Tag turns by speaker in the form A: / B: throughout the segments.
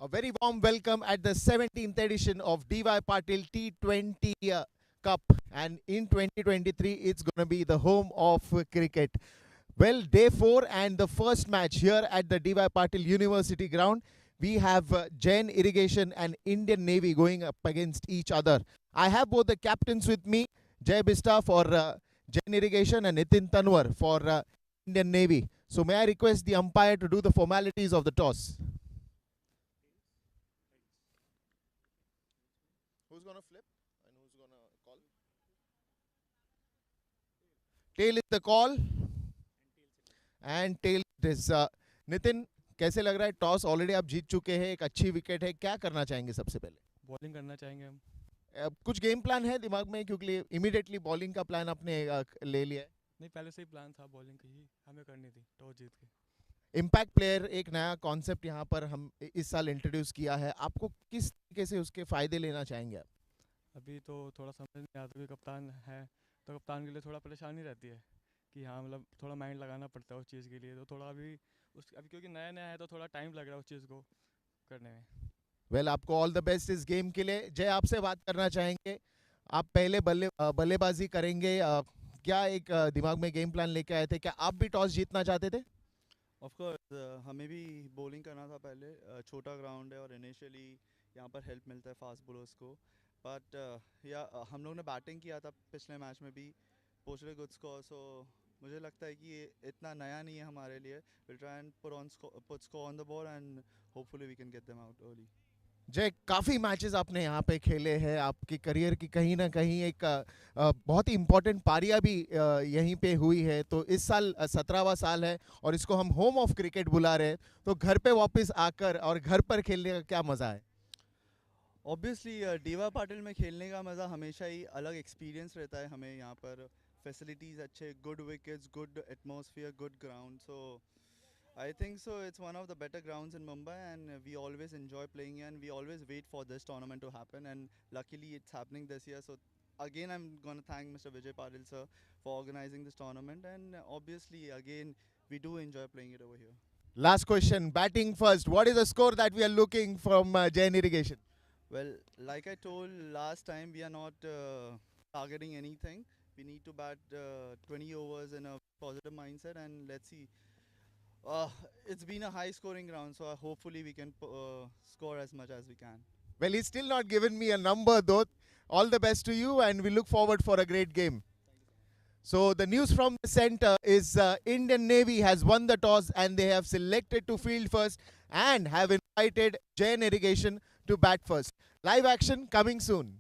A: A very warm welcome at the 17th edition of DY Patil T20 Cup, and in 2023 it's going to be the home of cricket. Well, day 4 and the first match here at the DY Patil University ground. We have Jain Irrigation and Indian Navy going up against each other. I have both the captains with me, Jay Bista for Jain Irrigation and Nitin Tanwar for Indian Navy. So may I request the umpire to do the formalities of the toss? Who's going to flip and who's going to call? Tail is the call and tail is Nitin, कैसे लग रहा है? Toss already आप जीत चुके हैं, एक अच्छी wicket है, क्या करना चाहेंगे सबसे पहले?
B: बॉलिंग करना चाहेंगे हम।
A: कुछ गेम प्लान है दिमाग में, क्योंकि इमीडिएटली बॉलिंग का प्लान आपने ले लिया है?
B: नहीं, पहले से ही प्लान था, बॉलिंग की ही हमें करनी थी टॉस जीत के।
A: इम्पैक्ट प्लेयर एक नया कॉन्सेप्ट यहाँ पर हम इस साल इंट्रोड्यूस किया है, आपको किस तरीके से उसके फायदे लेना चाहेंगे आप?
B: अभी तो थोड़ा समझ नहीं आता कि कप्तान है, तो कप्तान के लिए थोड़ा परेशानी रहती है कि हाँ मतलब थोड़ा माइंड लगाना पड़ता है उस चीज़ के लिए, तो थोड़ा अभी क्योंकि नया नया है तो थोड़ा टाइम लग रहा है उस चीज़ को करने में।
A: वेल, आपको ऑल द बेस्ट इस गेम के लिए। जय, आपसे बात करना चाहेंगे, आप पहले बल्लेबाजी करेंगे, क्या एक दिमाग में गेम प्लान लेके आए थे? क्या आप भी टॉस जीतना चाहते थे?
C: ऑफ कोर्स हमें भी बॉलिंग करना था पहले। छोटा ग्राउंड है और इनिशियली यहाँ पर हेल्प मिलता है फास्ट बॉलर्स को। बट या हम लोग ने बैटिंग किया था पिछले मैच में भी, पोस्टेड गुड स्कोर। सो मुझे लगता है कि ये इतना नया नहीं है हमारे लिए। Will try and put score on the ball and hopefully we can get them out early.
A: Jay, काफ़ी मैचेस आपने यहाँ पे खेले हैं, आपकी करियर की कहीं ना कहीं एक बहुत ही इम्पोर्टेंट पारियां भी यहीं पे हुई है। तो इस साल 17वां साल है और इसको हम होम ऑफ क्रिकेट बुला रहे हैं, तो घर पे वापस आकर और घर पर खेलने का क्या मज़ा है?
C: ऑब्वियसली डीवा पाटिल में खेलने का मज़ा हमेशा ही अलग एक्सपीरियंस रहता है। हमें यहाँ पर फैसिलिटीज़ अच्छे, good wickets, good atmosphere, good ground. So I think so. It's one of the better grounds in Mumbai, and we always enjoy playing here, and we always wait for this tournament to happen. And luckily, it's happening this year. So again, I'm going to thank Mr. Vijay Padil sir for organizing this tournament, and obviously, again, we do enjoy playing it over here.
A: Last question, batting first. What is the score that we are looking from Jain Irrigation?
C: Well, like I told last time, we are not targeting anything. We need to bat 20 overs in a positive mindset, and let's see. Uh, it's been a high scoring round, so hopefully we can score as much as we can.
A: Well, he's still not given me a number though. All the best to you, and we look forward for a great game. So the news from the center is Indian Navy has won the toss and they have selected to field first and have invited Jain Irrigation to bat first. Live action coming soon.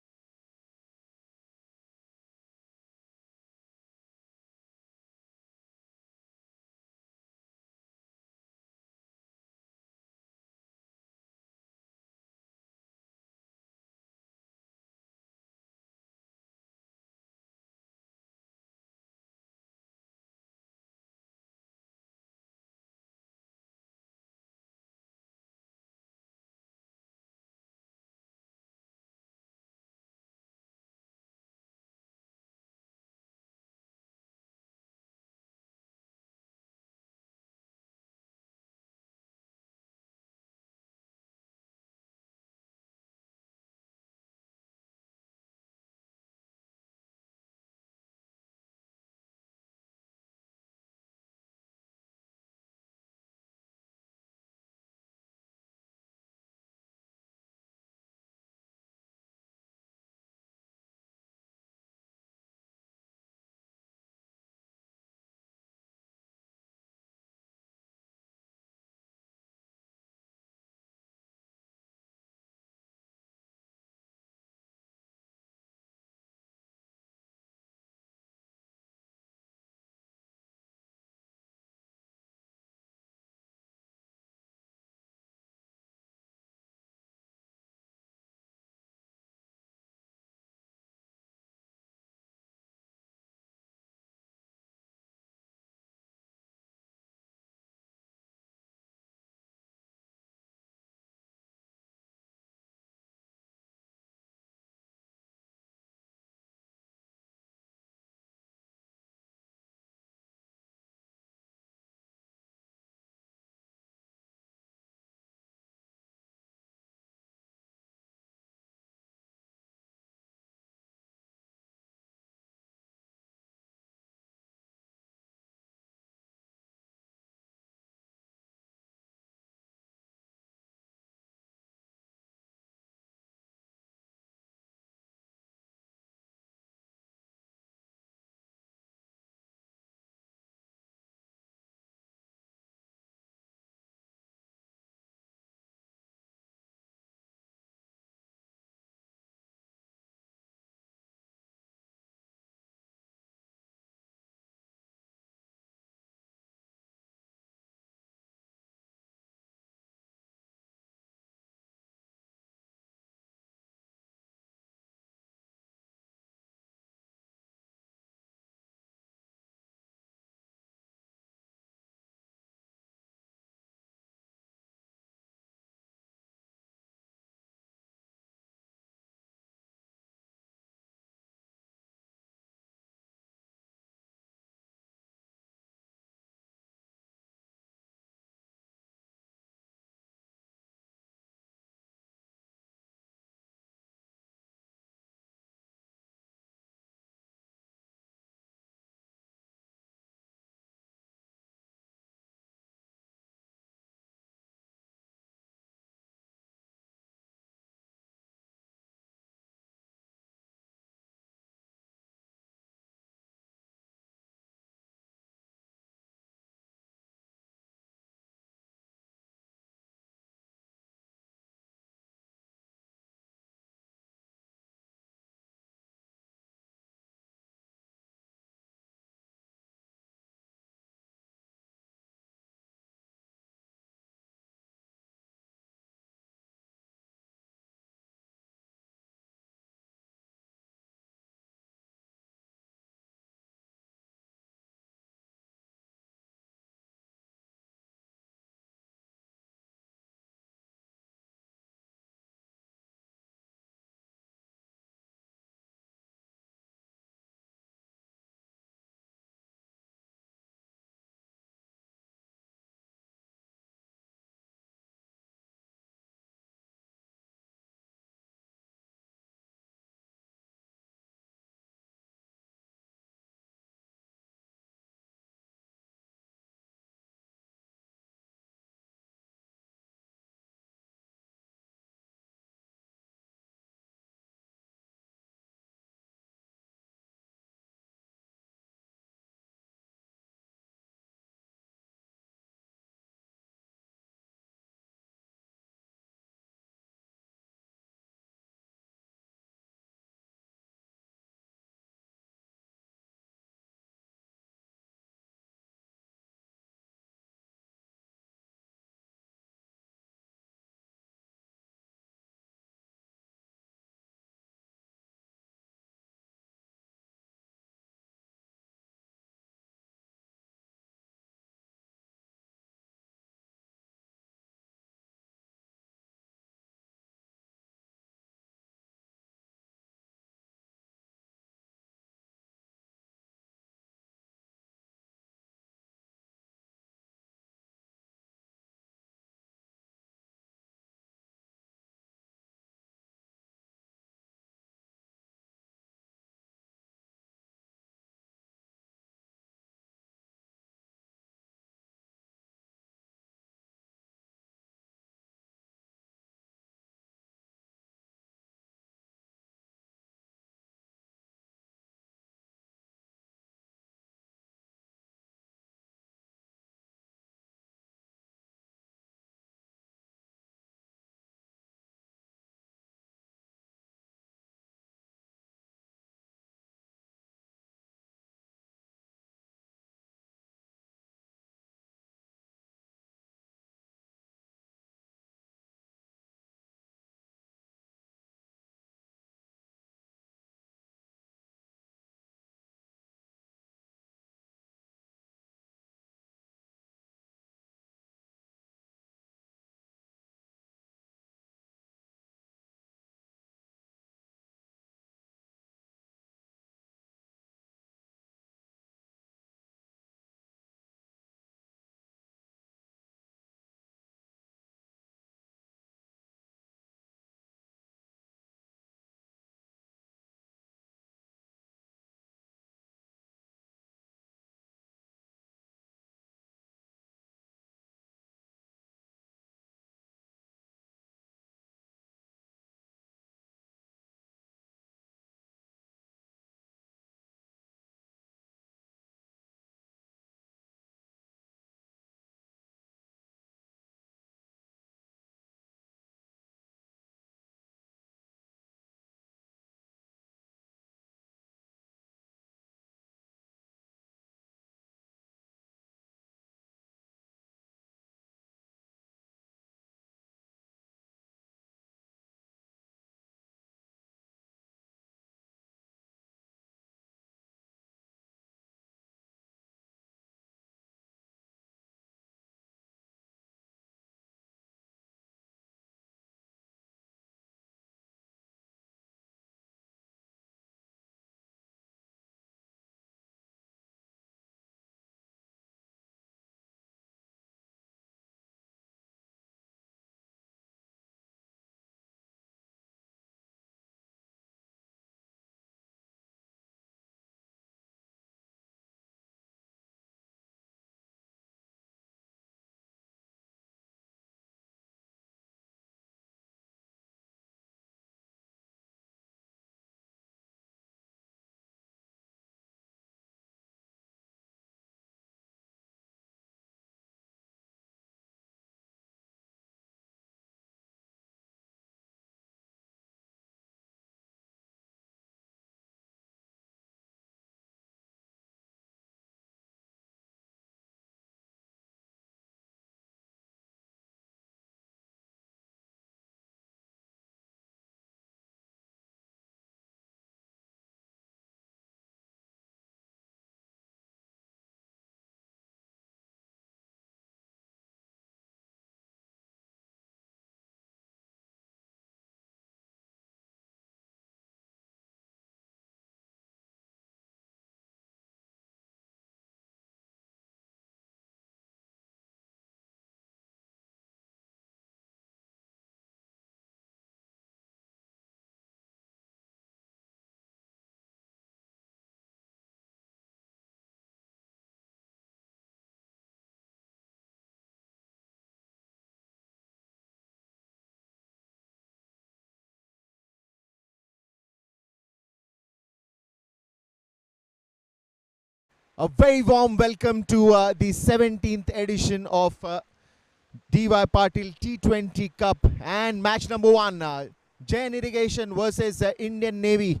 A: A very warm welcome to the 17th edition of DY Patil T20 Cup and match number 1, Jain Irrigation versus Indian Navy.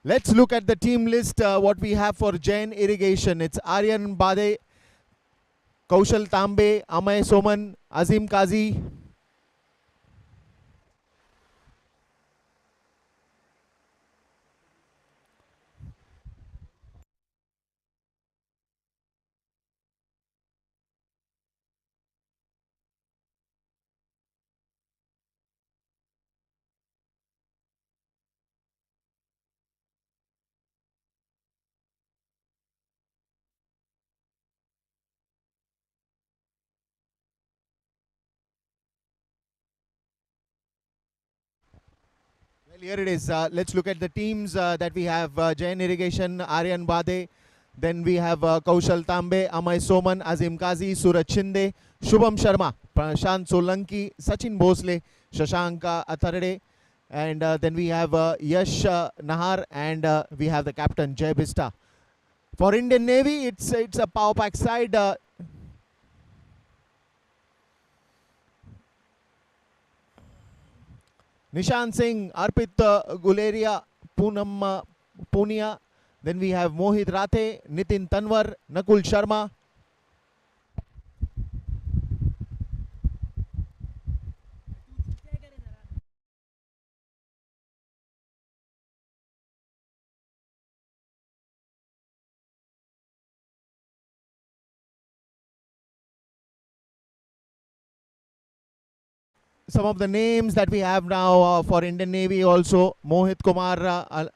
A: Let's look at the team list, what we have for Jain Irrigation. It's Aryan Bade, Kaushal Tambe, Amay Soman, Azim Kazi. Well, here it is. Let's look at the teams that we have. Jain Irrigation, Aryan Bade. Then we have Kaushal Tambe, Amay Soman, Azim Kazi, Suraj Shinde, Shubham Sharma, Prashant Solanki, Sachin Bhosle, Shashank Atharde. And then we have Yash Nahar, and we have the captain, Jay Bista. For Indian Navy, it's a power pack side. Nishan Singh, Arpit Guleria, Poonam Punia. Then we have Mohit Rathe, Nitin Tanwar, Nakul Sharma. Some of the names that we have now for Indian Navy also: Mohit Kumar,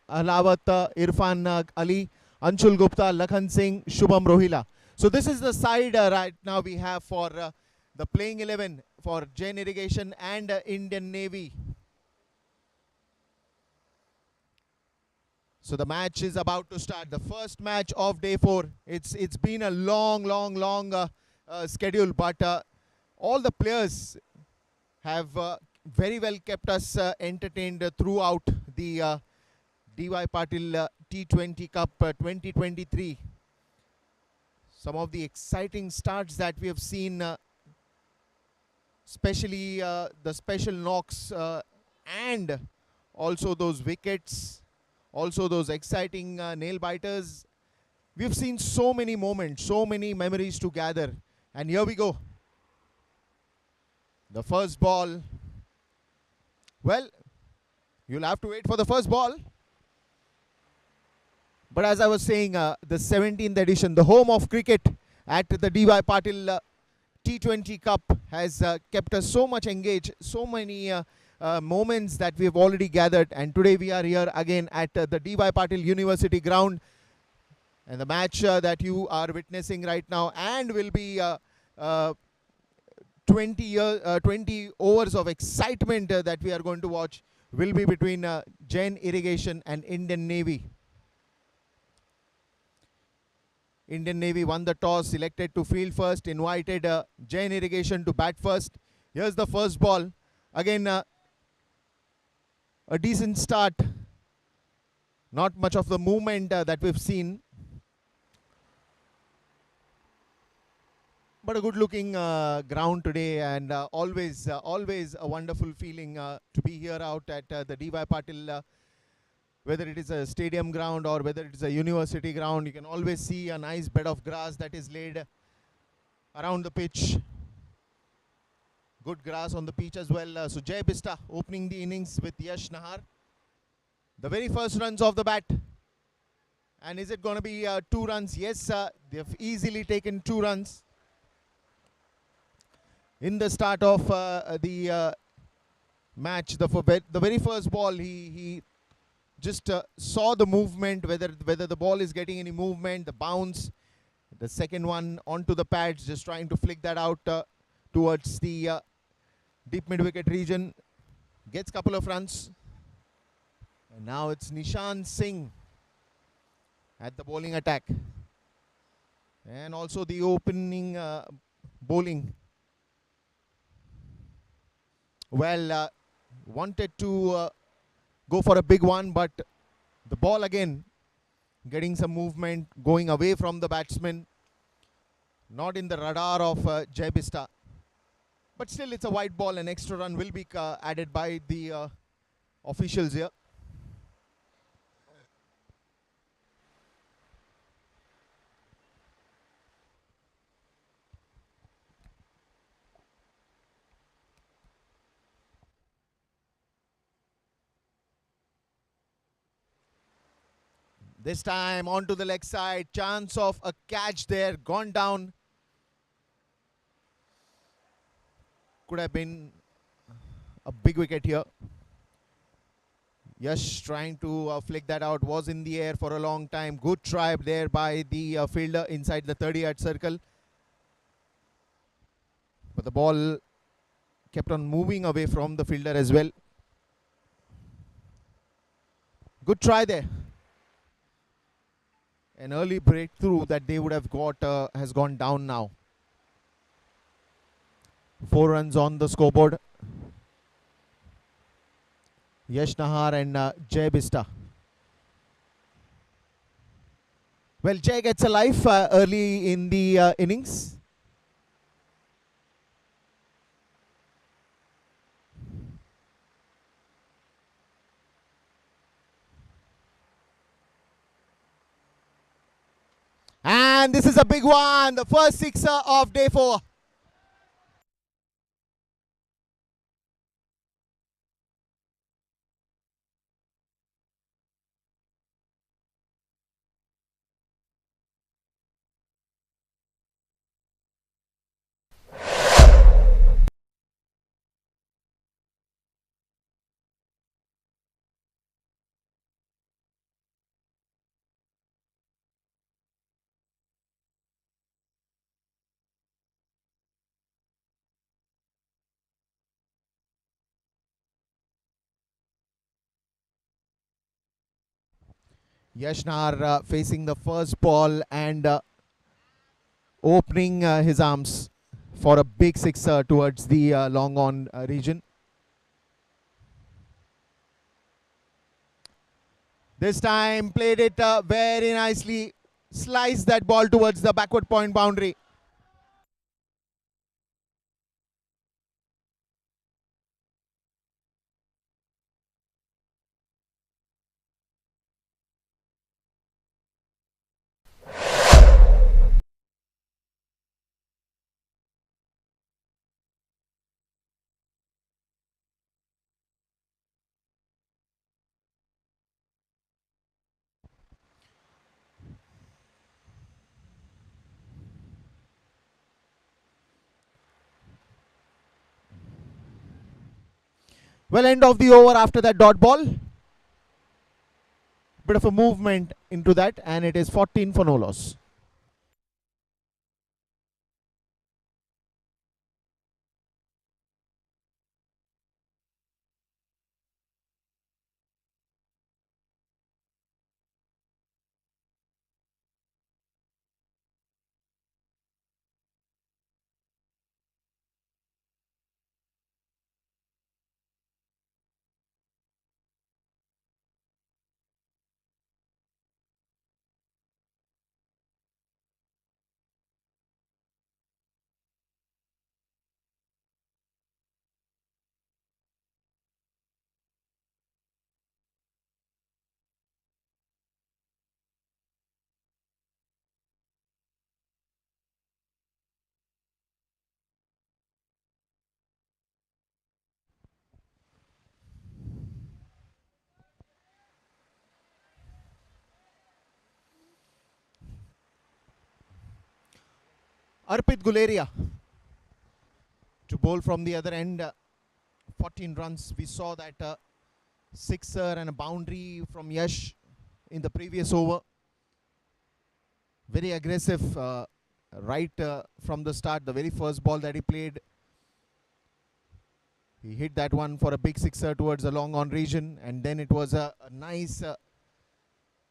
A: Alawat, Irfan Ali, Anshul Gupta, Lakhan Singh, Shubham Rohila. So this is the side right now we have for the playing 11 for Jain Irrigation and Indian Navy. So the match is about to start. The first match of day 4. It's been a long schedule, but all the players have very well kept us entertained throughout the DY Patil T20 Cup 2023. Some of the exciting starts that we have seen, especially the special knocks and also those wickets, also those exciting nail biters. We've seen so many moments, so many memories to gather. And here we go. The first ball. Well, you'll have to wait for the first ball. But as I was saying, the 17th edition, the home of cricket at the DY Patil T20 Cup has kept us so much engaged, so many moments that we've already gathered. And today we are here again at the DY Patil University ground. And the match that you are witnessing right now and will be 20 overs of excitement that we are going to watch will be between Jain Irrigation and Indian Navy. Indian Navy won the toss, selected to field first, invited Jain Irrigation to bat first. Here's the first ball. Again, a decent start. Not much of the movement that we've seen. But a good looking ground today, and always a wonderful feeling to be here out at the DY Patil, whether it is a stadium ground or whether it is a university ground. You can always see a nice bed of grass that is laid around the pitch. Good grass on the pitch as well. So Jay Bista opening the innings with Yash Nahar. The very first runs of the bat. And is it going to be 2 runs? Yes, they've easily taken 2 runs. In the start of the match, the very first ball, he just saw the movement, whether the ball is getting any movement, the bounce. The second one onto the pads, just trying to flick that out towards the deep mid-wicket region. Gets couple of runs. And now it's Nishan Singh at the bowling attack. And also the opening bowling. Well, wanted to go for a big one, but the ball again getting some movement, going away from the batsman. Not in the radar of Jai Bista. But still, it's a white ball. An extra run will be added by the officials here. This time onto the leg side. Chance of a catch there. Gone down. Could have been a big wicket here. Yash trying to flick that out. Was in the air for a long time. Good try there by the fielder inside the 30-yard circle. But the ball kept on moving away from the fielder as well. Good try there. An early breakthrough that they would have got has gone down now. 4 runs on the scoreboard. Yash Nahar and Jai Bista. Well, Jai gets a life early in the innings. And this is a big one. The first sixer of day 4. Yashnar facing the first ball and opening his arms for a big sixer towards the long on region. This time played it very nicely. Sliced that ball towards the backward point boundary. Well, end of the over after that dot ball. Bit of a movement into that, and it is 14 for no loss. Arpit Guleria to bowl from the other end. 14 runs. We saw that sixer and a boundary from Yash in the previous over. Very aggressive right from the start. The very first ball that he played, he hit that one for a big sixer towards the long on region, and then it was a nice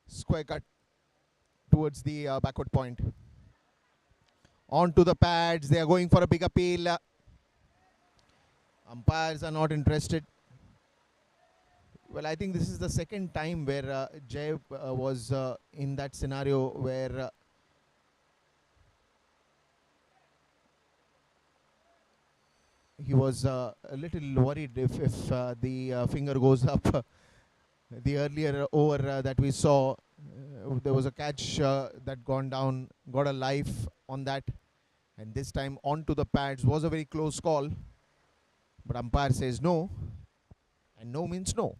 A: square cut towards the backward point. On to the pads. They are going for a big appeal. Umpires are not interested. Well, I think this is the second time where Jay was in that scenario where he was a little worried if the finger goes up. The earlier over that we saw, there was a catch that gone down, got a life on that, and this time onto the pads. Was a very close call, but umpire says no, and no means no.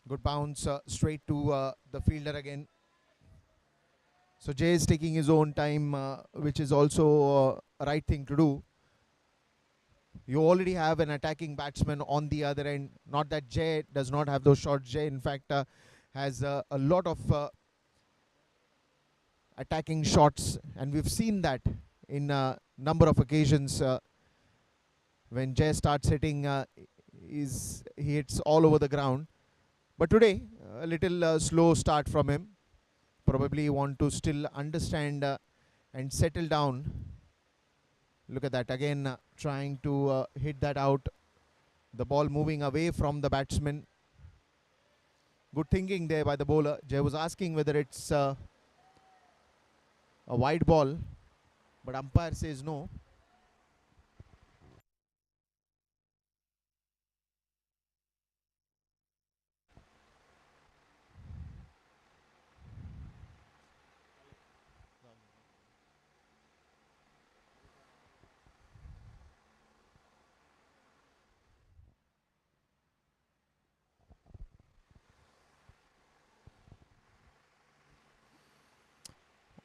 A: Good bounce straight to the fielder again. So Jay is taking his own time, which is also a right thing to do. You already have an attacking batsman on the other end. Not that Jay does not have those shots. Jay, in fact, has a lot of attacking shots, and we've seen that in a number of occasions. When Jay starts hitting, he hits all over the ground. But today, a little slow start from him. Probably want to still understand and settle down. Look at that again, trying to hit that out. The ball moving away from the batsman. Good thinking there by the bowler. Jay was asking whether it's a wide ball, but umpire says no.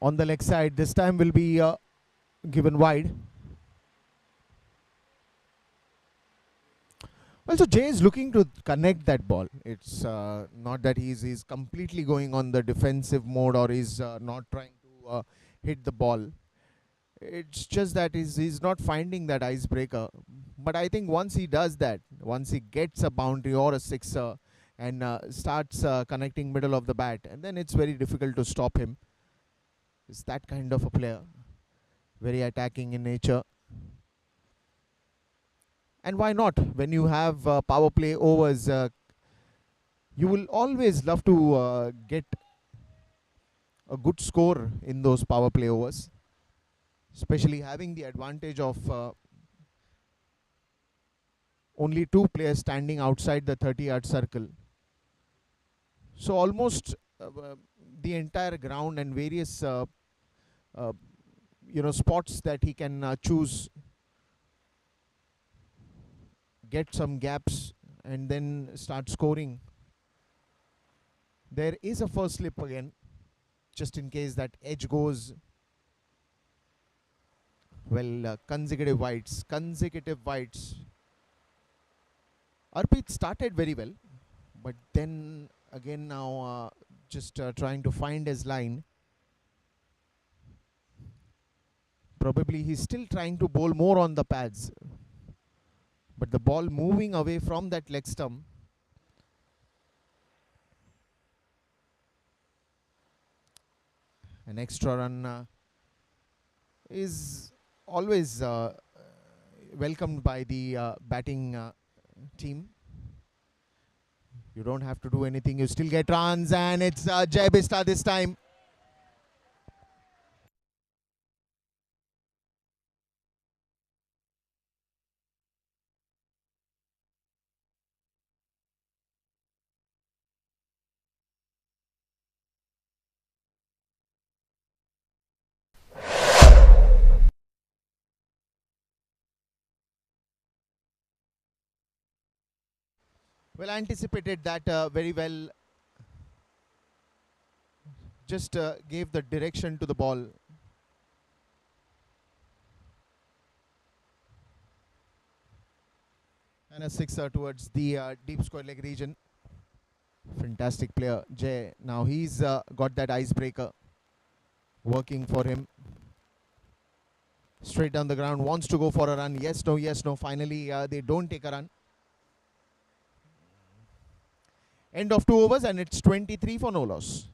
A: On the leg side, this time will be given wide. Well, so Jay is looking to connect that ball. It's not that he's completely going on the defensive mode or he's not trying to hit the ball. It's just that he's not finding that icebreaker. But I think once he does that, once he gets a boundary or a sixer and starts connecting middle of the bat, and then it's very difficult to stop him. It's that kind of a player, very attacking in nature. And why not? When you have power play overs, you will always love to get a good score in those power play overs, especially having the advantage of only two players standing outside the 30-yard circle. So almost the entire ground and various uh, spots that he can choose, get some gaps, and then start scoring. There is a first slip again, just in case that edge goes. Well, consecutive wides. Arpit started very well, but then again now just trying to find his line. Probably he's still trying to bowl more on the pads, but the ball moving away from that leg stump. An extra run is always welcomed by the batting team. You don't have to do anything, you still get runs, and it's Jai Bista this time. Well, anticipated that very well. Just gave the direction to the ball. And a sixer towards the deep square leg region. Fantastic player, Jay. Now he's got that icebreaker working for him. Straight down the ground, wants to go for a run. Yes, no, yes, no. Finally, they don't take a run. End of 2 overs, and it's 23 for no loss.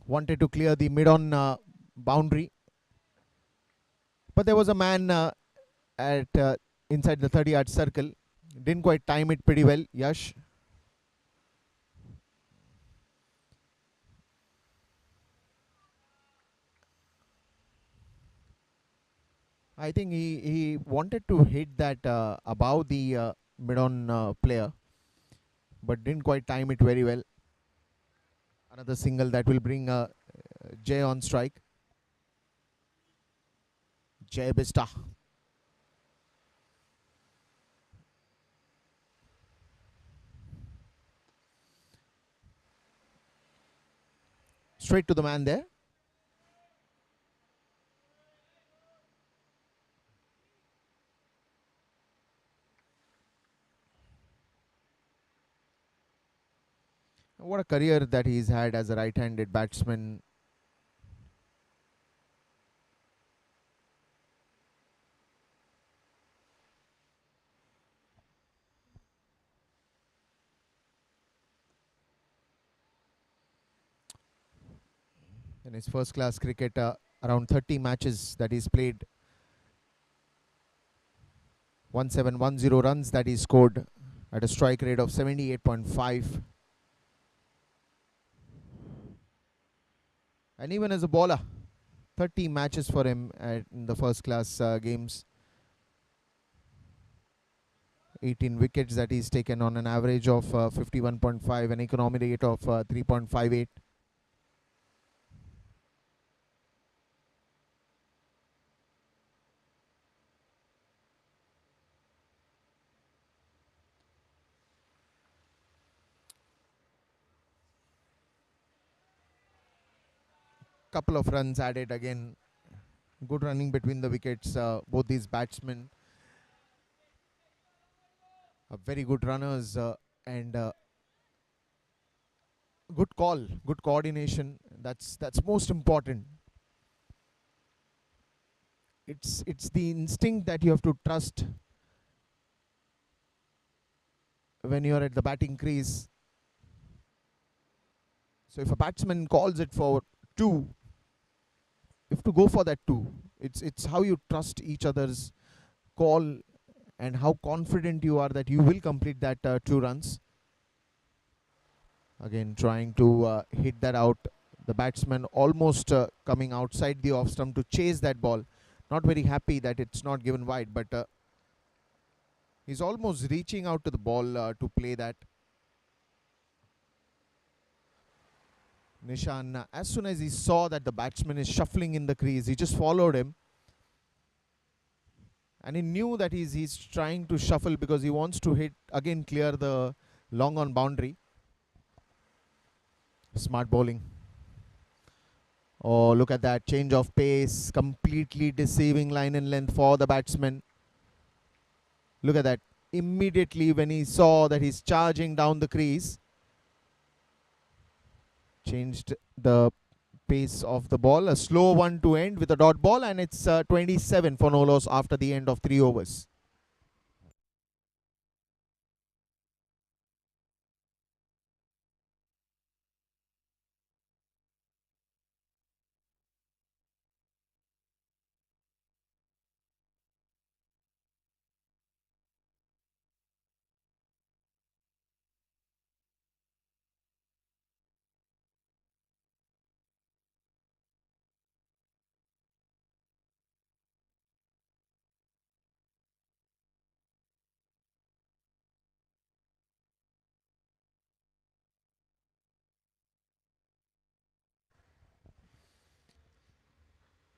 A: wanted to clear the mid-on boundary, but there was a man at inside the 30-yard circle. Didn't quite time it pretty well, Yash. I think he wanted to hit that above the mid-on player, but didn't quite time it very well. Another single that will bring Jay on strike. Jay Bista. Straight to the man there. What a career that he's had as a right-handed batsman. In his first class cricket, around 30 matches that he's played, 1710 runs that he scored at a strike rate of 78.5. And even as a bowler, 30 matches for him in the first class games. 18 wickets that he's taken on an average of 51.5, an economy rate of 3.58. Couple of runs added again. Good running between the wickets. Both these batsmen are very good runners and good call, good coordination. That's most important. It's the instinct that you have to trust when you're at the batting crease. So if a batsman calls it for two, you have to go for that two. It's how you trust each other's call and how confident you are that you will complete that 2 runs. Again, trying to hit that out. The batsman almost coming outside the off stump to chase that ball. Not very happy that it's not given wide, but he's almost reaching out to the ball to play that. Nishan, as soon as he saw that the batsman is shuffling in the crease, he just followed him. And he knew that he's trying to shuffle because he wants to hit, again clear the long on boundary. Smart bowling. Oh, look at that change of pace, completely deceiving line and length for the batsman. Look at that. Immediately when he saw that he's charging down the crease, changed the pace of the ball. A slow one to end with a dot ball, and it's 27 for no loss after the end of 3 overs.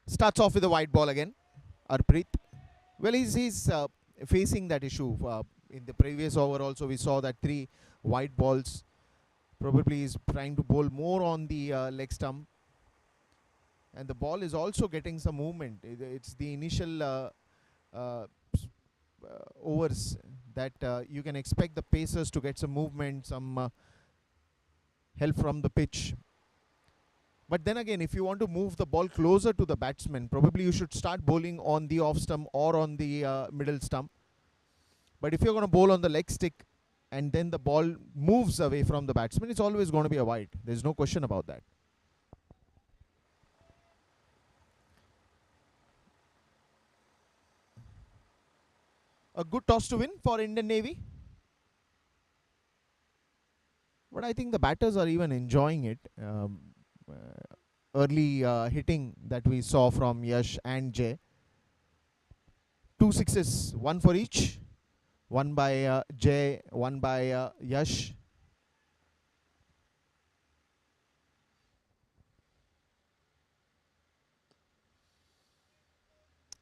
A: Starts off with a wide ball again. Arpreet. Well, he's facing that issue. In the previous over also we saw that 3 wide balls. Probably he's trying to bowl more on the leg stump. And the ball is also getting some movement. It's the initial overs that you can expect the pacers to get some movement, some help from the pitch. But then again, if you want to move the ball closer to the batsman, probably you should start bowling on the off stump or on the middle stump. But if you're going to bowl on the leg stick and then the ball moves away from the batsman, it's always going to be a wide. There's no question about that. A good toss to win for Indian Navy. But I think the batters are even enjoying it. Early hitting that we saw from Yash and Jay. 2 sixes, one for each. One by Jay, one by Yash.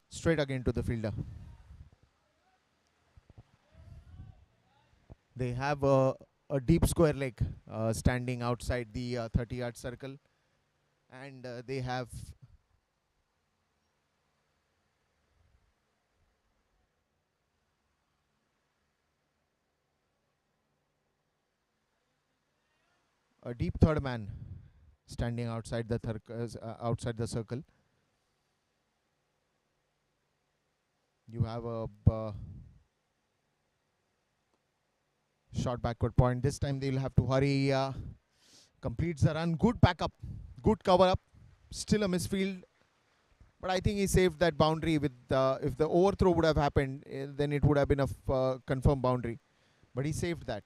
A: Straight again to the fielder. They have a deep square leg standing outside the 30-yard circle. And they have a deep third man standing outside the outside the circle. You have a short backward point. This time they will have to hurry. Completes the run. Good backup. Good cover up. Still a misfield. But I think he saved that boundary with if the overthrow would have happened, then it would have been a confirmed boundary. But he saved that.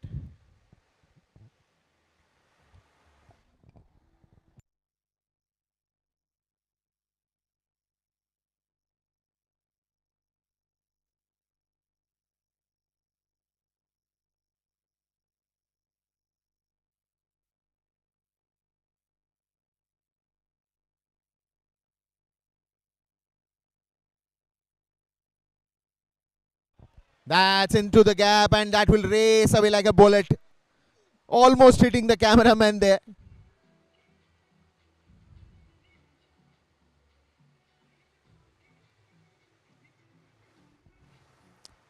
A: That's into the gap, and that will race away like a bullet. Almost hitting the cameraman there.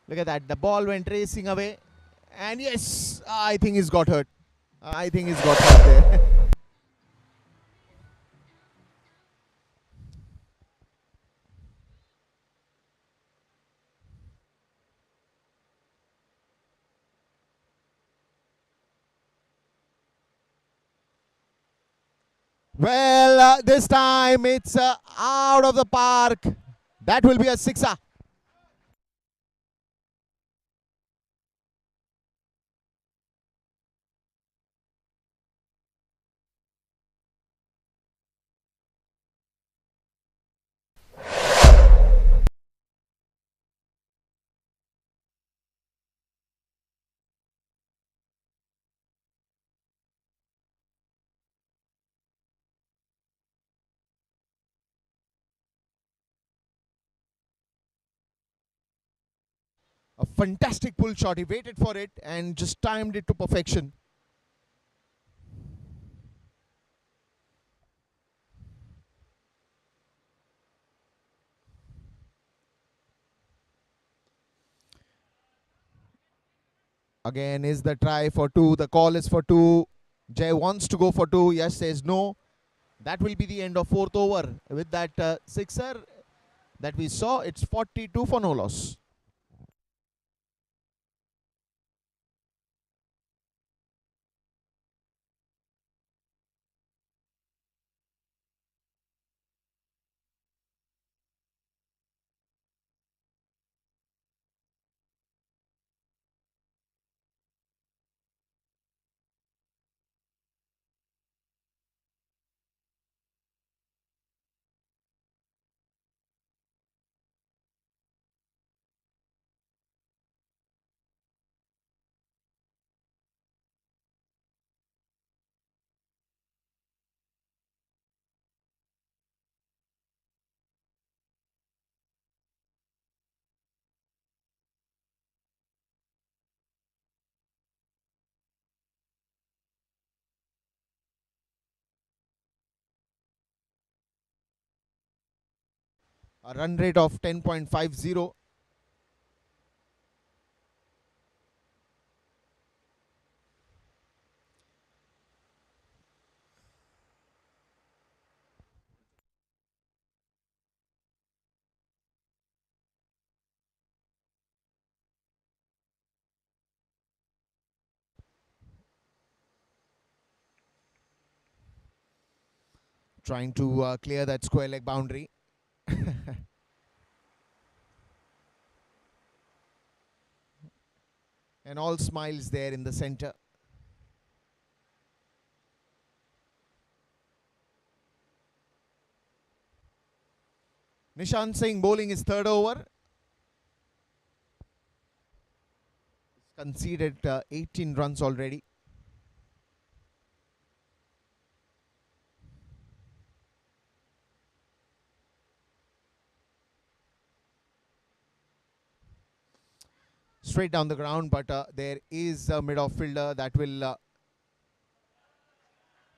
A: Look at that. The ball went racing away. And yes, I think he's got hurt. I think he's got hurt there. Well, this time it's out of the park. That will be a sixer. A fantastic pull shot. He waited for it and just timed it to perfection. Again is the try for two. The call is for two. Jay wants to go for two. Yash says no. That will be the end of fourth over. With that sixer that we saw, it's 42 for no loss. A run rate of 10.50. Trying to clear that square leg boundary. And all smiles there in the center. Nishant Singh bowling his third over. He's conceded 18 runs already. Straight down the ground, but there is a mid-off fielder that will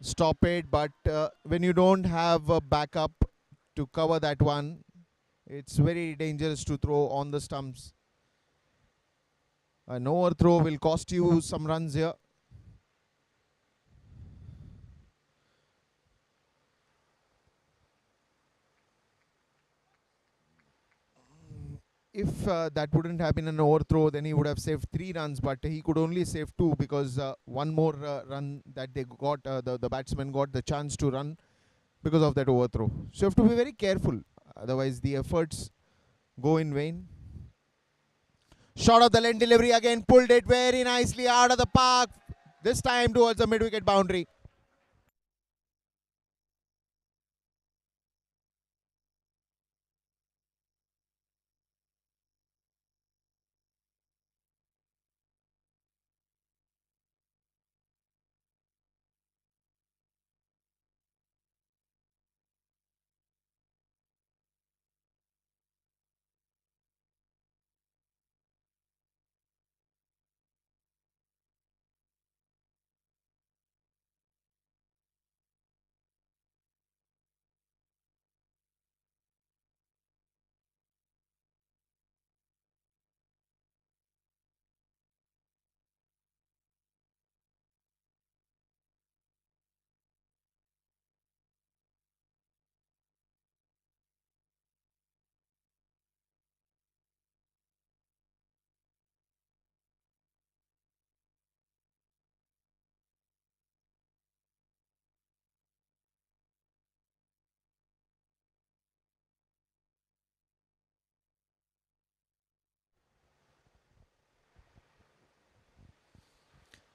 A: stop it. But when you don't have a backup to cover that one, it's very dangerous to throw on the stumps. An overthrow will cost you some runs here. If that wouldn't have been an overthrow, then he would have saved 3 runs, but he could only save 2 because one more run that they got, the batsman got the chance to run because of that overthrow. So you have to be very careful, otherwise the efforts go in vain. Shot of the length delivery again, pulled it very nicely out of the park, this time towards the mid-wicket boundary.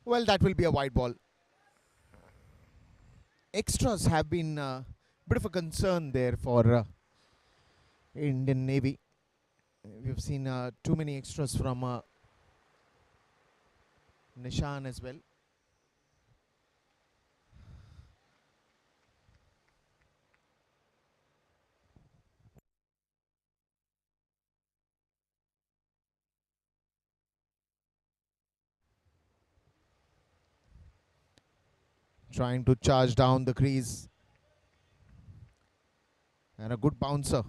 A: Well, that will be a wide ball. Extras have been a bit of a concern there for Indian Navy. We've seen too many extras from Nishan as well. Trying to charge down the crease. And a good bouncer.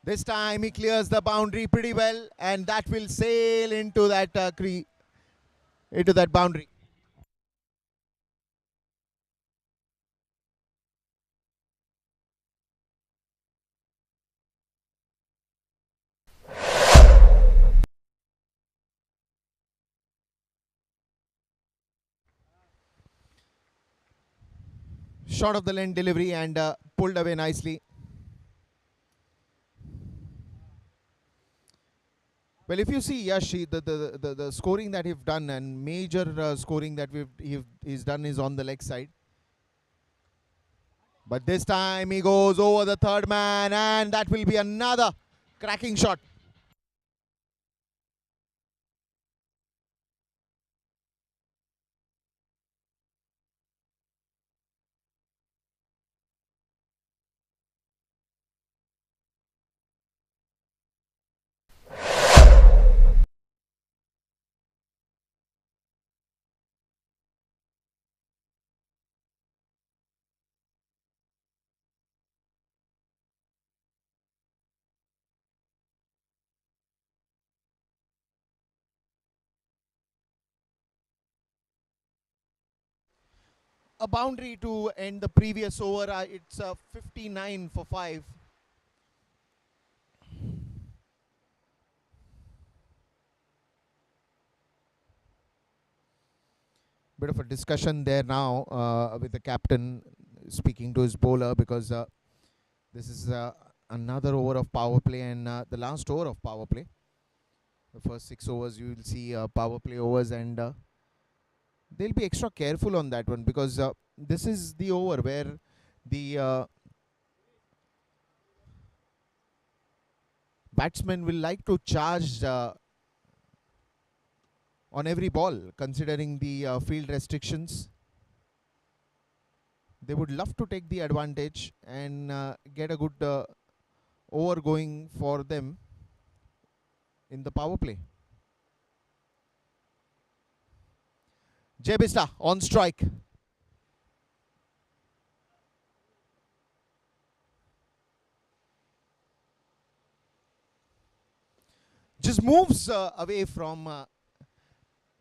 A: This time he clears the boundary pretty well, and that will sail into that into that boundary. Short of the length delivery and pulled away nicely. Well, if you see Yash, the scoring that he've done and major scoring that he's done is on the leg side. But this time he goes over the third man, and that will be another cracking shot. a boundary to end the previous over. It's 59 for 5. Bit of a discussion there now with the captain speaking to his bowler, because this is another over of power play, and the last over of power play. The first 6 overs you will see power play overs, and they'll be extra careful on that one, because this is the over where the batsman will like to charge on every ball, considering the field restrictions. They would love to take the advantage and get a good over going for them in the power play. Jay Bista on strike. Just moves away from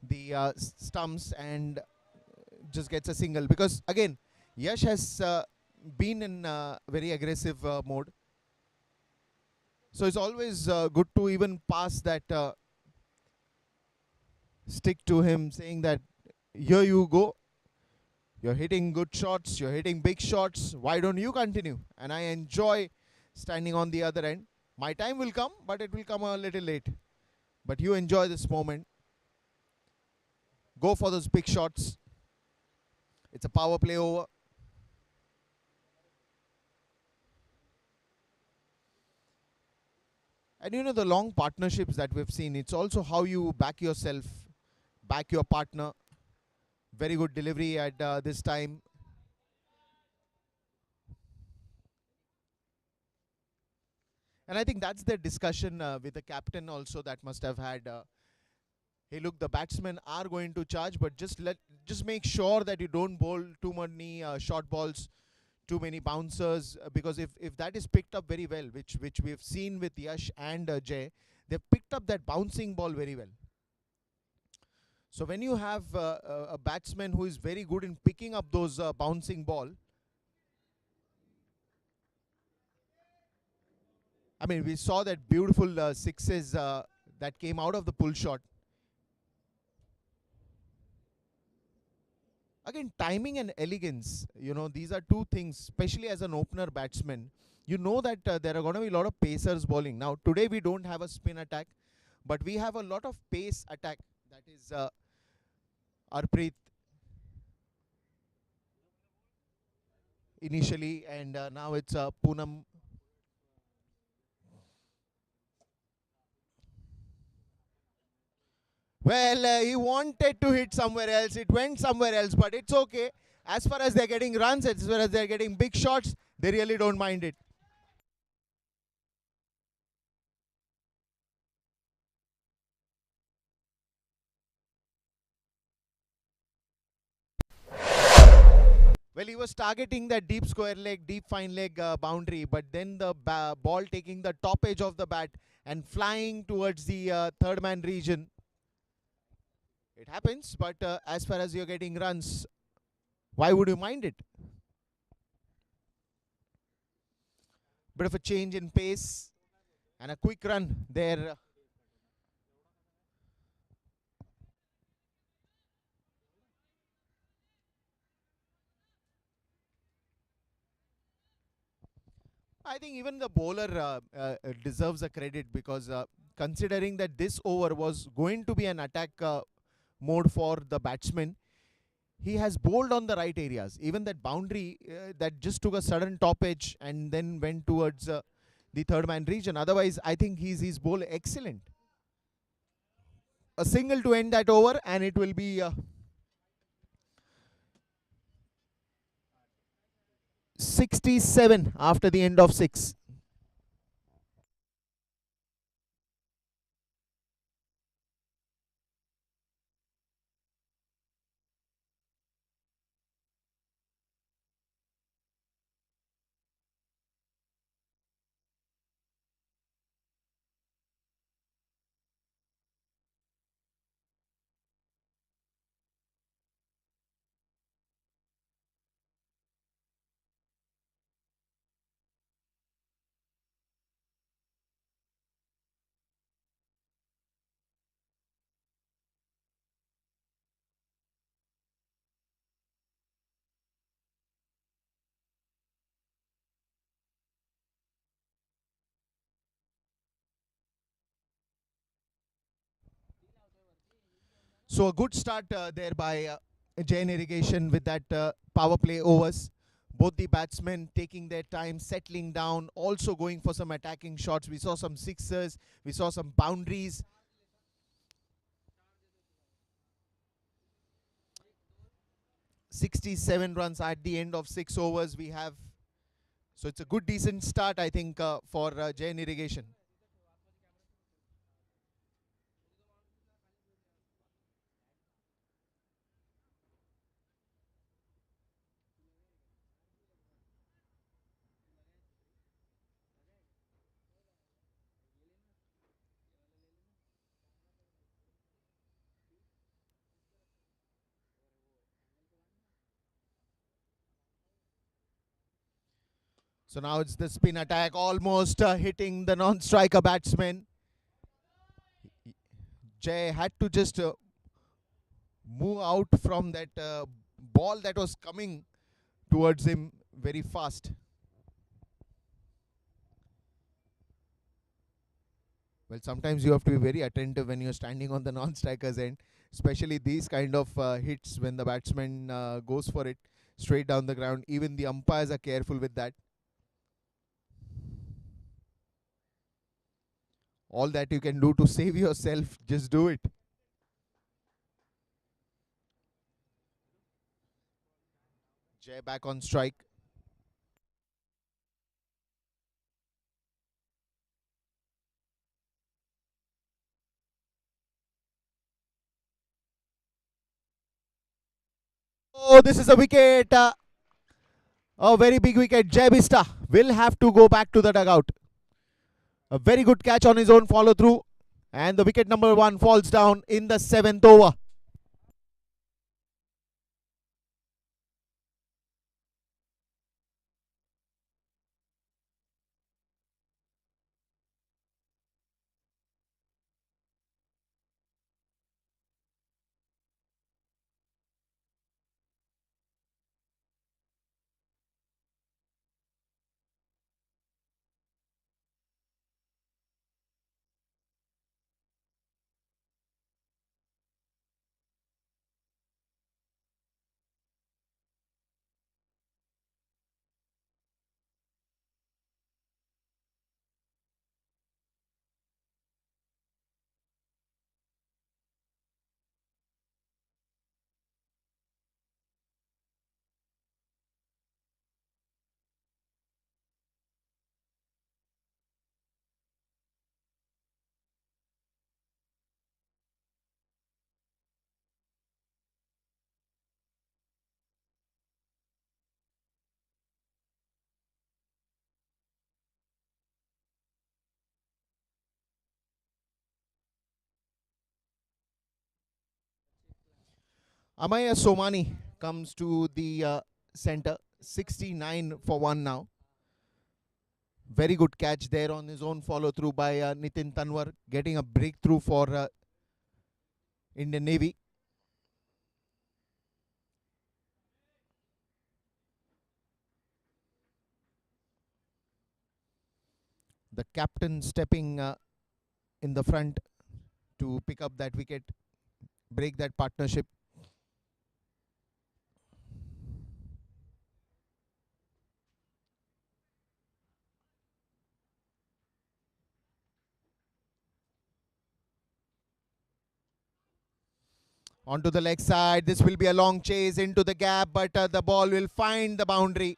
A: the stumps and just gets a single, because again Yash has been in very aggressive mode, so it's always good to even pass that stick to him, saying that here you go, you're hitting good shots, you're hitting big shots, why don't you continue? And I enjoy standing on the other end. My time will come, but it will come a little late, but you enjoy this moment, go for those big shots. It's a power play over. And you know, the long partnerships that we've seen, it's also how you back yourself, back your partner. Very good delivery at this time. And I think that's the discussion with the captain also that must have had. Hey, look, the batsmen are going to charge, but just make sure that you don't bowl too many short balls, too many bouncers, because if that is picked up very well, which we've seen with Yash and Jay, they've picked up that bouncing ball very well. So when you have a batsman who is very good in picking up those bouncing ball, I mean, we saw that beautiful sixes that came out of the pull shot. Again, timing and elegance, you know, these are two things, especially as an opener batsman. You know that there are going to be a lot of pacers bowling. Now, today we don't have a spin attack, but we have a lot of pace attack. That is Arpreet initially, and now it's Poonam. Well, he wanted to hit somewhere else. It went somewhere else, but it's okay. As far as they're getting runs, as far as they're getting big shots, they really don't mind it. Well, he was targeting that deep square leg, deep fine leg boundary, but then the ball taking the top edge of the bat and flying towards the third man region. It happens, but as far as you're getting runs, why would you mind it? Bit of a change in pace and a quick run there. I think even the bowler deserves a credit, because considering that this over was going to be an attack mode for the batsman, he has bowled on the right areas. Even that boundary that just took a sudden top edge and then went towards the third man region. Otherwise, I think he's bowled excellent. A single to end that over, and it will be 67 after the end of 6. So a good start there by Jain Irrigation with that power play overs. Both the batsmen taking their time, settling down, also going for some attacking shots. We saw some sixers, we saw some boundaries. 67 runs at the end of 6 overs we have. So it's a good decent start, I think, for Jain Irrigation. So now it's the spin attack, almost hitting the non-striker batsman. Jay had to just move out from that ball that was coming towards him very fast. Well, sometimes you have to be very attentive when you're standing on the non-striker's end, especially these kind of hits when the batsman goes for it straight down the ground. Even the umpires are careful with that. All that you can do to save yourself, just do it. Jay back on strike. Oh, this is a wicket. A very big wicket. Jay Bista will have to go back to the dugout. A very good catch on his own follow through. And the wicket number 1 falls down in the 7th over. Amaya Somani comes to the center. 69 for 1 now. Very good catch there on his own follow through by Nitin Tanwar, getting a breakthrough for Indian Navy. The captain stepping in the front to pick up that wicket, break that partnership. Onto the leg side. This will be a long chase into the gap, but the ball will find the boundary.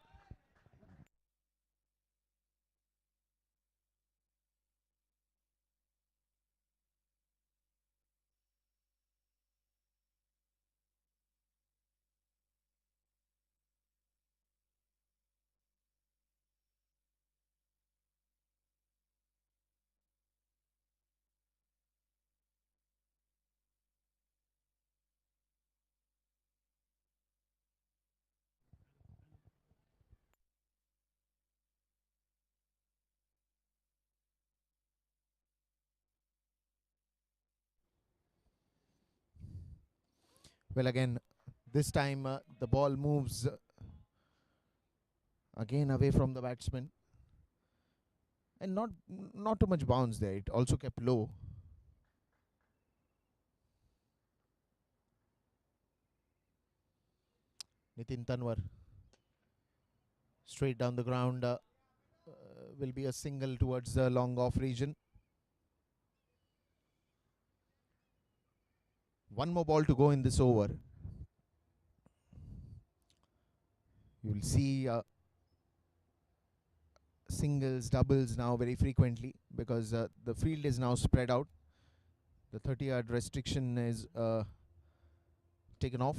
A: Well, again, this time the ball moves again away from the batsman, and not too much bounce there. It also kept low. Nitin Tanwar. Straight down the ground will be a single towards the long off region. One more ball to go in this over. You will see singles, doubles now very frequently because the field is now spread out. The 30-yard restriction is taken off.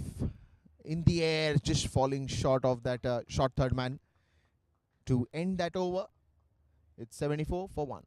A: In the air, just falling short of that short third man. To end that over, it's 74 for 1.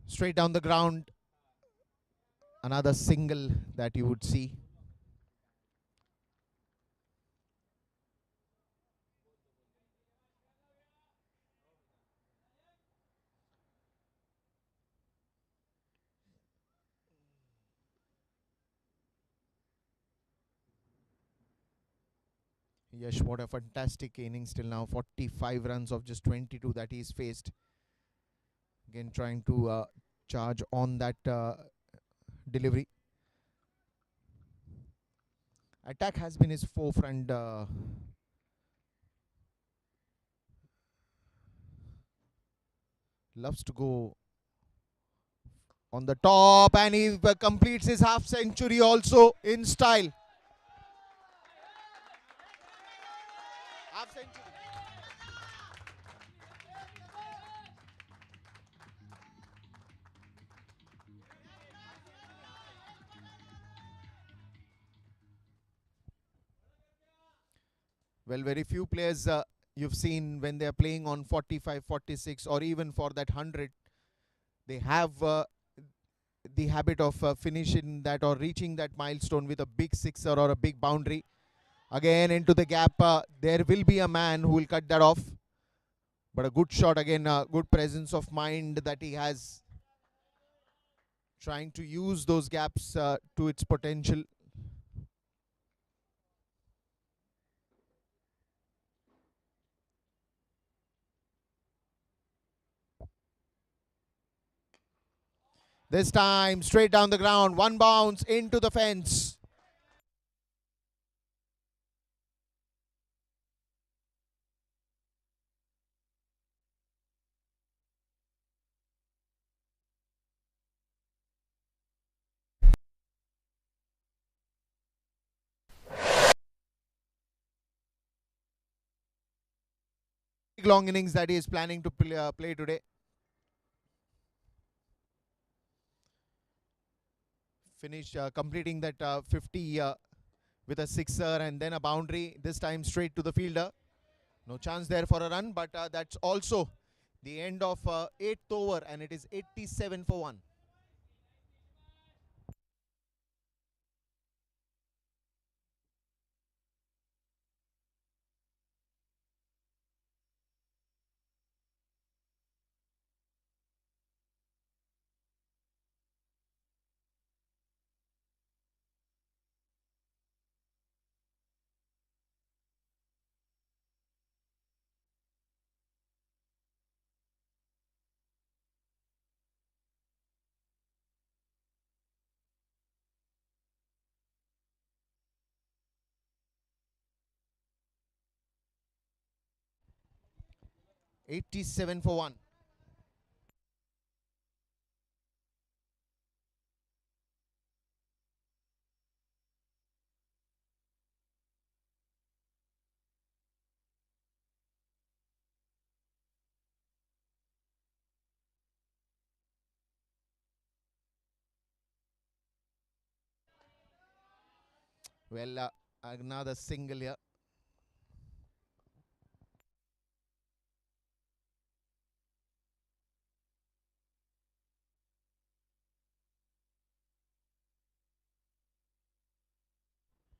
A: Straight down the ground, another single that you would see. Yash, what a fantastic innings till now. 45 runs of just 22 that he's faced. Again, trying to charge on that delivery. Attack has been his forefront. Loves to go on the top, and he completes his half century also in style. Half century. Well, very few players you've seen when they are playing on 45, 46, or even for that 100, they have the habit of finishing that or reaching that milestone with a big sixer or a big boundary. Again into the gap, there will be a man who will cut that off. But a good shot again, good presence of mind that he has. Trying to use those gaps to its potential. This time, straight down the ground, one bounce into the fence. Long innings that he is planning to play today. Finish completing that 50 with a sixer and then a boundary. This time straight to the fielder. No chance there for a run, but that's also The end of 8th over, and it is 87 for 1. $87 for 1. Well, another single here.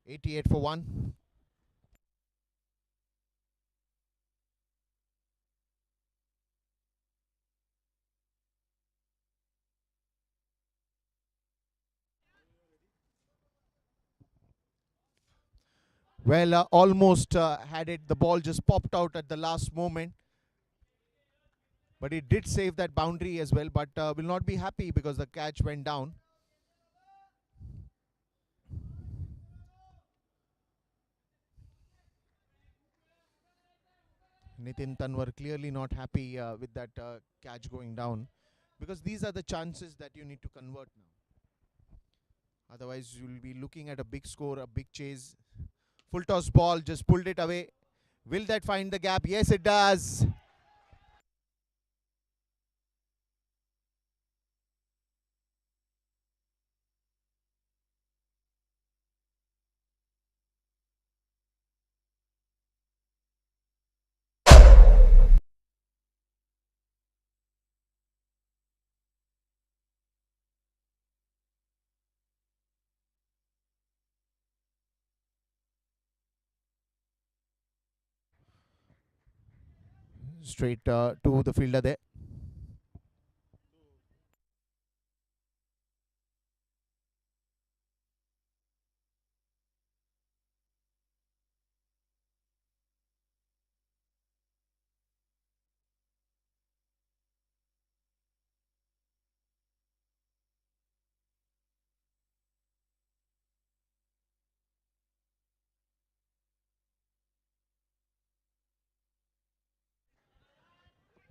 A: $88 for 1. Well, almost had it. The ball just popped out at the last moment. But it did save that boundary as well. But will not be happy because the catch went down. Nitin Tanwar clearly not happy with that catch going down. Because these are the chances that you need to convert now. Otherwise, you'll be looking at a big score, a big chase. Full toss ball, just pulled it away. Will that find the gap? Yes, it does. Straight to the fielder there.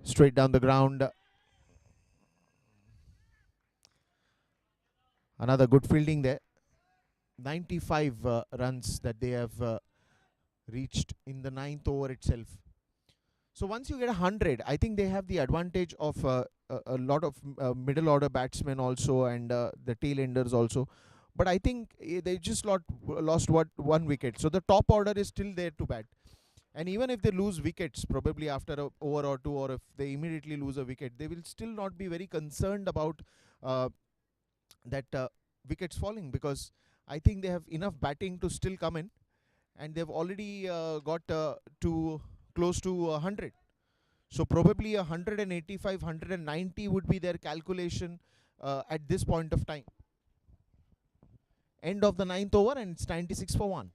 A: Straight down the ground. Another good fielding there. 95 runs that they have reached in the 9th over itself. So once you get 100, I think they have the advantage of a lot of middle order batsmen also, and the tail enders also. But I think they just lost one wicket. So the top order is still there to bat. And even if they lose wickets, probably after an over or two, or if they immediately lose a wicket, they will still not be very concerned about uh, that wickets falling, because I think they have enough batting to still come in, and they've already got to close to 100. So probably 185, 190 would be their calculation at this point of time. End of the 9th over, and it's 96 for 1.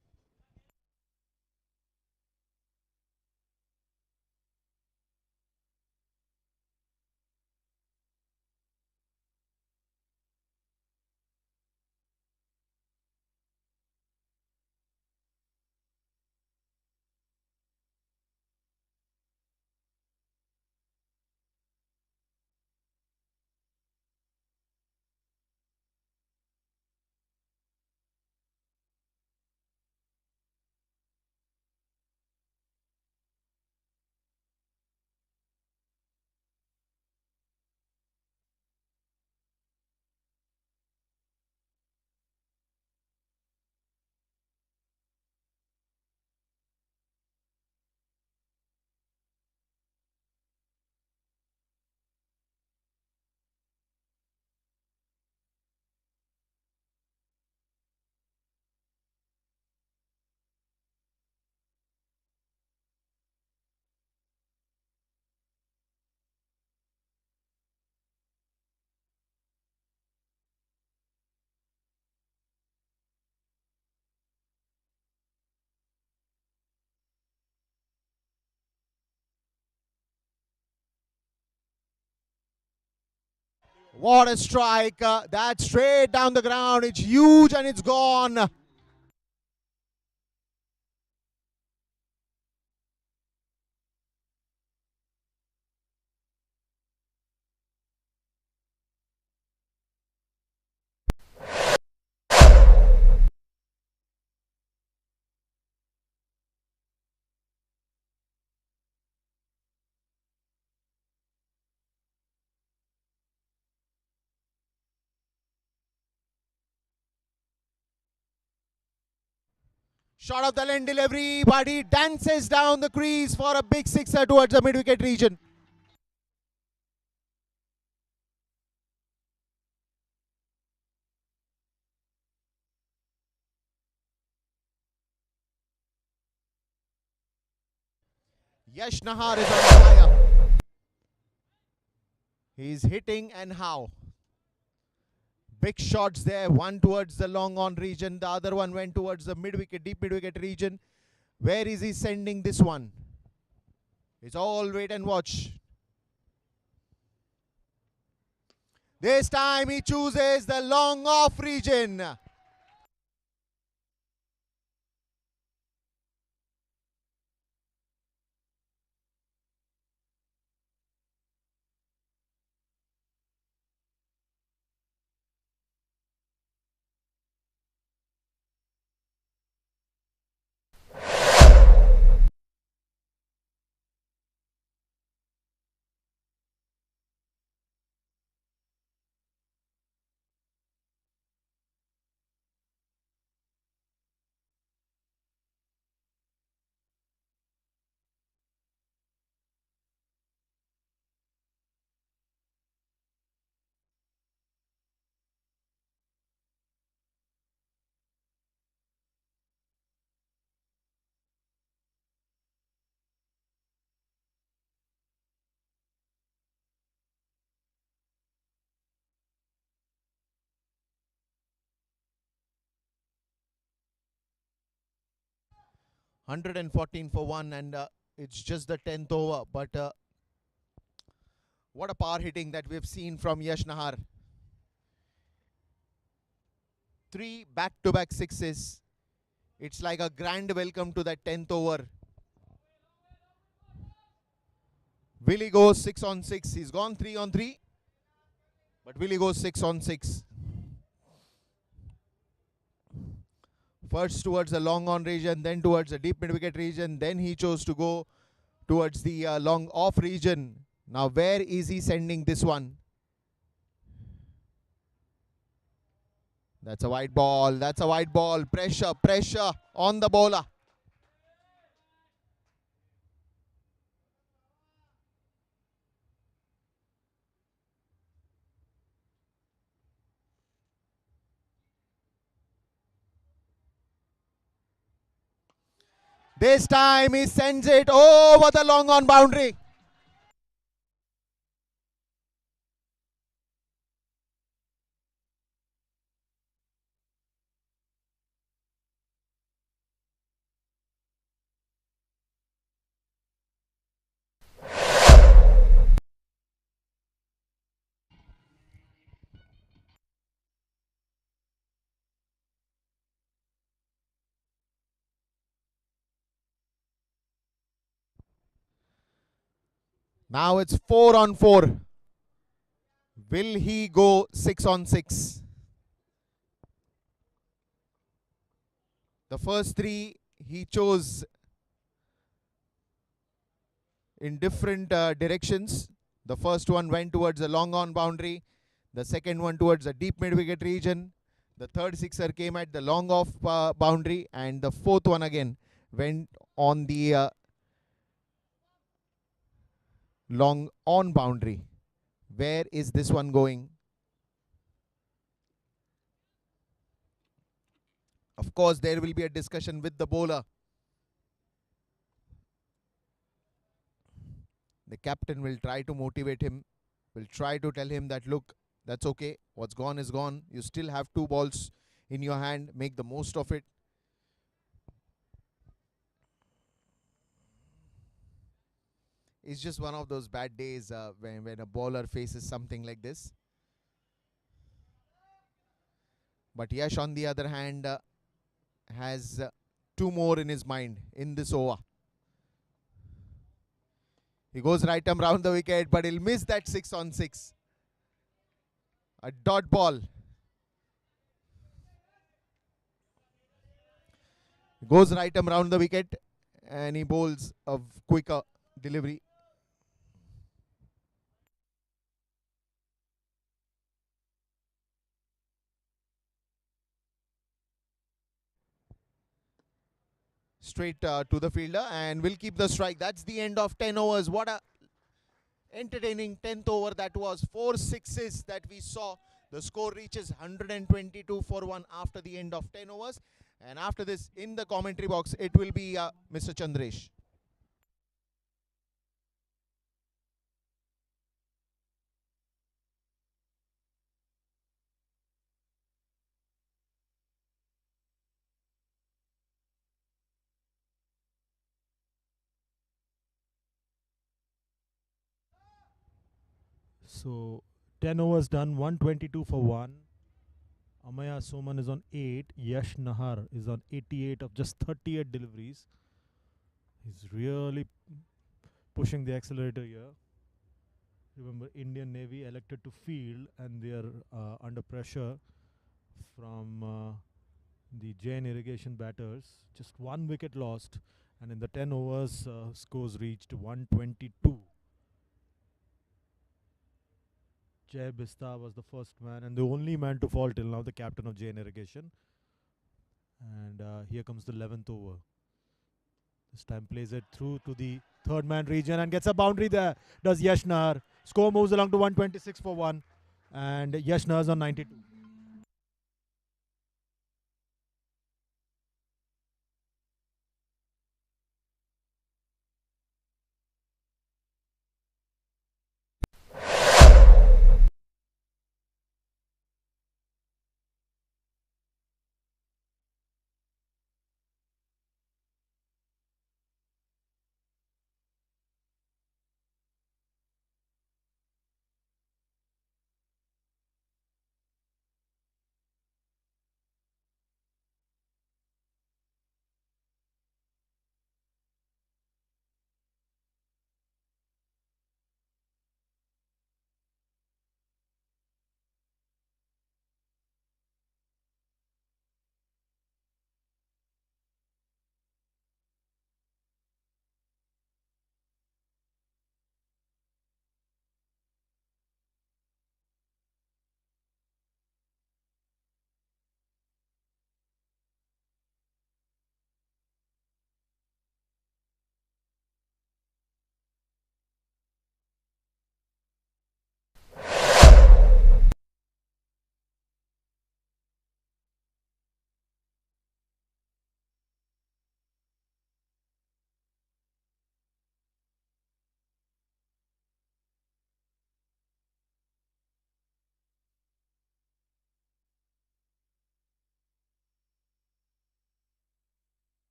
A: What a strike. That's straight down the ground. It's huge and it's gone. Shot of the lane delivery, but he dances down the crease for a big sixer towards the mid-wicket region. Yash Nahar is on fire. He's hitting and how. Big shots there, one towards the long on region, the other one went towards the mid-wicket, deep mid-wicket region. Where is he sending this one? It's all wait and watch. This time he chooses the long off region. Hundred and 14 for one, and it's just the 10th over. But what a power hitting that we've seen from Yash Nahar. 3 back-to-back sixes. It's like a grand welcome to that 10th over. Willie goes 6 on 6. He's gone 3 on 3. But Willie goes 6 on 6. First towards the long on region, then towards the deep mid-wicket region. Then he chose to go towards the long off region. Now where is he sending this one? That's a wide ball. That's a wide ball. Pressure, pressure on the bowler. This time he sends it over the long on boundary. Now it's 4 on 4. Will he go 6 on 6? The first 3 he chose in different directions. The first one went towards the long on boundary. The second one towards the deep mid-wicket region. The third sixer came at the long off boundary. And the fourth one again went on the long on boundary. Where is this one going? Of course, there will be a discussion with the bowler. The captain will try to motivate him, will try to tell him that, look, that's okay. What's gone is gone. You still have 2 balls in your hand. Make the most of it. It's just one of those bad days when a bowler faces something like this. But Yash, on the other hand, has two more in his mind in this over. He goes right arm round the wicket, but he'll miss that 6 on 6. A dot ball. Goes right arm round the wicket, and he bowls a quicker delivery. Straight to the fielder, and will keep the strike. That's the end of 10 overs. What a entertaining 10th over that was. 4 sixes that we saw. The score reaches 122 for 1 after the end of 10 overs. And after this, in the commentary box, it will be Mr. Chandresh.
D: So 10 overs done, 122 for 1. Amaya Soman is on 8. Yash Nahar is on 88 of just 38 deliveries. He's really pushing the accelerator here. Remember, Indian Navy elected to field and they are under pressure from the Jain Irrigation batters. Just one wicket lost, and in the 10 overs, scores reached 122. Jay Bista was the first man and the only man to fall till now, the captain of Jain Irrigation. And here comes the 11th over. This time plays it through to the third man region and gets a boundary there. Does Yash Nahar. Score moves along to 126 for 1. And Yash Nahar's on 92.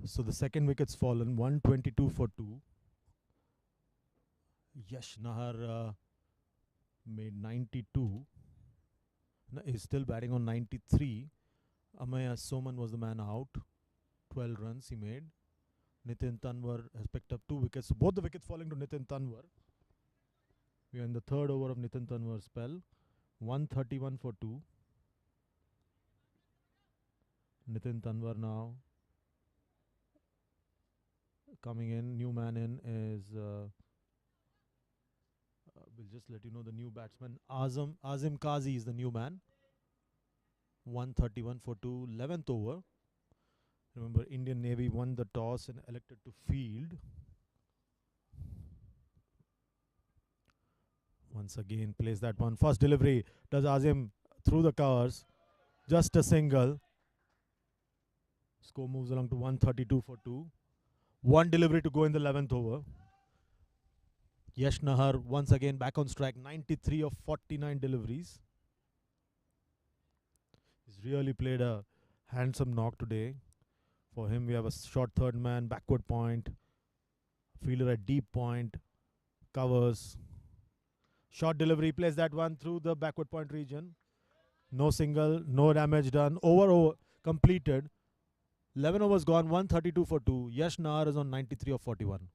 D: So the second wicket's fallen, 122 for 2. Yash Nahar made 92. He's still batting on 93. Amaya Soman was the man out. 12 runs he made. Nitin Tanwar has picked up 2 wickets. So both the wickets falling to Nitin Tanwar. We are in the third over of Nitin Tanwar's spell. 131 for 2. Nitin Tanwar now coming in. New man in is, we'll just let you know the new batsman. Azim Kazi is the new man. 131 for 2. 11th over. Remember, Indian Navy won the toss and elected to field. Once again, plays that one. First delivery. Does Azim through the covers. Just a single. Score moves along to 132 for 2. One delivery to go in the 11th over. Yash Nahar once again back on strike. 93 of 49 deliveries. He's really played a handsome knock today. For him, we have a short third man, backward point, fielder at deep point, covers. Short delivery, plays that one through the backward point region. No single, no damage done. Over completed. 11 overs gone, 132 for 2. Yash Nahar is on 93 of 41.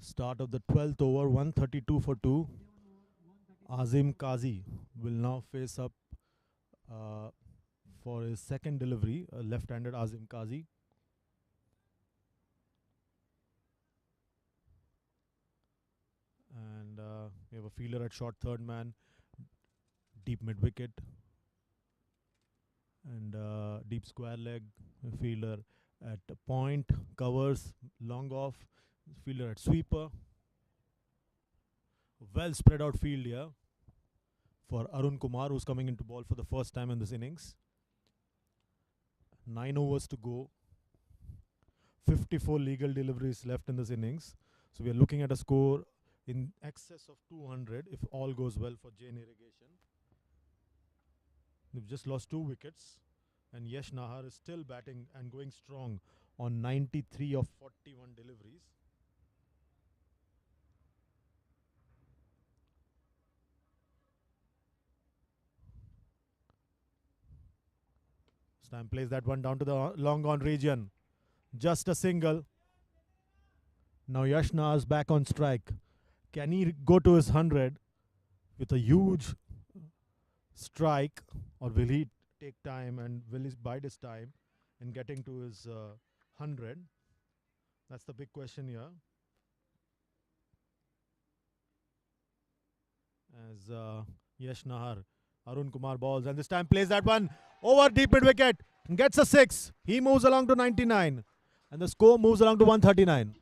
D: Start of the 12th over, 132 for 2. Azim Kazi will now face up for his second delivery, left-handed Azim Kazi. And we have a fielder at short third man, deep mid wicket, and deep square leg. A fielder at point, covers, long off. Fielder at sweeper. Well spread out field here for Arun Kumar, who's coming into ball for the first time in this innings. 9 overs to go. 54 legal deliveries left in this innings. So we are looking at a score in excess of 200 if all goes well for Jain Irrigation. They've just lost 2 wickets, and Yash Nahar is still batting and going strong on 93 of 41 deliveries. Time plays that one down to the long on region. Just a single. Now Yash Nahar is back on strike. Can he go to his 100 with a huge strike, or will he take time and will he bide his time in getting to his 100? That's the big question here. As Yash Nahar, Arun Kumar balls, and this time plays that one over deep mid wicket and gets a 6. He moves along to 99, and the score moves along to 139.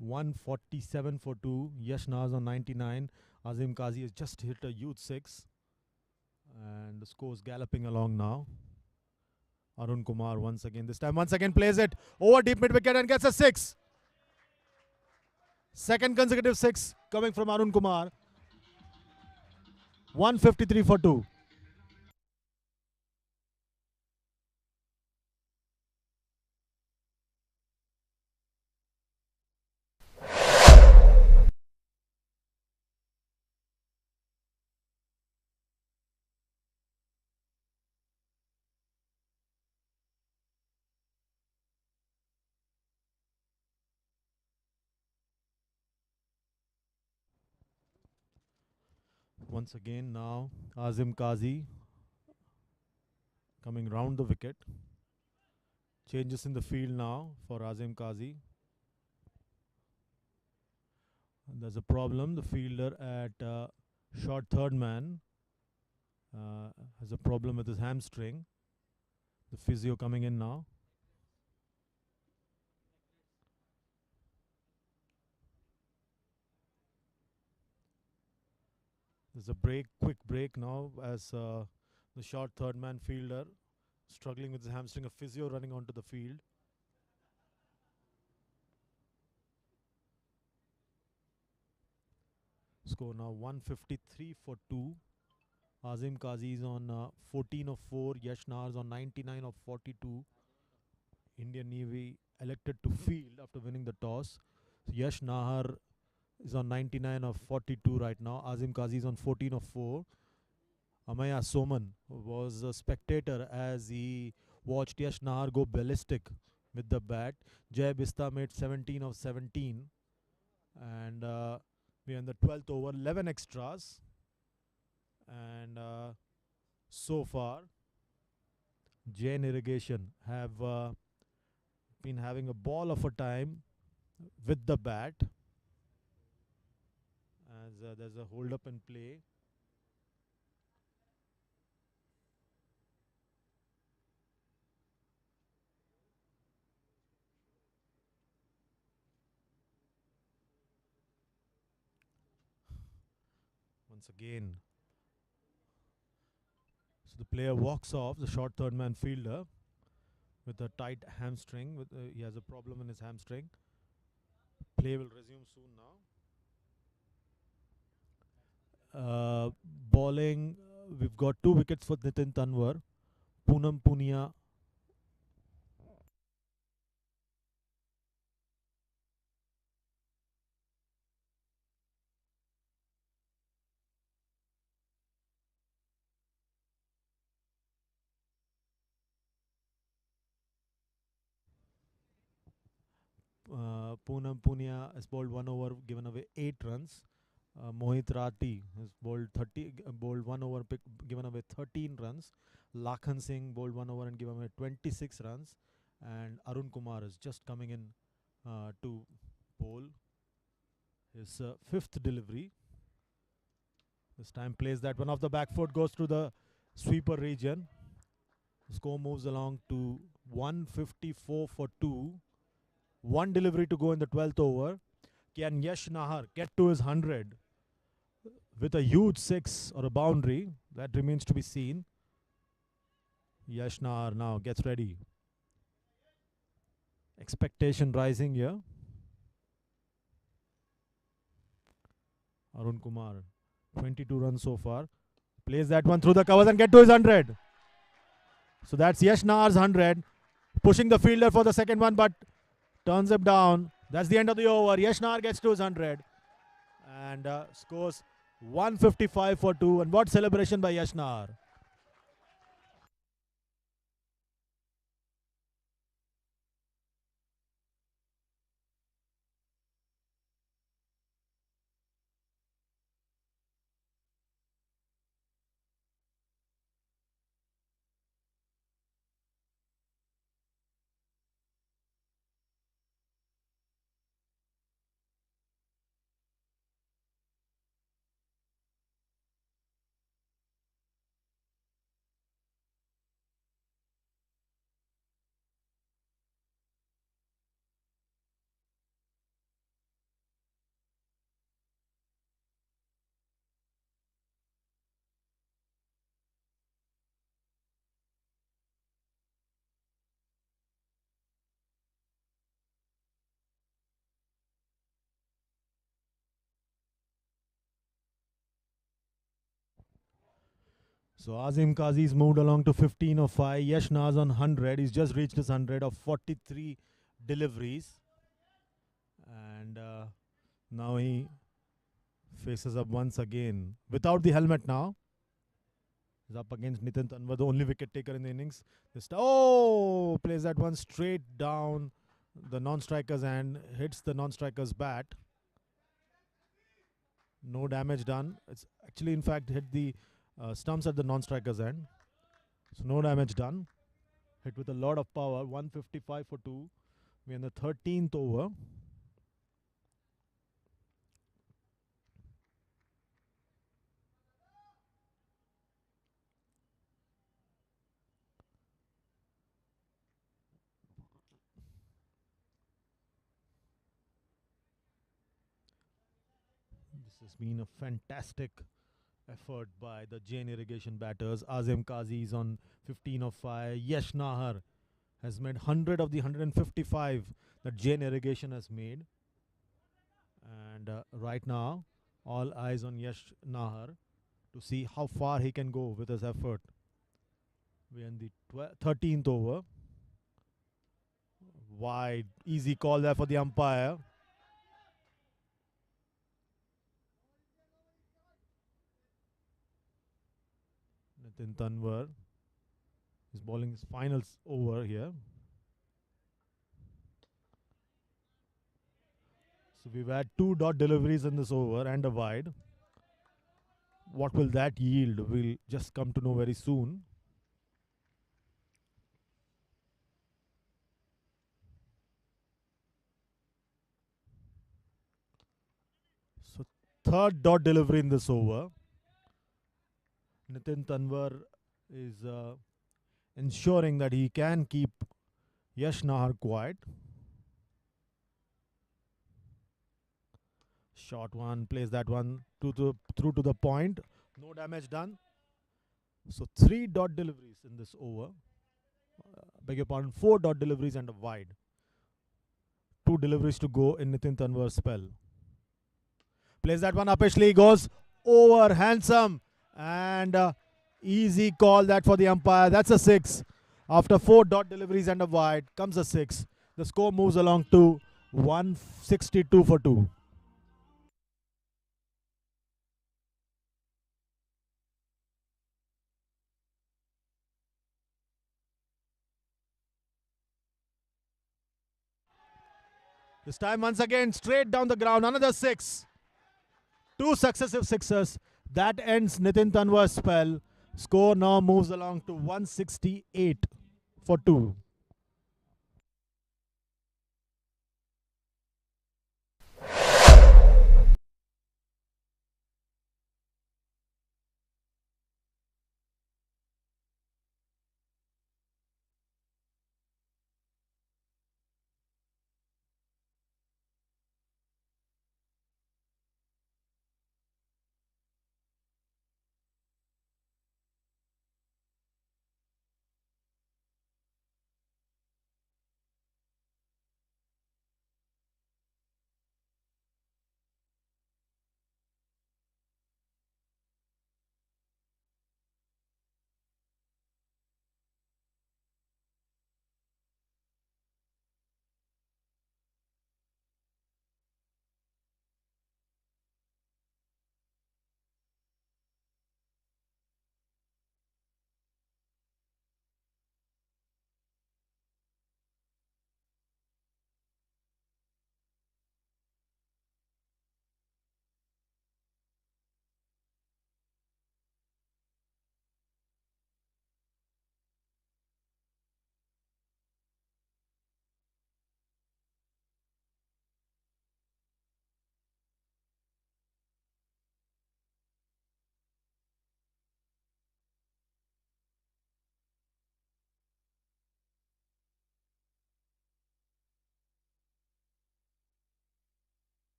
D: 147 for 2. Yash Naz on 99. Azim Kazi has just hit a huge 6. And the score's galloping along now. Arun Kumar once again. This time once again plays it over deep mid wicket and gets a 6. Second consecutive 6 coming from Arun Kumar. 153 for 2. Once again now Azim Kazi coming round the wicket. Changes in the field now for Azim Kazi. And there's a problem. The fielder at short third man has a problem with his hamstring. The physio coming in now. There's a quick break now as the short third man fielder struggling with his hamstring. A physio running onto the field. Score now 153 for 2. Azim Kazi is on 14 of 4. Yash Nars on 99 of 42. Indian Navy elected to field after winning the toss. So Yash Nahar is on 99 of 42 right now. Azim Kazi is on 14 of 4. Amaya Soman was a spectator as he watched Yash Nahar go ballistic with the bat. Jay Bista made 17 of 17. And we're in the 12th over, 11 extras. And so far, Jain Irrigation have been having a ball of a time with the bat as there's a hold up in play. Once again, so the player walks off, the short third man fielder, with a tight hamstring. He has a problem in his hamstring. Play will resume soon now. Bowling, we've got 2 wickets for Nitin Tanwar. Poonam Punia Poonam Punia has bowled 1 over, given away 8 runs. Mohit Rati has bowled 1 over, given away 13 runs. Lakhan Singh bowled 1 over and given away 26 runs. And Arun Kumar is just coming in to bowl his 5th delivery. This time plays that one off the back foot, goes through the sweeper region. The score moves along to 154 for 2. 1 delivery to go in the 12th over. Can Yash Nahar get to his 100 with a huge 6 or a boundary? That remains to be seen. Yash Nahar now gets ready. Expectation rising here. Arun Kumar, 22 runs so far. Plays that one through the covers and get to his 100. So that's Yash Nahar's 100. Pushing the fielder for the second one, but turns him down. That's the end of the over. Yash Nahar gets to his 100 and scores 155 for 2. And what celebration by Yash Nahar. So Azim Qazi's moved along to 15 of 5. Yash Naz on 100. He's just reached his 100 of 43 deliveries. And now he faces up once again without the helmet now. He's up against Nitin Tanwar, the only wicket taker in the innings. Plays that one straight down the non-striker's hand, hits the non-striker's bat. No damage done. It's actually, in fact, hit the stumps at the non-striker's end. So no damage done. Hit with a lot of power. 155 for 2. We're in the 13th over. This has been a fantastic effort by the Jain Irrigation batters. Azim Qazi is on 15 of 5. Yash Nahar has made 100 of the 155 that Jain Irrigation has made. And right now, all eyes on Yash Nahar to see how far he can go with his effort. We're in the 13th over. Wide, easy call there for the umpire. Nitin Tanwar is bowling his final over here. So we've had 2 dot deliveries in this over and a wide. What will that yield? We'll just come to know very soon. So third dot delivery in this over. Nitin Tanwar is ensuring that he can keep Yash Nahar quiet. Short one, plays that one through to the point. No damage done. So 3 dot deliveries in this over. Beg your pardon, 4 dot deliveries and a wide. 2 deliveries to go in Nitin Tanwar's spell. Plays that one uppishly, goes over, handsome, and easy call that for the umpire. That's a 6. After 4 dot deliveries and a wide, comes a 6. The score moves along to 162 for 2. This time once again, straight down the ground, another 6. 2 successive sixes. That ends Nitin Tanwar's spell. Score now moves along to 168 for 2.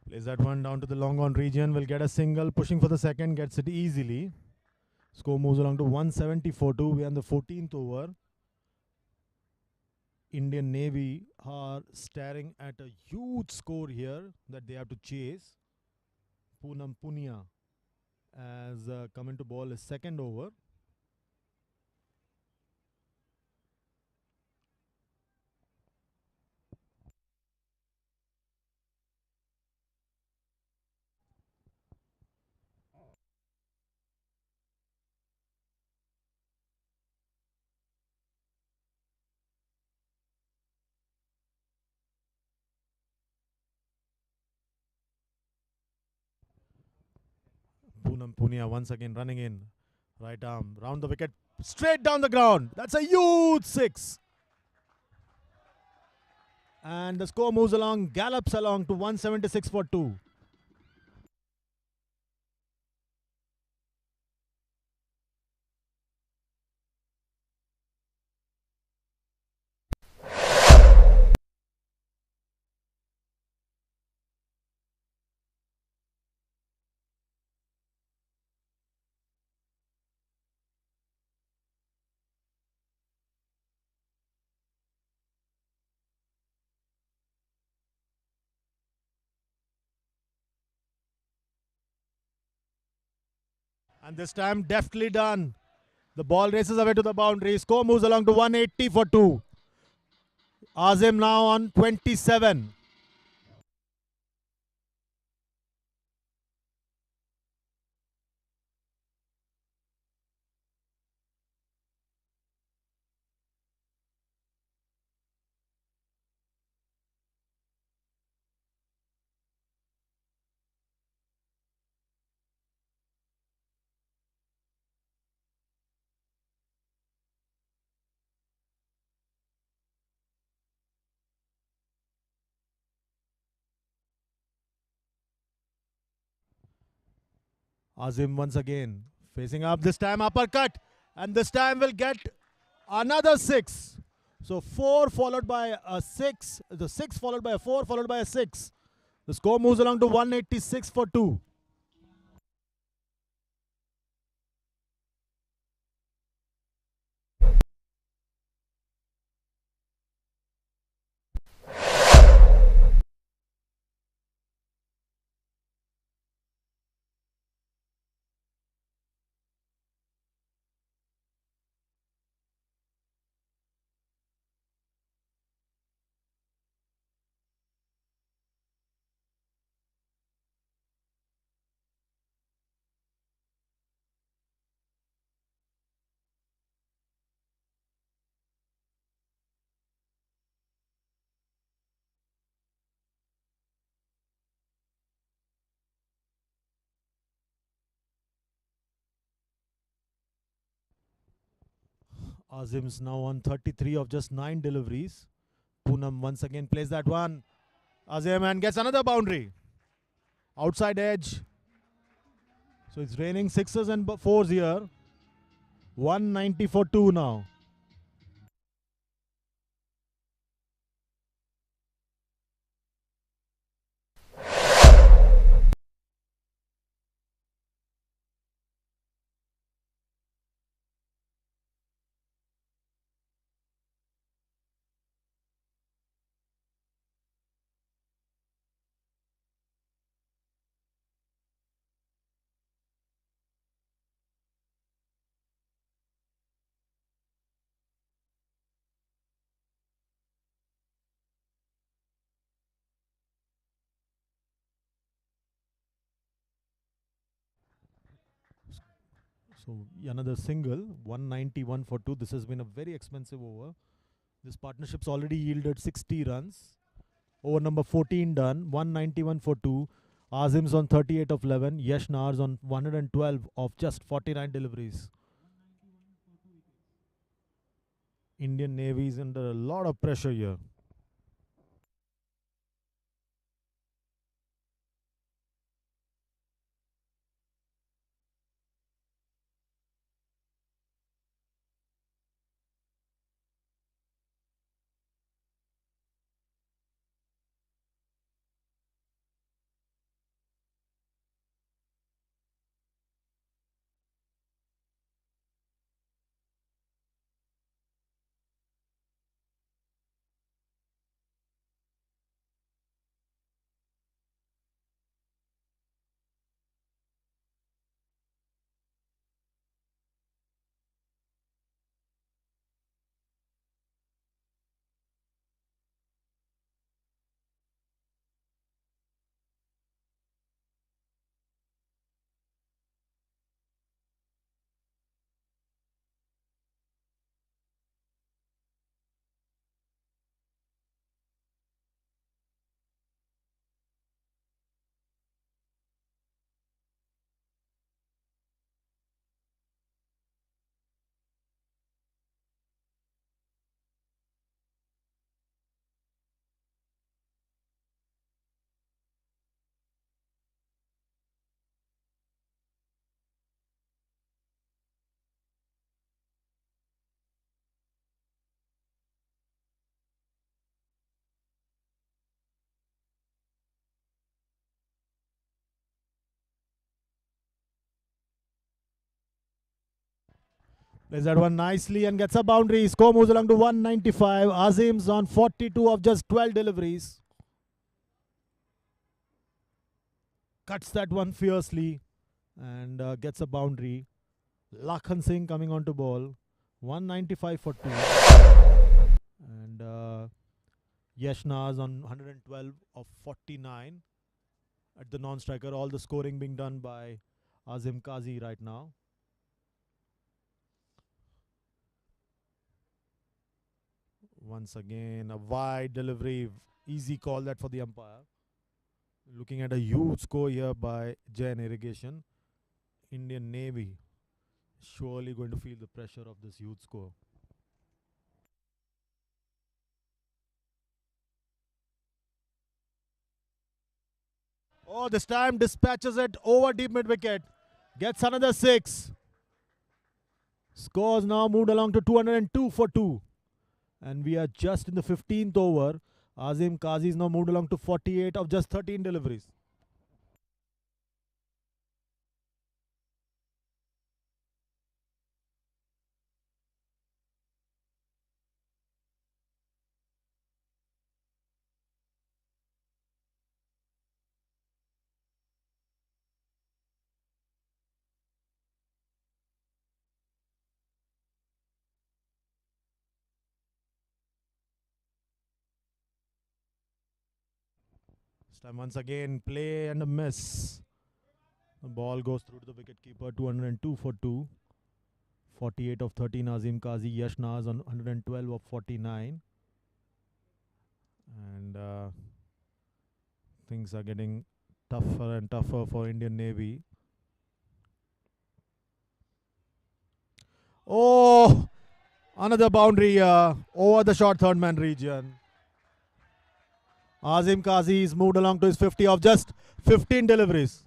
D: Plays that one down to the long on region. Will get a single. Pushing for the second. Gets it easily. Score moves along to 174-2. We are in the 14th over. Indian Navy are staring at a huge score here that they have to chase. Poonam Punia as coming to ball is second over. Poonam Punia once again running in. Right arm, round the wicket, straight down the ground. That's a huge six. And the score moves along, gallops along to 176 for 2. And this time, deftly done. The ball races away to the boundary. Score moves along to 180 for 2. Azim now on 27. Azim once again facing up, this time uppercut, and this time will get another 6. So 4 followed by a 6, the 6 followed by a 4 followed by a 6. The score moves along to 186 for 2. Azim's now on 33 of just 9 deliveries. Poonam once again plays that one. Azim and gets another boundary. Outside edge. So it's raining 6s and 4s here. 190 for 2 now. So another single, 191 for 2. This has been a very expensive over. This partnership's already yielded 60 runs. Over number 14 done, 191 for 2. Azim's on 38 of 11. Yash Nahar's on 112 of just 49 deliveries. Indian Navy is under a lot of pressure here. Plays that one nicely and gets a boundary. Score moves along to 195. Azim's on 42 of just 12 deliveries. Cuts that one fiercely and gets a boundary. Lakhan Singh coming onto ball. 195 for 2. And Yash Naz on 112 of 49 at the non-striker. All the scoring being done by Azim Kazi right now. Once again, a wide delivery. Easy call that for the umpire. Looking at a huge score here by Jain Irrigation. Indian Navy surely going to feel the pressure of this huge score. Oh, this time dispatches it over deep mid wicket. Gets another 6. Scores now moved along to 202 for 2. And we are just in the 15th over. Azim Kazi is now moved along to 48 of just 13 deliveries. This time once again, play and a miss. The ball goes through to the wicketkeeper, 202 for 2. 48 of 13, Azim Kazi. Yash Naz on 112 of 49. And things are getting tougher and tougher for Indian Navy. Oh, another boundary over the short third man region. Azim Kazi is moved along to his 50 of just 15 deliveries.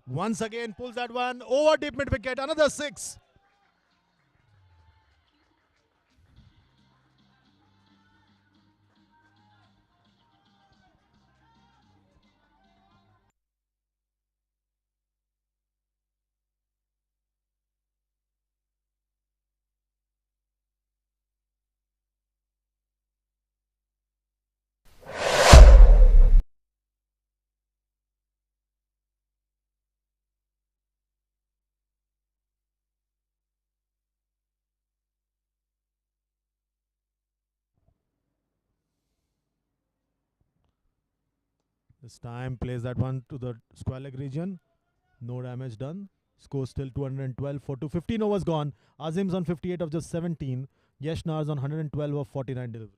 D: Once again pulls that one over deep mid wicket. Another 6. This time plays that one to the square leg region. No damage done. Score still 212 for 2. 15 overs gone. Azim's on 58 of just 17. Yash Naz on 112 of 49 deliveries.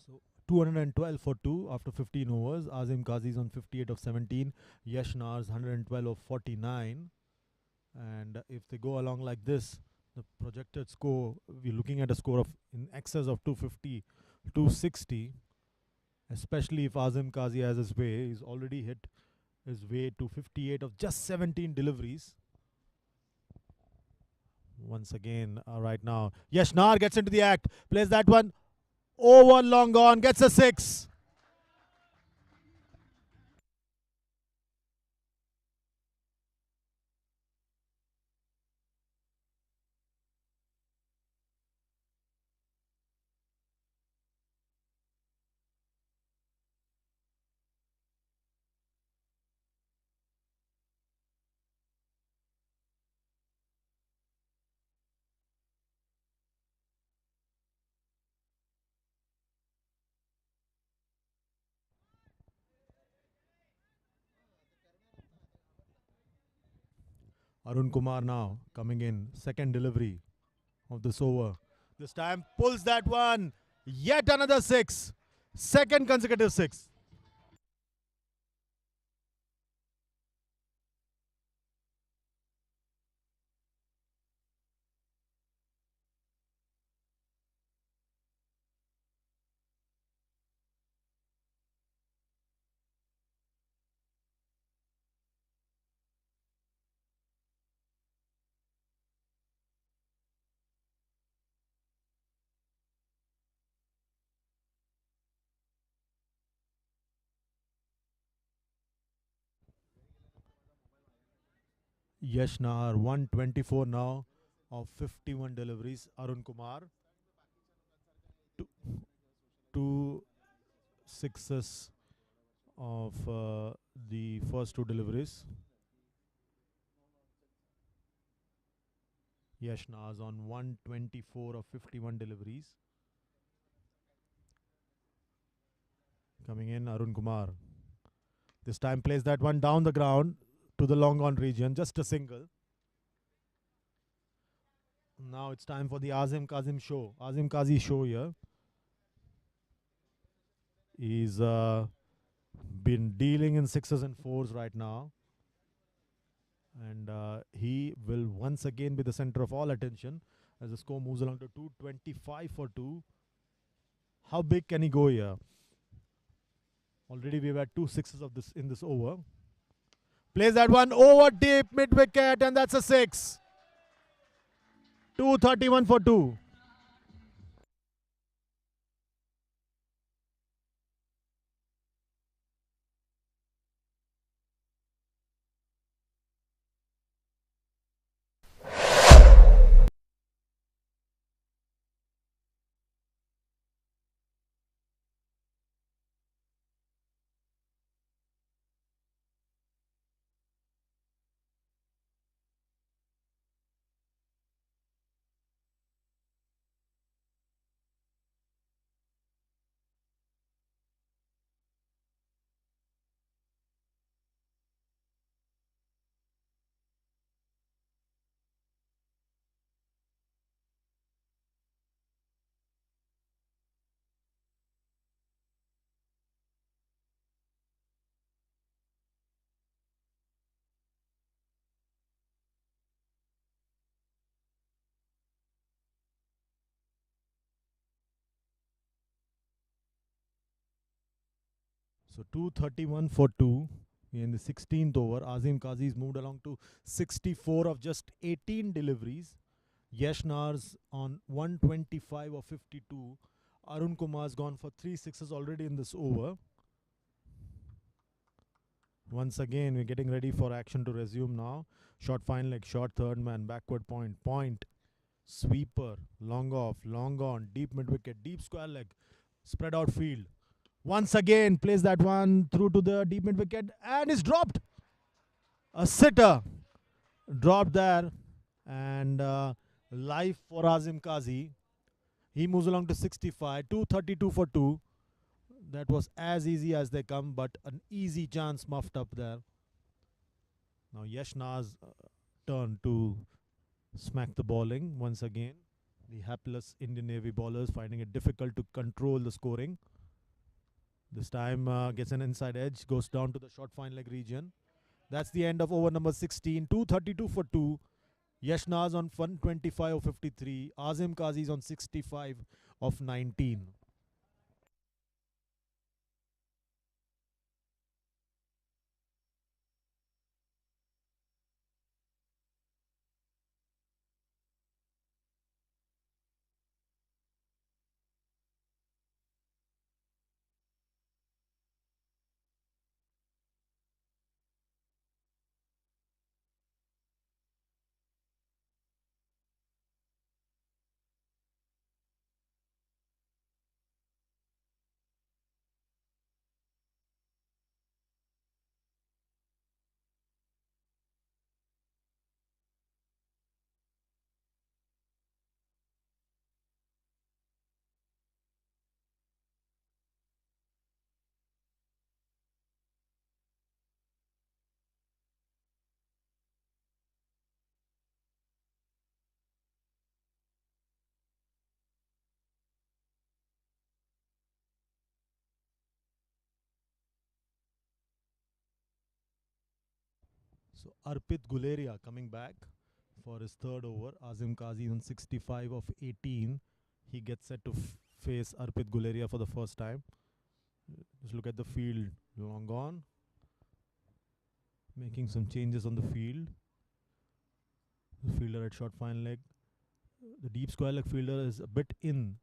D: So 212 for 2 after 15 overs. Azim Kazi's on 58 of 17. Yash Naz 112 of 49. And if they go along like this, the projected score, we're looking at a score of in excess of 250, 260. Especially if Azim Kazi has his way. He's already hit his way to 58 of just 17 deliveries. Once again, right now, Yash Nar gets into the act, plays that one Over long on, gets a 6. Arun Kumar now coming in, second delivery of this over. This time pulls that one. Yet another 6. Second consecutive 6. Yash Nahar 124 now of 51 deliveries. Arun Kumar two, two sixes of the first two deliveries. Yash Nahar on 124 of 51 deliveries. Coming in Arun Kumar. This time plays that one down the ground to the long on region, just a single. Now it's time for the Azim Kazim show. Azim Kazi show here. He's been dealing in sixes and fours right now. And he will once again be the center of all attention as the score moves along to 225 for 2. How big can he go here? Already we've had two sixes of this in this over. Plays that one over deep mid wicket, and that's a 6. 231 for 2. So 231 for 2. In the 16th over, Azim Kazi's moved along to 64 of just 18 deliveries. Yash Nar's on 125 of 52. Arun Kumar's gone for 3 sixes already in this over. Once again, we're getting ready for action to resume now. Short fine leg, short third man, backward point, point, sweeper, long off, long on, deep mid wicket, deep square leg, spread out field. Once again, plays that one through to the deep mid wicket and is dropped. A sitter dropped there, and life for Azim Kazi. He moves along to 65, 232 for 2. That was as easy as they come, but an easy chance muffed up there. Now Yash Nar's turn to smack the bowling once again. The hapless Indian Navy bowlers finding it difficult to control the scoring. This time gets an inside edge, goes down to the short fine leg region. That's the end of over number 16. 232 for 2. Yash Naz on 125 of 53. Azim Kazi's on 65 of 19. So Arpit Guleria coming back for his third over. Azim Kazi on 65 of 18. He gets set to face Arpit Guleria for the first time. Just look at the field. Long gone. Making some changes on the field. The fielder at short fine leg. The deep square leg fielder is a bit in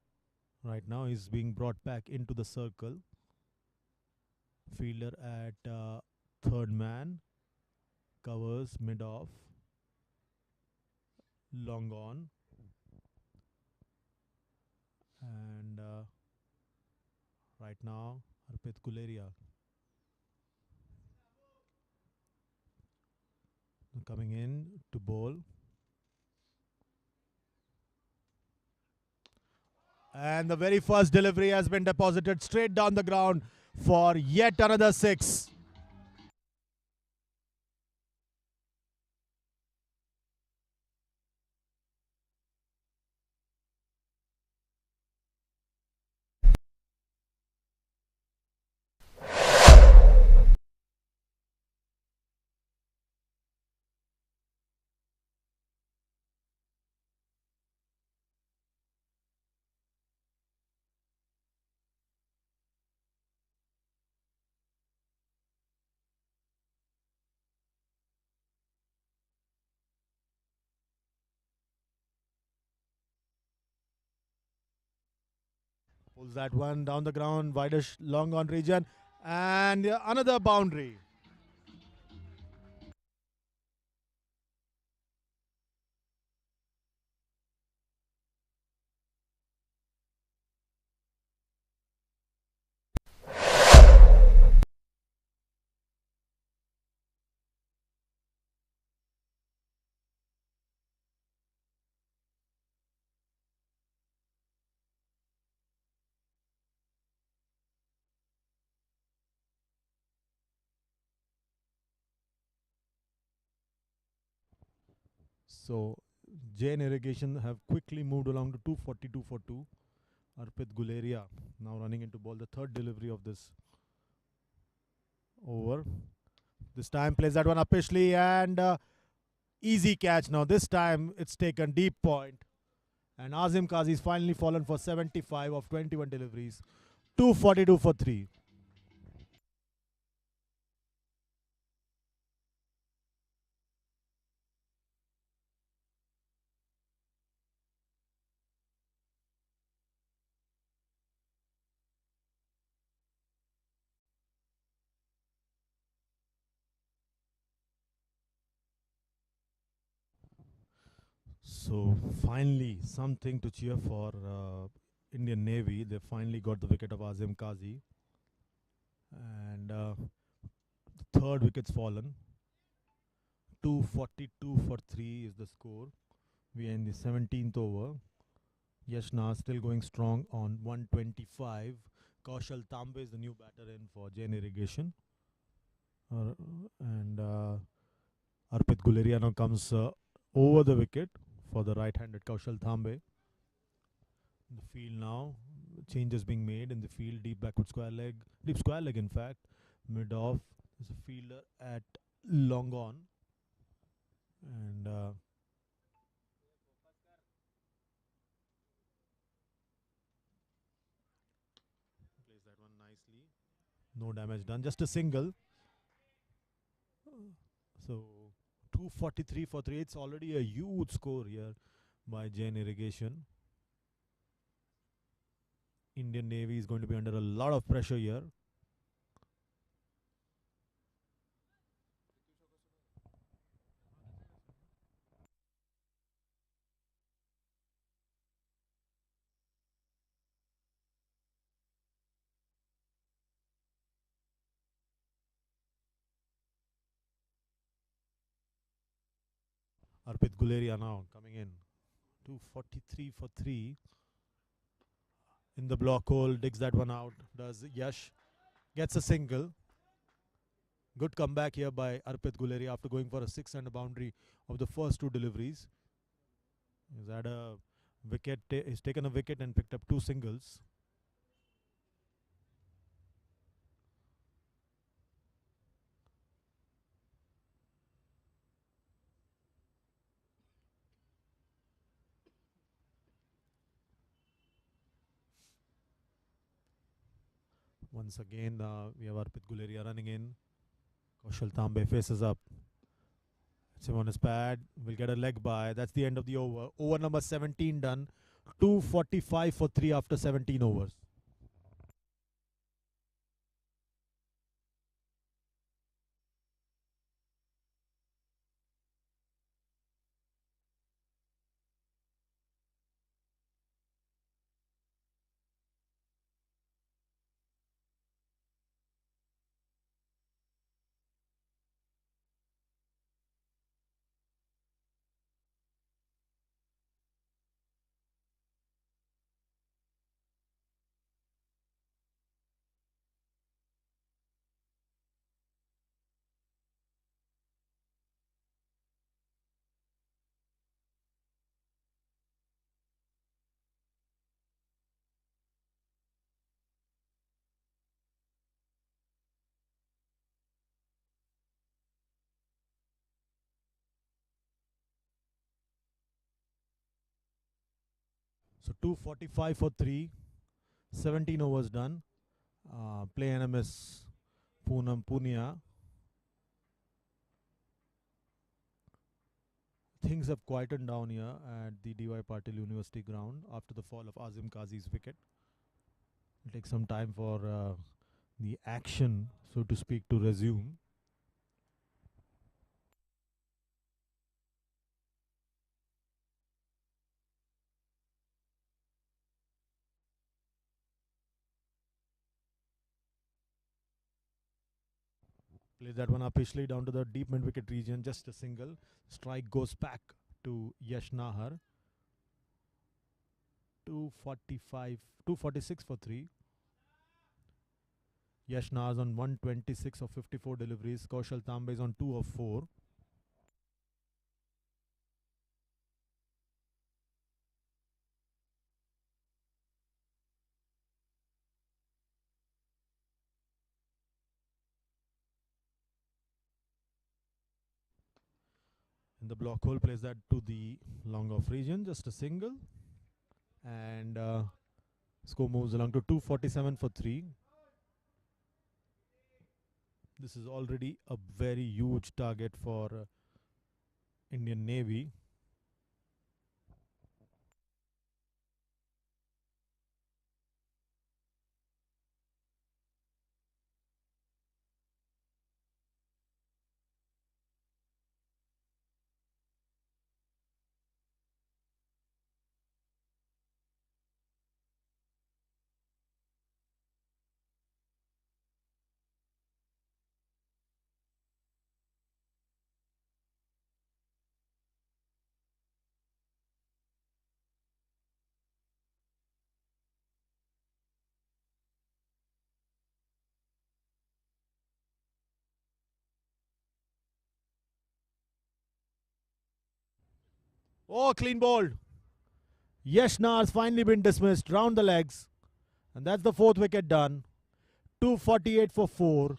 D: right now. He's being brought back into the circle. Fielder at third man. Covers mid off. Long on. And right now, Arpit Guleria coming in to bowl. And the very first delivery has been deposited straight down the ground for yet another 6. Pulls that one down the ground, wideish long on region, and another boundary. So Jain Irrigation have quickly moved along to 242 for 2. Arpit Guleria now running into ball, the third delivery of this over. This time plays that one upishly and easy catch. Now this time it's taken deep point. And Azim Kazi's finally fallen for 75 of 21 deliveries. 242 for 3. So finally, something to cheer for Indian Navy. They finally got the wicket of Azim Kazi, and the third wicket's fallen. 242 for 3 is the score. We are in the 17th over. Yashna still going strong on 125. Kaushal Tambe is the new batter in for Jain Irrigation, and Arpit Guleria now comes over the wicket for the right-handed Kaushal Thambe. In the field now, changes being made in the field. Deep square leg in fact. Mid off. There's a fielder at long on, and plays that one nicely. No damage done, just a single. So 243 for 3. It's already a huge score here by Jain Irrigation. Indian Navy is going to be under a lot of pressure here. Arpit Guleria now coming in. 243 for 3. In the block hole, digs that one out. Does Yash. Gets a single. Good comeback here by Arpit Guleria after going for a 6 and a boundary of the first 2 deliveries. He's had a wicket. He's taken a wicket and picked up 2 singles. Once again, we have Arpit Guleria running in. Kaushal Tambe faces up. Simon is pad. Will get a leg by. That's the end of the over. Over number 17 done. 245 for 3 after 17 overs. So 245 for 3. 17 overs done. Play NMS Poonam Punia. Things have quietened down here at the DY Patil University ground after the fall of Azim Qazi's wicket. It'll take some time for the action, so to speak, to resume. Plays that one upishly down to the deep mid wicket region, just a single. Strike goes back to Yash Nahar. 246 for 3. Yash Nahar is on 126 of 54 deliveries. Kaushal Tambe is on 2 of 4. In the block hole, plays that to the long off region, just a single. And score moves along to 247 for 3. This is already a very huge target for Indian Navy. Oh, clean bowled. Yash Nahar's finally been dismissed round the legs. And that's the 4th wicket done. 248 for 4.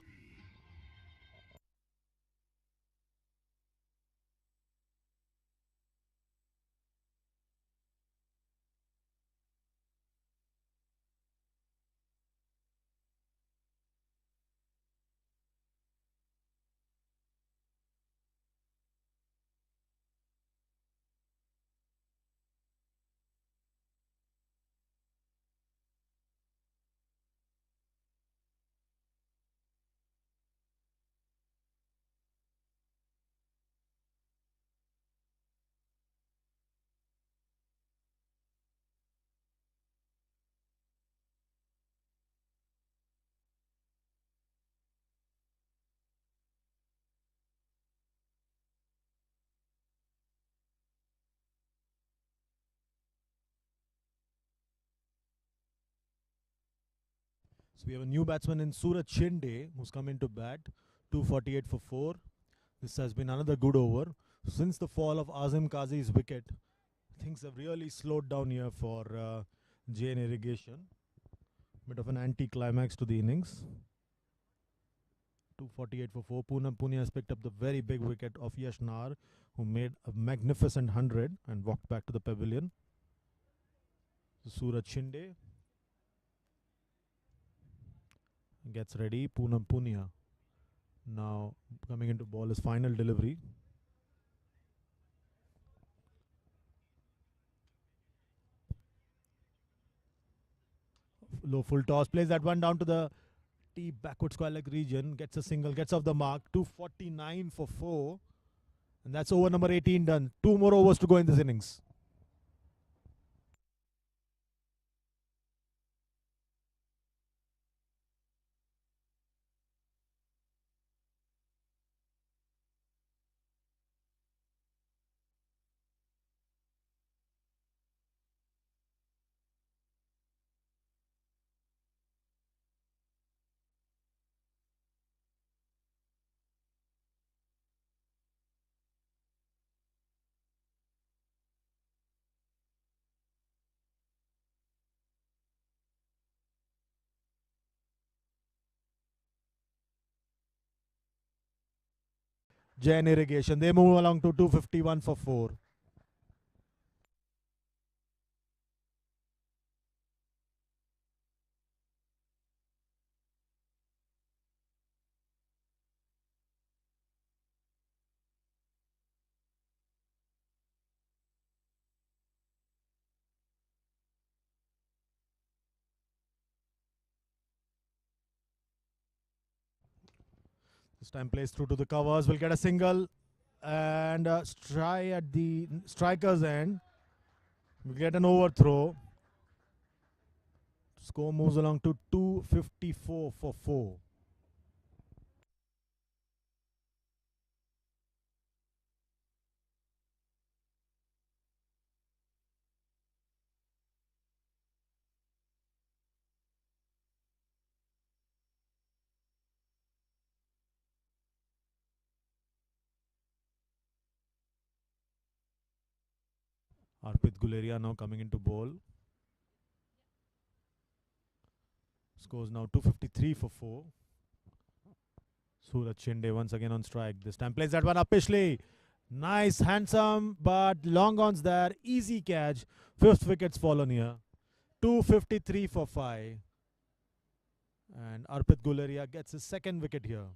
D: So we have a new batsman in Suraj Shinde who's come into bat. 248 for 4. This has been another good over. Since the fall of Azim Qazi's wicket, things have really slowed down here for Jain Irrigation. Bit of an anti-climax to the innings. 248 for 4. Poonam Punia has picked up the very big wicket of Yash Nahar, who made a magnificent 100 and walked back to the pavilion. So Suraj Shinde. Gets ready. Poonam Punia. Now coming into ball is final delivery. Low full toss. Plays that one down to the T backward square leg region. Gets a single. Gets off the mark. 249 for 4. And that's over number 18 done. 2 more overs to go in this innings. Jain Irrigation. They move along to 251 for 4. This time plays through to the covers. Will get a single and try at the striker's end. Will get an overthrow. Score moves along to 254 for 4. Arpit Guleria now coming into ball. Scores now 253 for 4. Suraj Shinde once again on strike. This time plays that one up Pishley. Nice, handsome, but long ons there. Easy catch. 5th wicket's fallen here. 253 for 5. And Arpit Guleria gets his 2nd wicket here.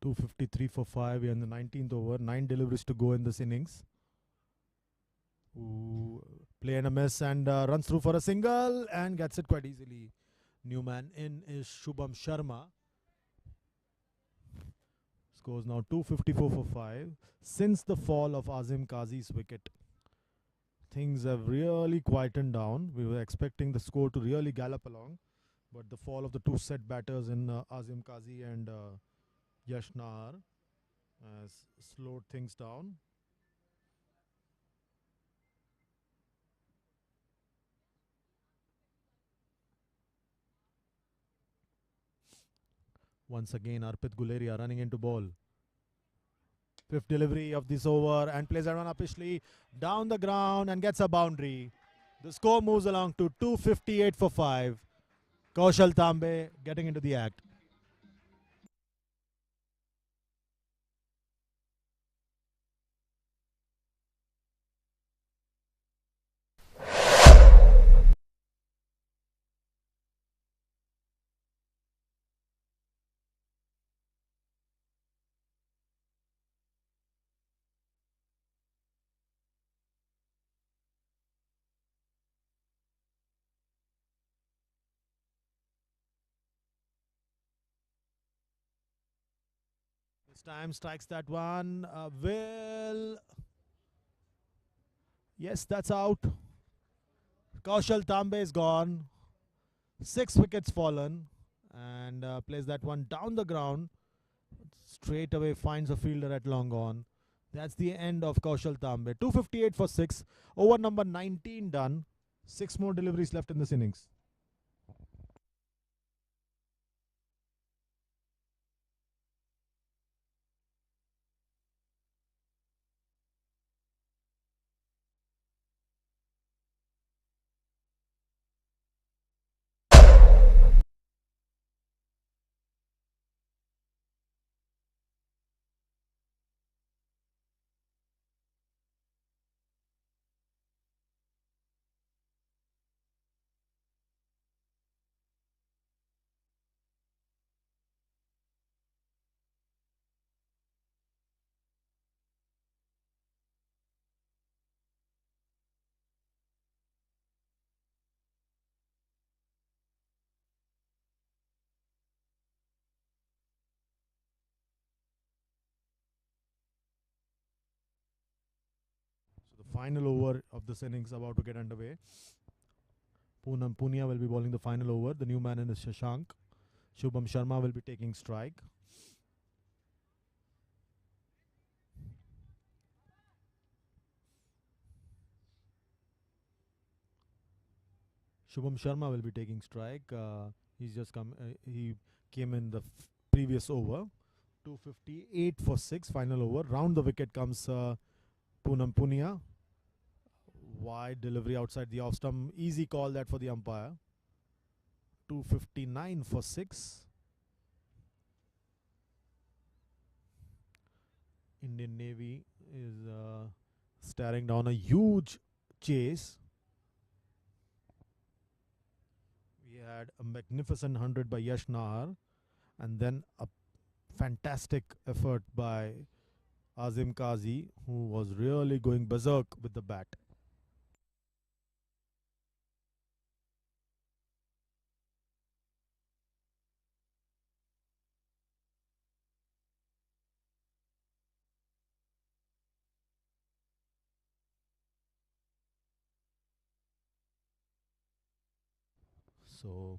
D: .253 for 5. We're in the 19th over. 9 deliveries to go in this innings. Ooh, play and a miss and runs through for a single and gets it quite easily. New man in is Shubham Sharma. Scores now 254 for 5. Since the fall of Azim Qazi's wicket, things have really quietened down. We were expecting the score to really gallop along, but the fall of the 2 set batters in Azim Qazi and Yash Nahar has slowed things down. Once again, Arpit Guleria running into ball. Fifth delivery of this over and plays that one upishly down the ground and gets a boundary. The score moves along to 258 for 5. Kaushal Tambe getting into the act. This time strikes that one. Yes, that's out. Kaushal Tambe is gone. 6 wickets fallen. And plays that one down the ground. Straight away finds a fielder at long on. That's the end of Kaushal Tambe. 258 for 6. Over number 19 done. 6 more deliveries left in this innings. So the final over of this innings about to get underway. Poonam Punia will be bowling the final over. The new man in is Shashank. Shubham Sharma will be taking strike. Shubham Sharma will be taking strike. He's just come. He came in the previous over. 258 for 6. Final over. Round the wicket comes Poonam Punia. Wide delivery outside the off stump. Easy call that for the umpire. 259 for 6. Indian Navy is staring down a huge chase. We had a magnificent 100 by Yash Nahar and then a fantastic effort by Azim Kazi, who was really going berserk with the bat. So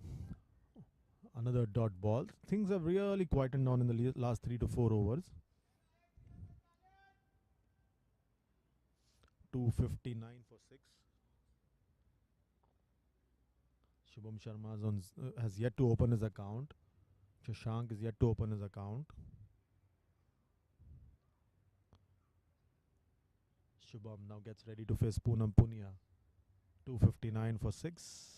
D: another dot ball. Things have really quietened down in the last 3 to 4 overs. 259 for 6. Shubham Sharma has yet to open his account. Shashank is yet to open his account. Shubham now gets ready to face Poonam Punia. 259 for 6.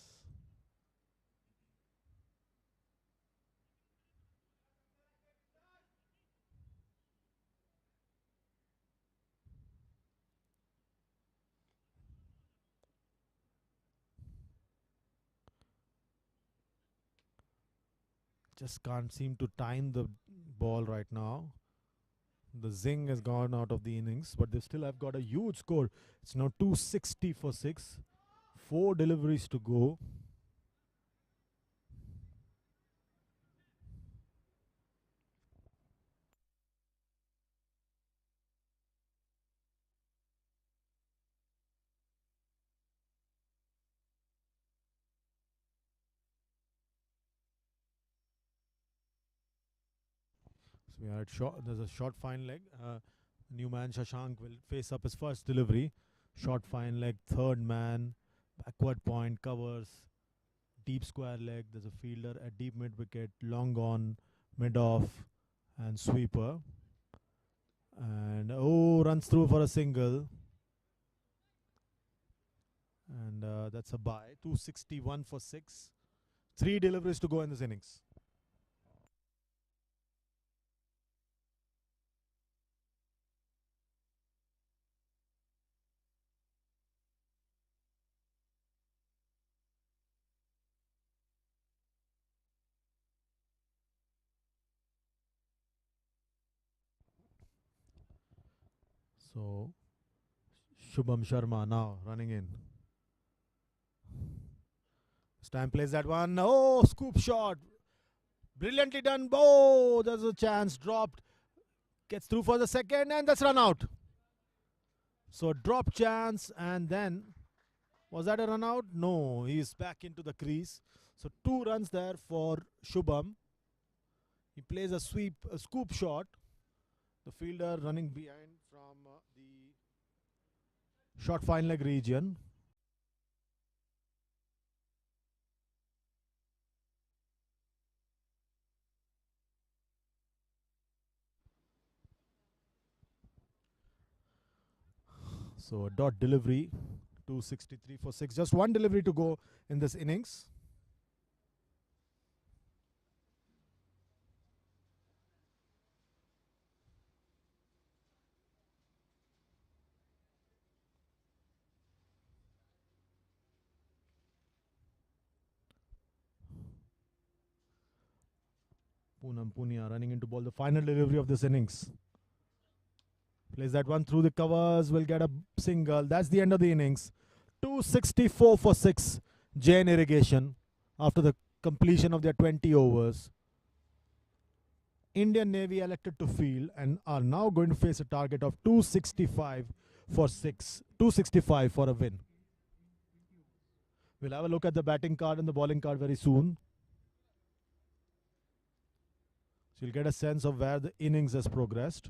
D: Just can't seem to time the ball right now. The zing has gone out of the innings, but they still have got a huge score. It's now 260 for 6. 4 deliveries to go. So we are at short. There's a short fine leg. New man Shashank will face up his first delivery. Short fine leg, third man, backward point, covers, deep square leg. There's a fielder at deep mid wicket, long on, mid off, and sweeper. And runs through for a single. And that's a bye. 261 for 6. 3 deliveries to go in this innings. So Shubham Sharma now running in. Stam plays that one. Oh, scoop shot. Brilliantly done. Oh, there's a chance. Dropped. Gets through for the second, and that's run out. So drop chance, and then was that a run out? No, he's back into the crease. So 2 runs there for Shubham. He plays a scoop shot. The fielder running behind from the short fine leg region. So a dot delivery, 263 for 6. Just 1 delivery to go in this innings. Poonam Punia running into ball. The final delivery of this innings. Plays that one through the covers. Will get a single. That's the end of the innings. 264 for 6. Jain Irrigation after the completion of their 20 overs. Indian Navy elected to field and are now going to face a target of 265 for 6. 265 for a win. We'll have a look at the batting card and the bowling card very soon. So you'll get a sense of where the innings has progressed.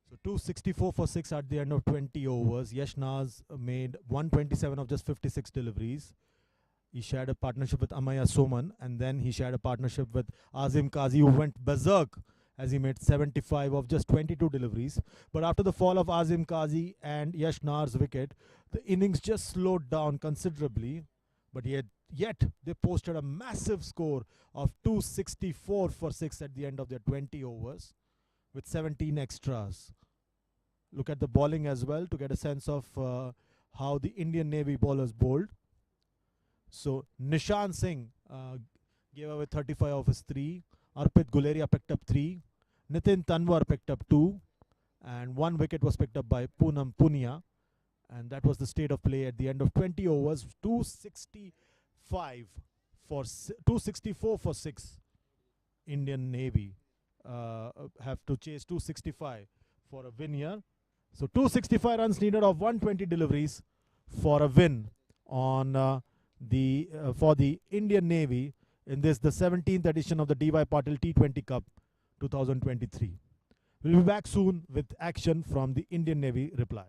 D: So 264 for 6 at the end of 20 overs. Yash Naz made 127 of just 56 deliveries. He shared a partnership with Amaya Soman, and then he shared a partnership with Azim Kazi, who went berserk as he made 75 of just 22 deliveries. But after the fall of Azim Kazi and Yash Nar's wicket, the innings just slowed down considerably. But yet they posted a massive score of 264 for 6 at the end of their 20 overs with 17 extras. Look at the bowling as well to get a sense of how the Indian Navy bowlers bowled. So Nishan Singh gave away 35 of his 3. Arpit Guleria picked up 3. Nitin Tanwar picked up 2. And 1 wicket was picked up by Poonam Punia. And that was the state of play at the end of 20 overs. 264 for 6. Indian Navy have to chase 265 for a win here. So 265 runs needed of 120 deliveries for a win on for the Indian Navy in the 17th edition of the DY Patil T20 Cup 2023. We'll be back soon with action from the Indian Navy reply.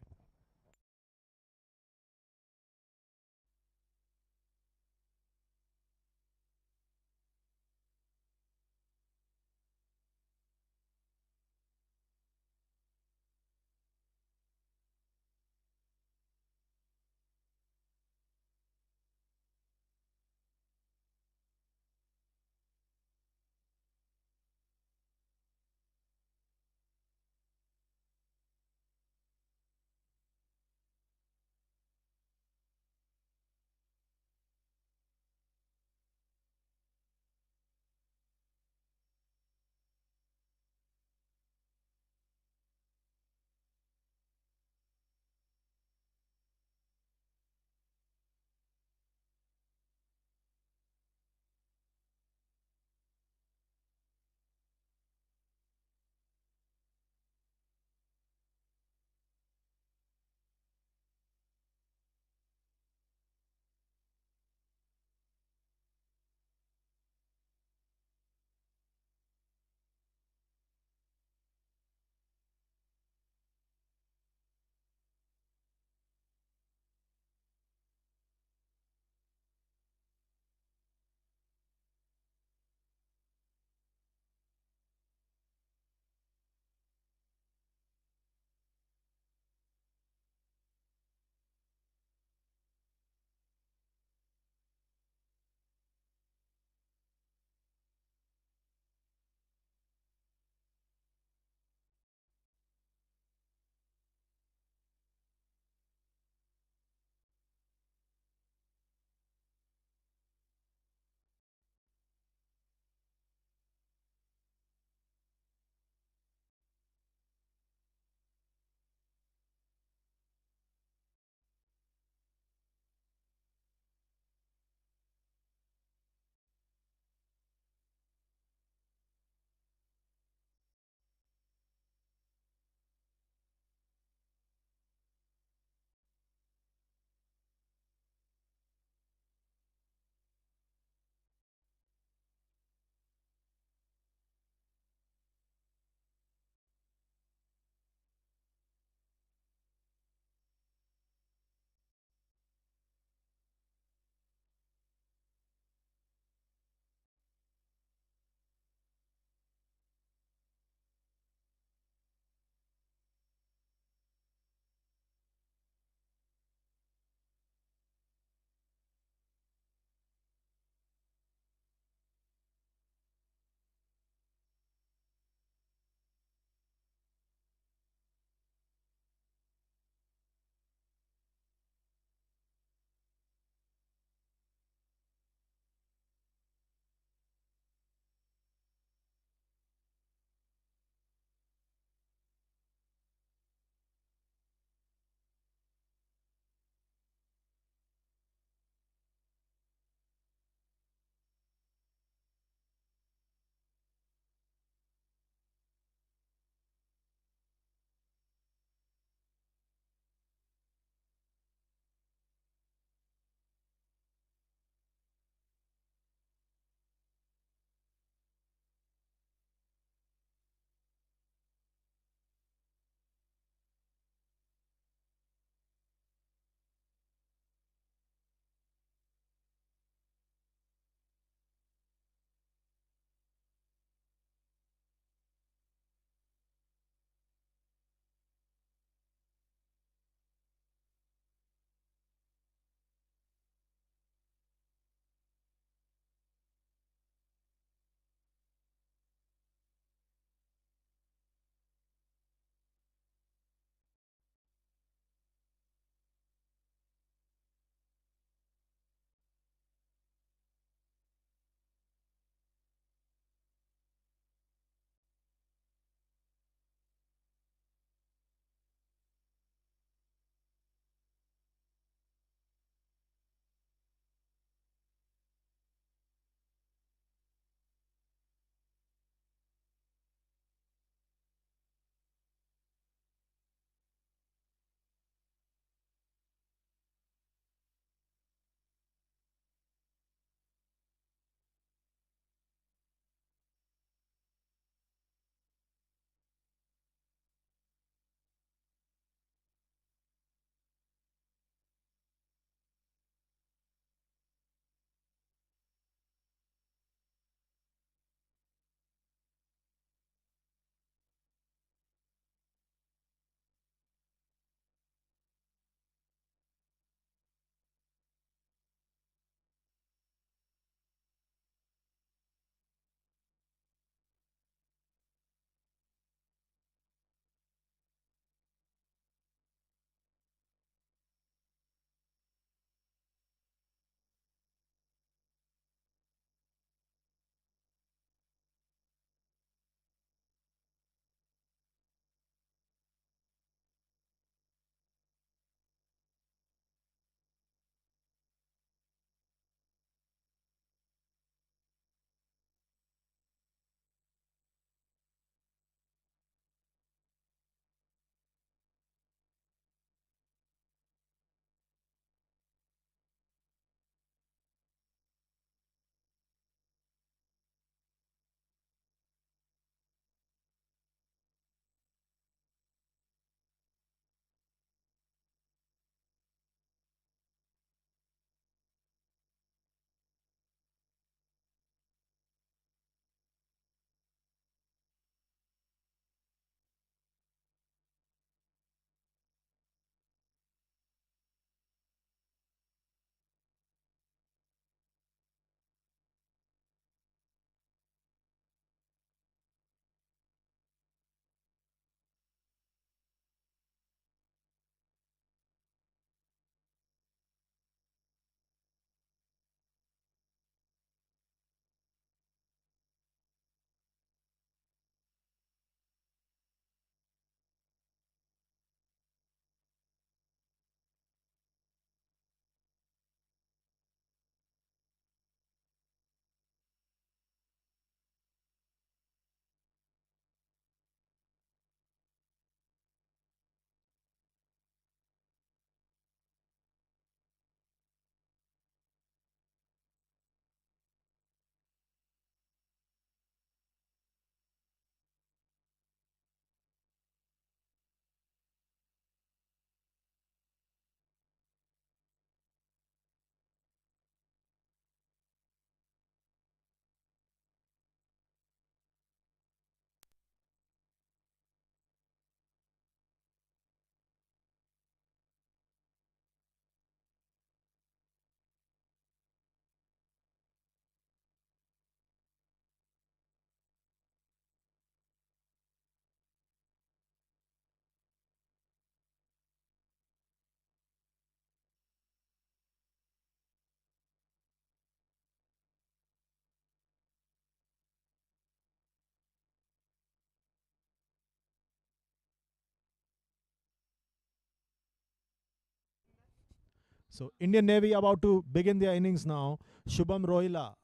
D: So Indian Navy about to begin their innings now. Shubham Rohila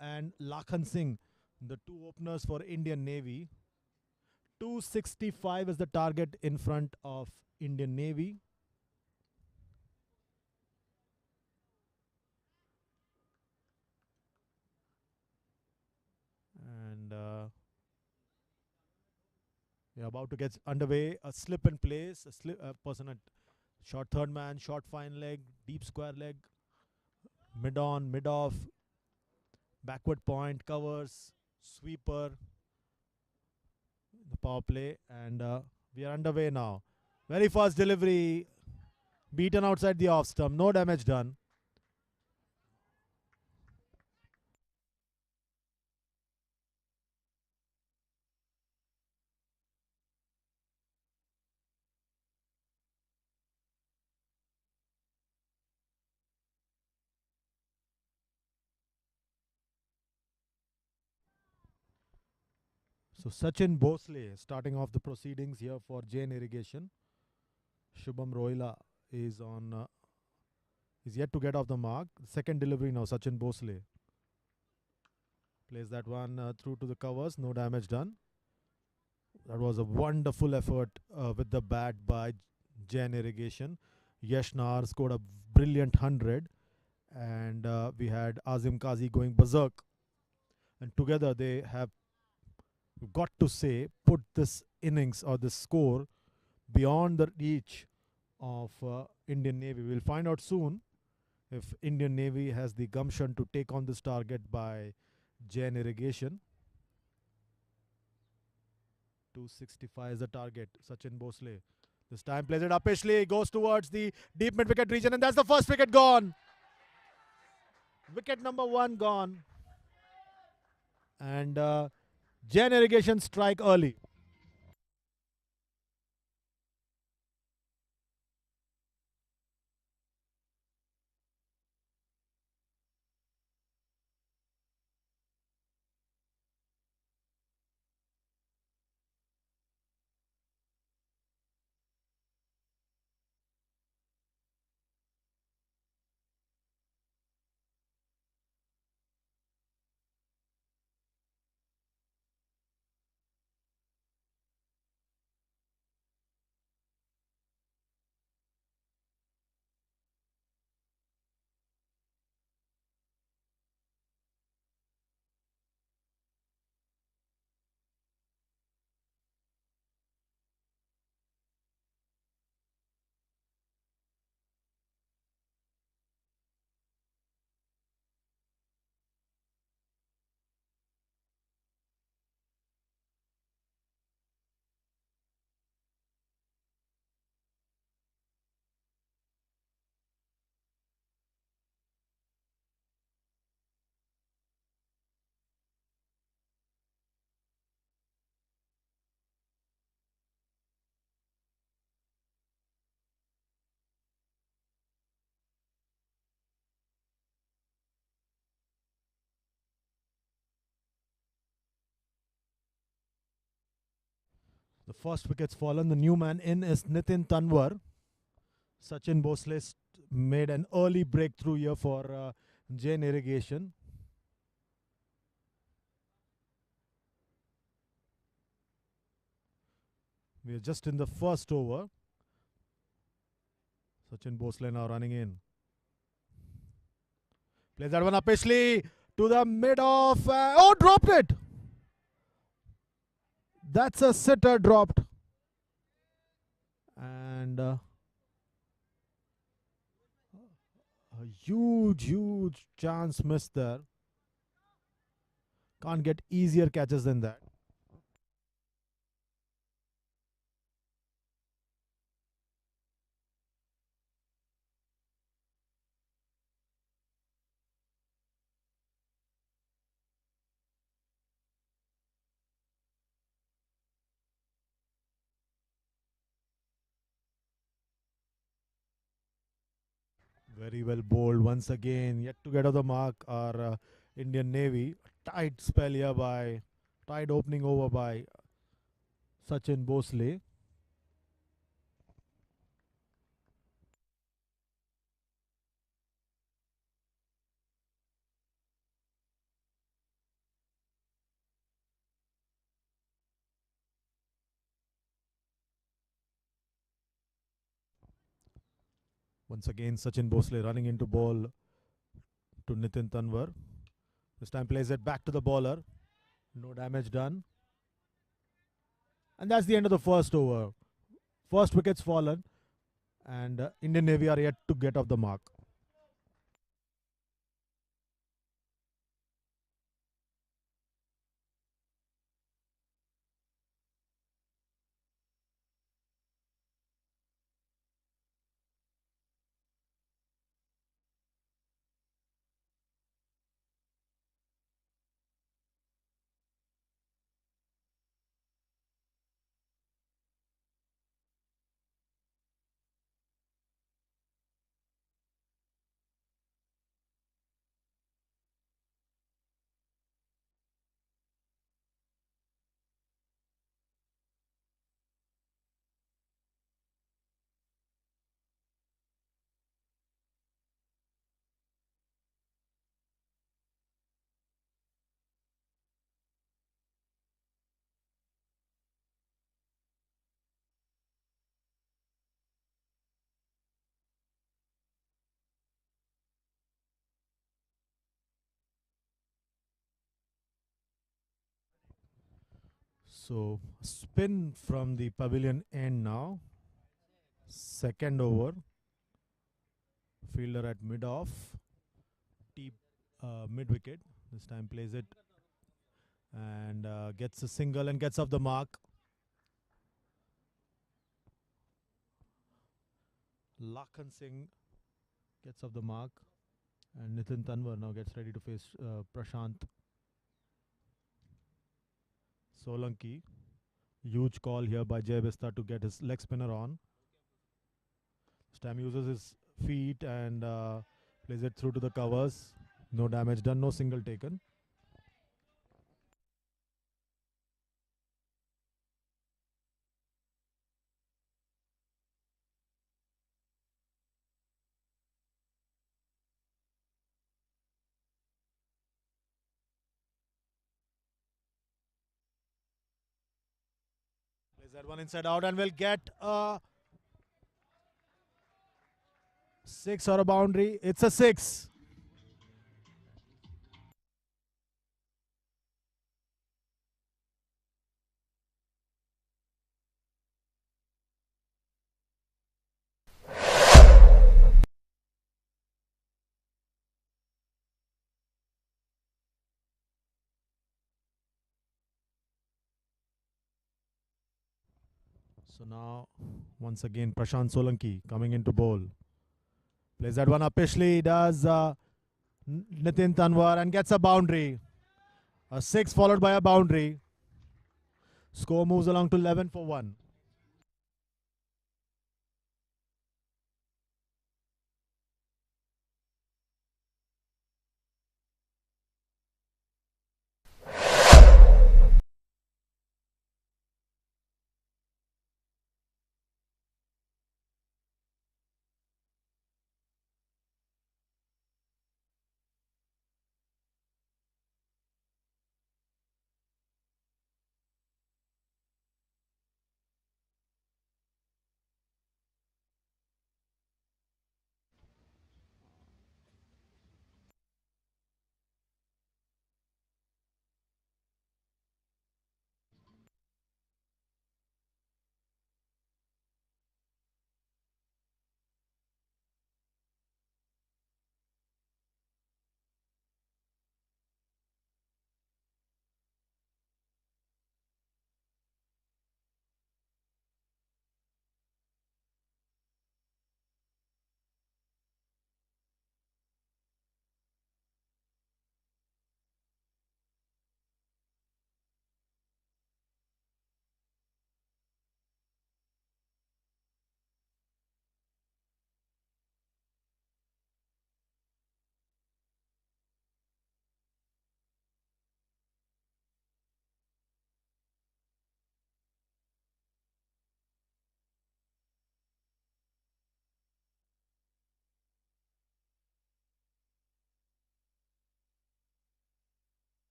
D: and Lakhan Singh, the two openers for Indian Navy. 265 is the target in front of Indian Navy. And we're about to get underway. A slip in place. A person at short third man, short fine leg, deep square leg, mid on, mid off, backward point, covers, sweeper, the power play, and we are underway now. Very fast delivery, beaten outside the off stump, no damage done. So Sachin Bhosle starting off the proceedings here for Jain Irrigation. Shubham Rohila is on. Is yet to get off the mark. Second delivery now. Sachin Bhosle plays that one through to the covers. No damage done. That was a wonderful effort with the bat by Jain Irrigation. Yash Nahar scored a brilliant 100, and we had Azim Kazi going berserk. And together they have got to say put this innings or this score beyond the reach of Indian Navy. We'll find out soon if Indian Navy has the gumption to take on this target by Jain Irrigation. 265 is the target. Sachin Bhosle this time plays it upishly, goes towards the deep mid wicket region, and that's the first wicket gone. Wicket number 1 gone. And Jain Irrigation strike early. The first wicket's fallen. The new man in is Nitin Tanwar. Sachin Bhosle made an early breakthrough here for Jain Irrigation. We are just in the first over. Sachin Bhosle now running in. Plays that one upishly to the mid off. Oh, dropped it! That's a sitter dropped. And a huge chance missed there. Can't get easier catches than that. Very well bowled once again. Yet to get off the mark are Indian Navy. Tight spell here by, tight opening over by Sachin Bhosle. Once again, Sachin Bhosle running into ball to Nitin Tanwar. This time plays it back to the bowler. No damage done. And that's the end of the first over. First wicket's fallen, and Indian Navy are yet to get off the mark. So, spin from the pavilion end now. Second over. Fielder at mid off. Deep mid wicket. This time plays it and gets a single and gets off the mark. Lakhan Singh gets off the mark. And Nitin Tanwar now gets ready to face Prashant Solanki. Huge call here by Jay Vista to get his leg spinner on. This time uses his feet and plays it through to the covers. No damage done, no single taken. Plays that one inside out and will get a 6 or a boundary. It's a 6. So now, once again, Prashant Solanki coming into bowl. Plays that one up. Pishli does Nitin Tanwar and gets a boundary. A 6 followed by a boundary. Score moves along to 11 for 1.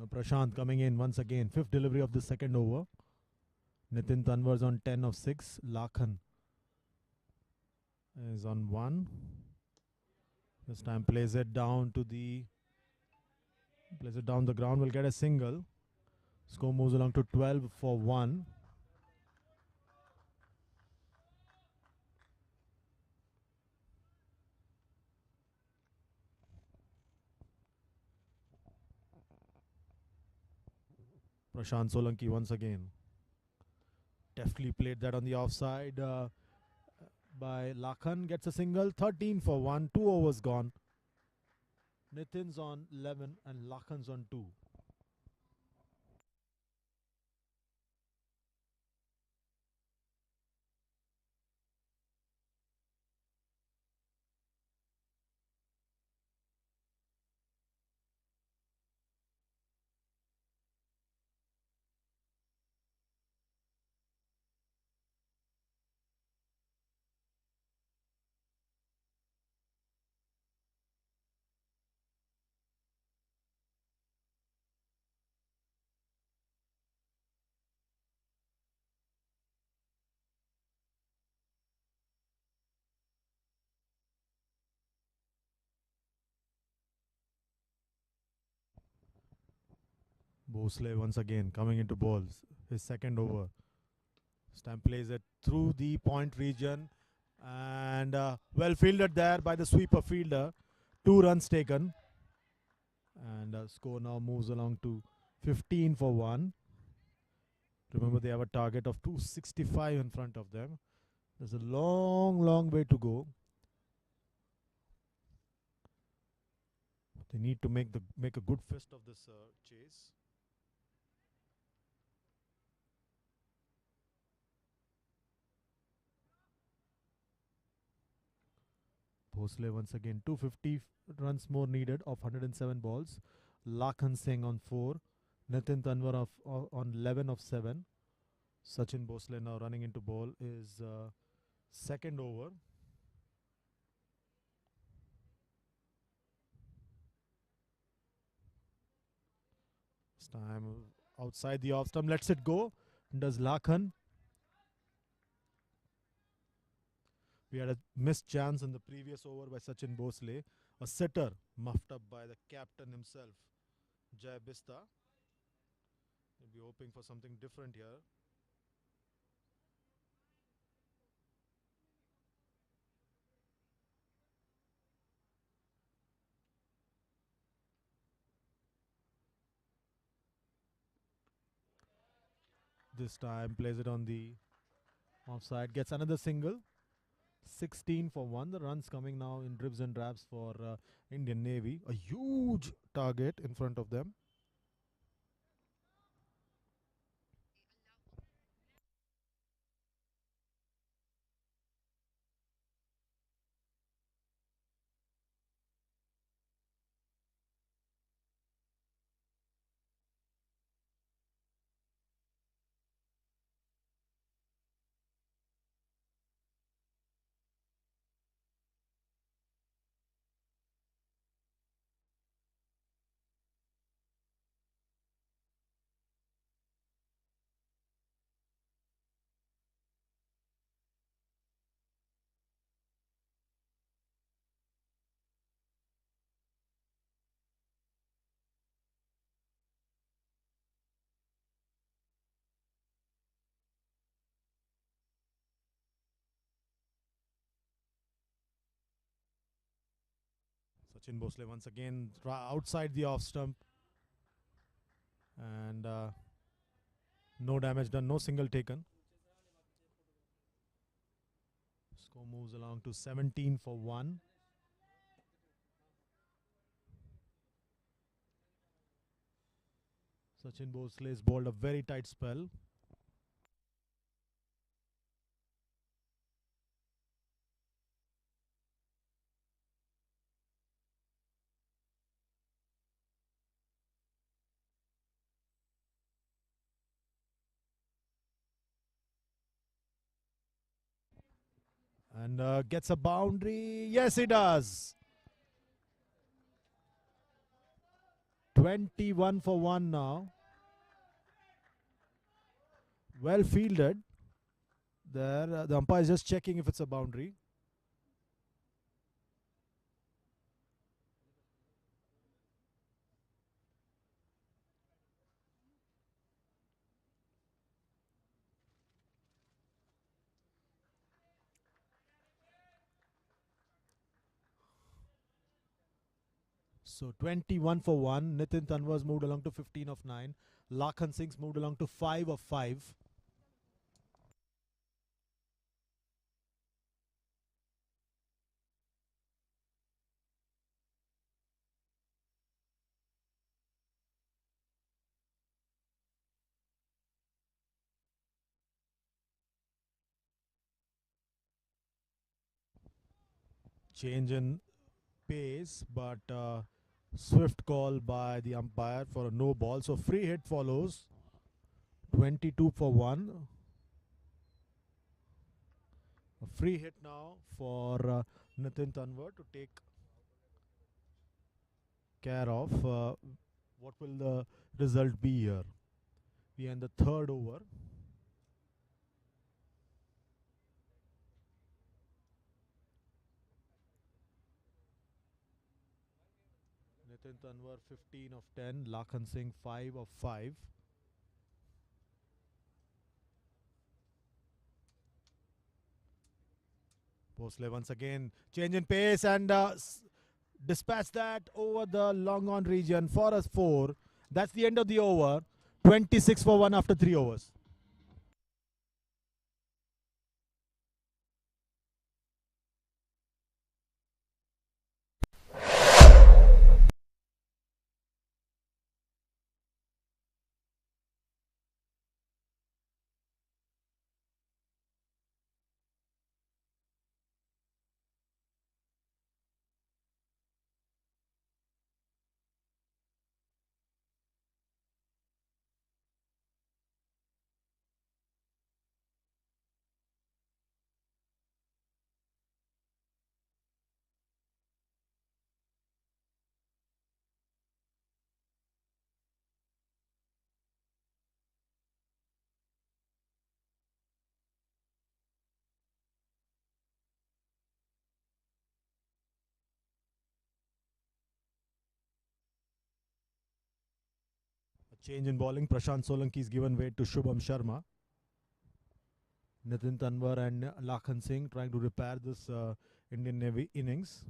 D: Now Prashant coming in once again. Fifth delivery of the second over. Nitin Tanwar's on 10 of 6. Lakhan is on 1. This time plays it down to the ground. Will get a single. Score moves along to 12 for 1. Prashant Solanki once again. Deftly played that on the offside by Lakhan. Gets a single. 13 for 1. 2 overs gone. Nitin's on 11 and Lakhan's on 2. Bhosle once again coming into balls. His second over. Stamp plays it through the point region and well fielded there by the sweeper fielder. 2 runs taken. And score now moves along to 15 for 1. Remember, they have a target of 265 in front of them. There's a long way to go. They need to make a good fist of this chase. Bhosle once again. 250 runs more needed of 107 balls. Lakhan Singh on 4. Nitin Tanwar on 11 of 7. Sachin Bhosle now running into ball is second over. This time outside the off stump, lets it go. Does Lakhan. We had a missed chance in the previous over by Sachin Bhosle. A sitter muffed up by the captain himself, Jai Bista. We'll be hoping for something different here. This time plays it on the offside. Gets another single. 16 for 1. The runs coming now in dribs and drabs for Indian Navy. A huge target in front of them. Sachin Bhosle once again outside the off stump. And no damage done, no single taken. Score moves along to 17 for 1. Sachin Bhosle has bowled a very tight spell. And gets a boundary. Yes, he does. 21 for 1 now. Well fielded. There, the umpire is just checking if it's a boundary. So 21 for 1. Nitin Tanwar's moved along to 15 of 9. Lakhan Singh's moved along to 5 of 5. Change in pace, but swift call by the umpire for a no ball. So free hit follows. 22 for 1. A free hit now for Nitin Tanwar to take care of. What will the result be here? We are in the third over. Nitin Tanwar 15 of 10. Lakhan Singh 5 of 5. Bhosle once again change in pace and dispatch that over the long on region for a 4. That's the end of the over. 26 for 1 after 3 overs. Change in bowling. Prashant Solanki is given way to Shubham Sharma. Nitin Tanwar and Lakhan Singh trying to repair this Indian Navy innings.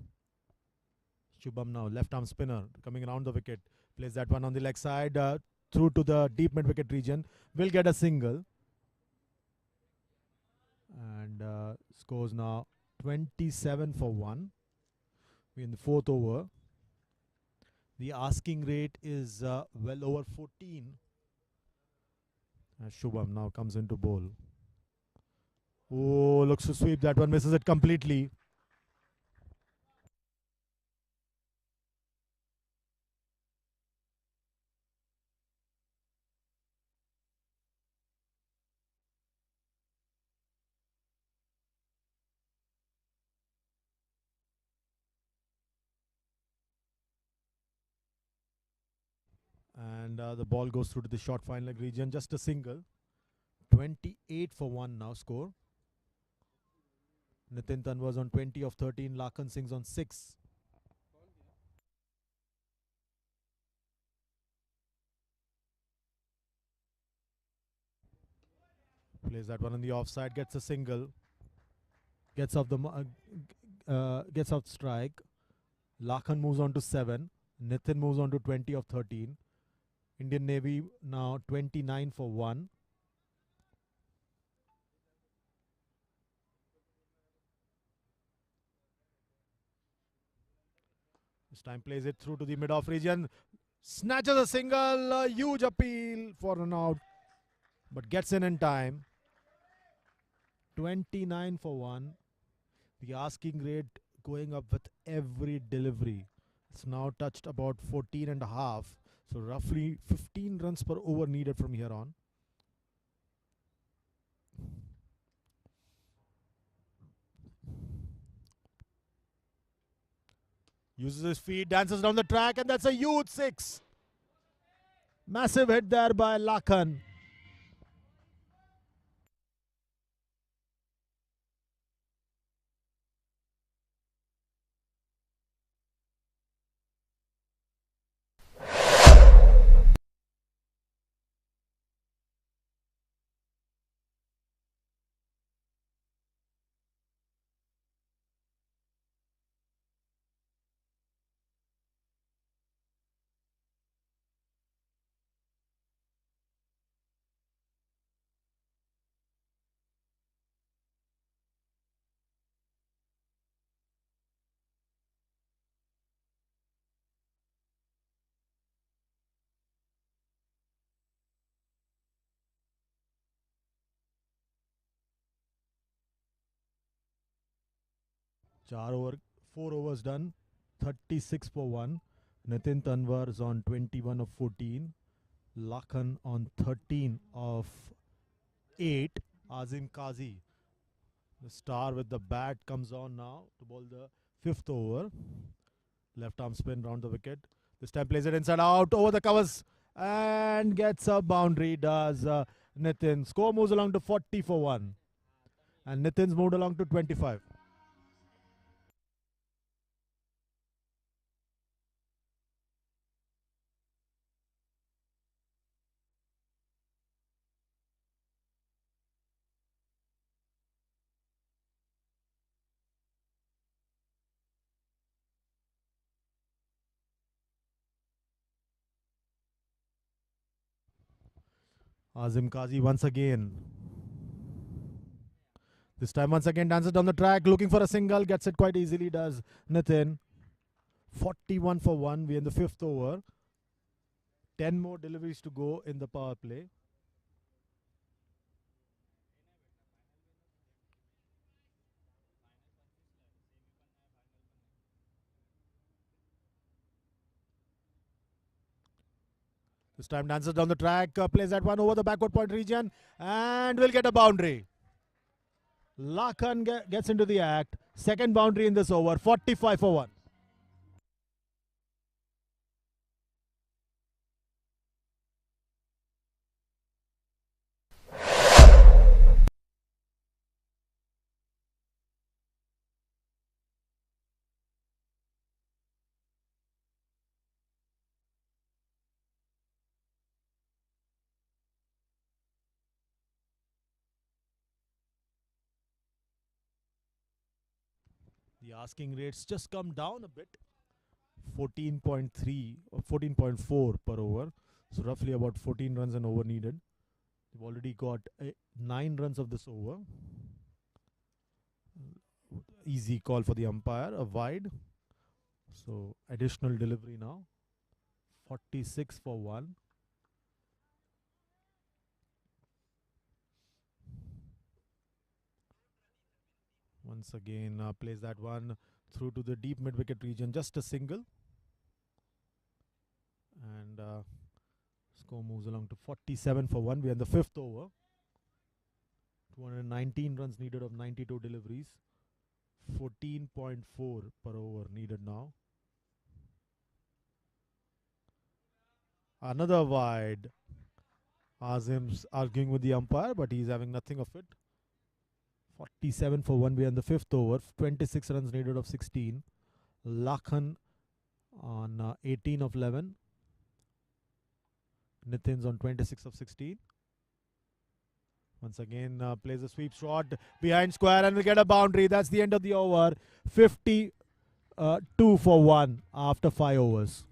D: Shubham now left arm spinner coming around the wicket. Plays that one on the leg side through to the deep mid wicket region. Will get a single. And scores now 27 for 1. We're in the fourth over. The asking rate is well over 14. As Shubham now comes into bowl. Oh, looks to sweep that one, misses it completely. And the ball goes through to the short fine leg region, just a single. 28 for 1 now score. Nitin Tanwar's on 20 of 13. Lakhan Singh's on 6. Plays that one on the offside, gets a single. Gets off the gets off strike. Lakhan moves on to 7. Nitin moves on to 20 of 13. Indian Navy now 29 for 1. This time plays it through to the mid-off region. Snatches a single. A huge appeal for an out. But gets in time. 29 for 1. The asking rate going up with every delivery. It's now touched about 14 and a half. So roughly 15 runs per over needed from here on. Uses his feet, dances down the track, and that's a huge 6. Massive hit there by Lakhan. Four overs done. 36 for 1. Nitin Tanwar is on 21 of 14. Lakhan on 13 of 8. Azim Kazi, the star with the bat, comes on now to bowl the fifth over. Left arm spin round the wicket. This time plays it inside out over the covers and gets a boundary. Does Nitin. Score moves along to 40 for 1. And Nitin's moved along to 25. Azim Kazi once again. This time once again dances down the track looking for a single. Gets it quite easily, does Nitin. 41 for 1. We're in the fifth over. 10 more deliveries to go in the power play. This time dances down the track, plays that one over the backward point region and will get a boundary. Lakhan gets into the act. Second boundary in this over, 45 for 1. The asking rates just come down a bit. 14.3 or 14.4 per over. So roughly about 14 runs an over needed. They've already got 9 runs of this over. Easy call for the umpire, a wide. So additional delivery now. 46 for 1. Once again plays that one through to the deep mid wicket region. Just a single. And score moves along to 47 for 1. We're in the fifth over. 219 runs needed of 92 deliveries. 14.4 per over needed now. Another wide. Azim's arguing with the umpire, but he's having nothing of it. 47 for 1. We're in the fifth over. 26 runs needed of 16. Lakhan on 18 of 11. Nitin's on 26 of 16. Once again plays a sweep shot behind square and will get a boundary. That's the end of the over. 52 for 1 after 5 overs.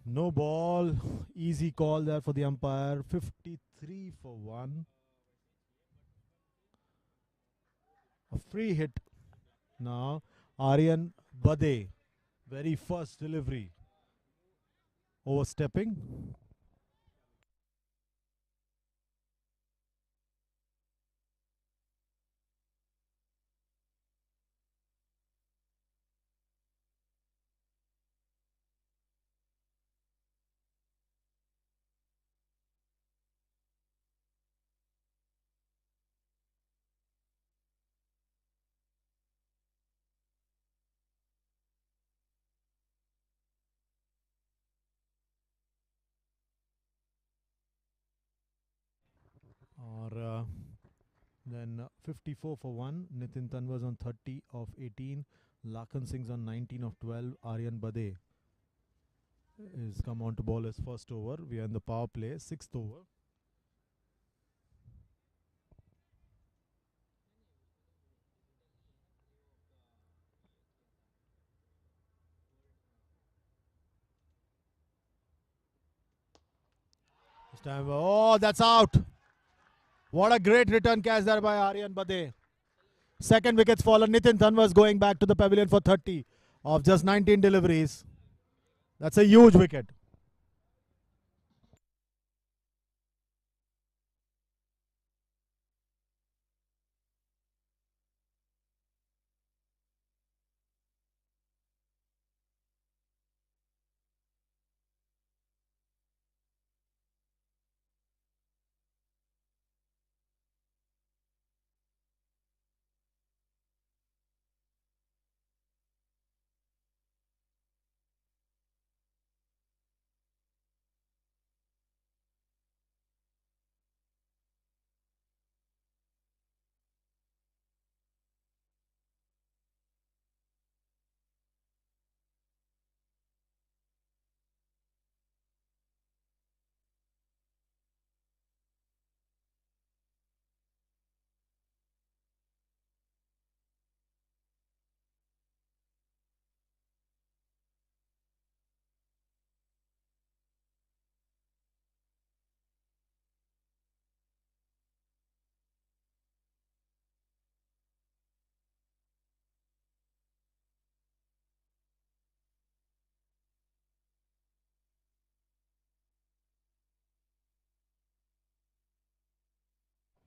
D: No ball. Easy call there for the umpire. 53 for 1. A free hit. Now, Aryan Bade. Very first delivery. Overstepping. Or then 54 for 1. Nitin Tanwar's on 30 of 18. Lakan Singh's on 19 of 12. Aryan Bade is come on to bowl his first over. We are in the power play, 6th over. This time, oh, that's out. What a great return catch there by Aryan Bade. Second wicket's fallen. Nitin Tanwar's going back to the pavilion for 30 of just 19 deliveries. That's a huge wicket.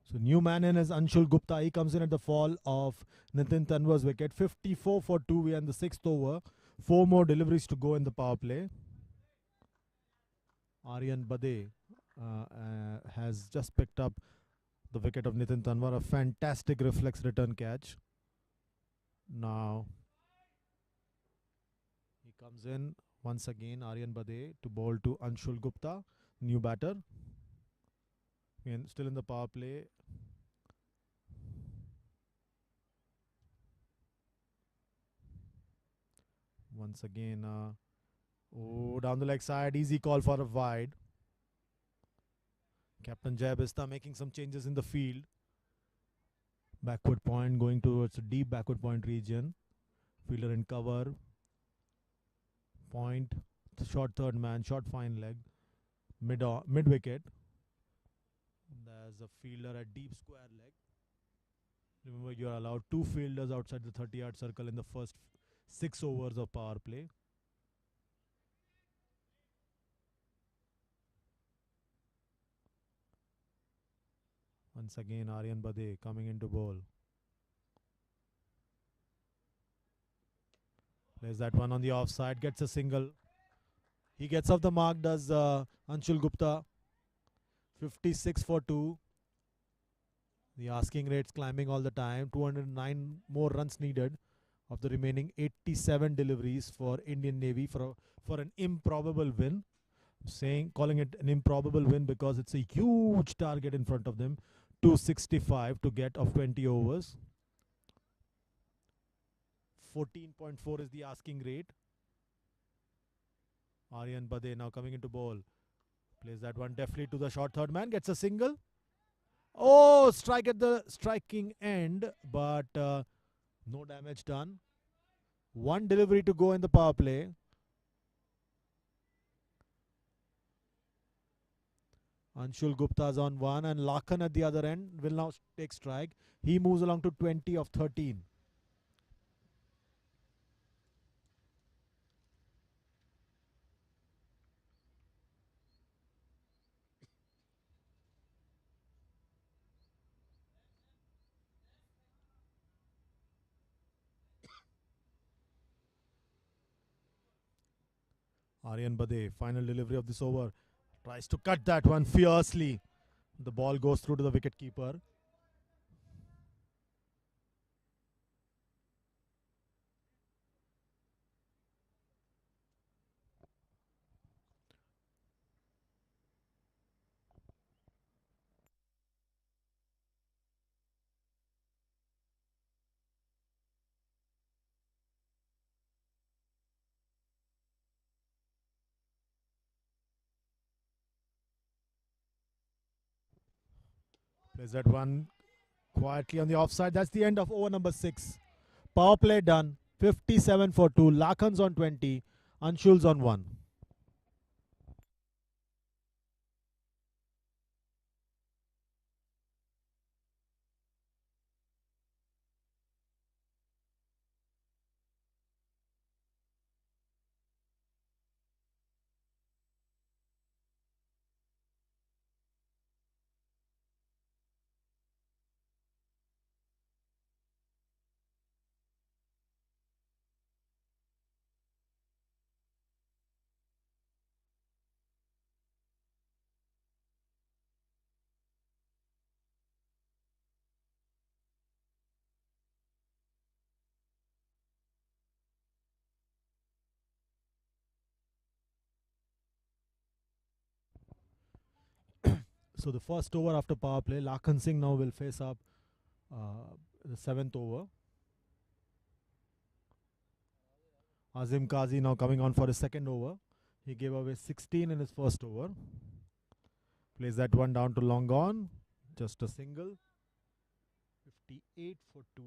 D: So new man in is Anshul Gupta. He comes in at the fall of Nitin Tanwar's wicket. 54 for 2. We are in the 6th over. 4 more deliveries to go in the power play. Aryan Bade has just picked up the wicket of Nitin Tanwar. A fantastic reflex return catch. Now he comes in once again, Aryan Bade, to bowl to Anshul Gupta, new batter. And still in the power play. Once again, down the leg side, easy call for a wide. Captain Jai Bista making some changes in the field. Backward point going towards a deep backward point region. Fielder in cover. Point, short third man, short fine leg. Mid wicket. There's a fielder at deep square leg. Remember, you are allowed 2 fielders outside the 30-yard circle in the first 6 overs of power play. Once again, Aryan Bade coming into bowl. Plays that one on the offside, gets a single. He gets off the mark, does Anshul Gupta. 56 for 2. The asking rates climbing all the time. 209 more runs needed of the remaining 87 deliveries for Indian Navy for an improbable win. Calling it an improbable win because it's a huge target in front of them. 265 to get of 20 overs. 14.4 is the asking rate. Aryan Bade now coming into bowl. Plays that one deftly to the short third man. Gets a single. Oh, strike at the striking end, but no damage done. 1 delivery to go in the power play. Anshul Gupta's on 1 and Lakhan at the other end will now take strike. He moves along to 20 of 13. Aryan Bade, final delivery of this over, tries to cut that one fiercely. The ball goes through to the wicket keeper. Plays that one quietly on the offside. That's the end of over number 6. Power play done. 57 for 2. Lakhan's on 20. Anshul's on 1. So the first over after power play, Lakhan Singh now will face up the 7th over. Azim Kazi now coming on for his second over. He gave away 16 in his first over. Plays that one down to long on. Just a single. 58 for 2.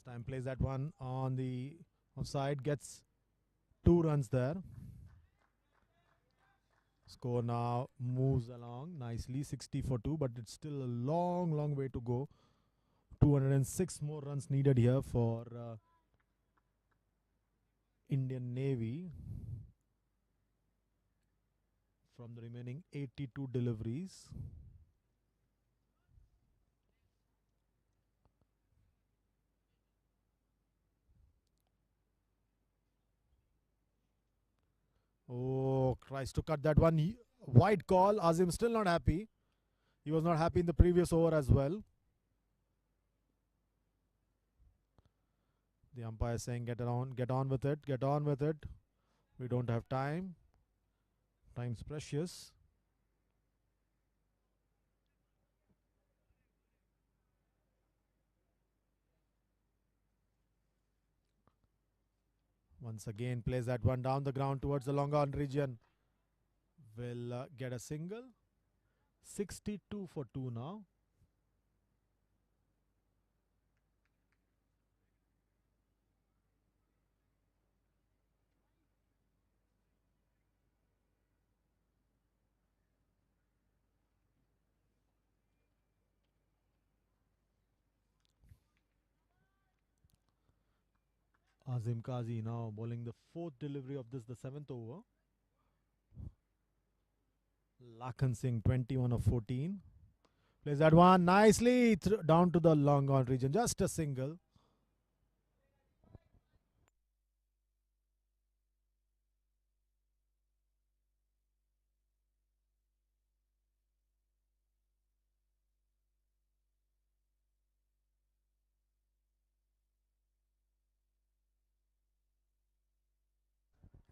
D: This time plays that one on the offside. Gets 2 runs there. Score now moves along nicely, 60 for 2, but it's still a long way to go. 206 more runs needed here for Indian Navy from the remaining 82 deliveries. Oh, tries to cut that one. Wide call. Azim still not happy. He was not happy in the previous over as well. The umpire saying get on with it, get on with it. We don't have time. Time's precious. Once again plays that one down the ground towards the long on region. Will get a single. 62 for 2 now. Azim Kazi now bowling the 4th delivery of this, the 7th over. Lakhan Singh 21 of 14. Plays that one nicely down to the long on region. Just a single.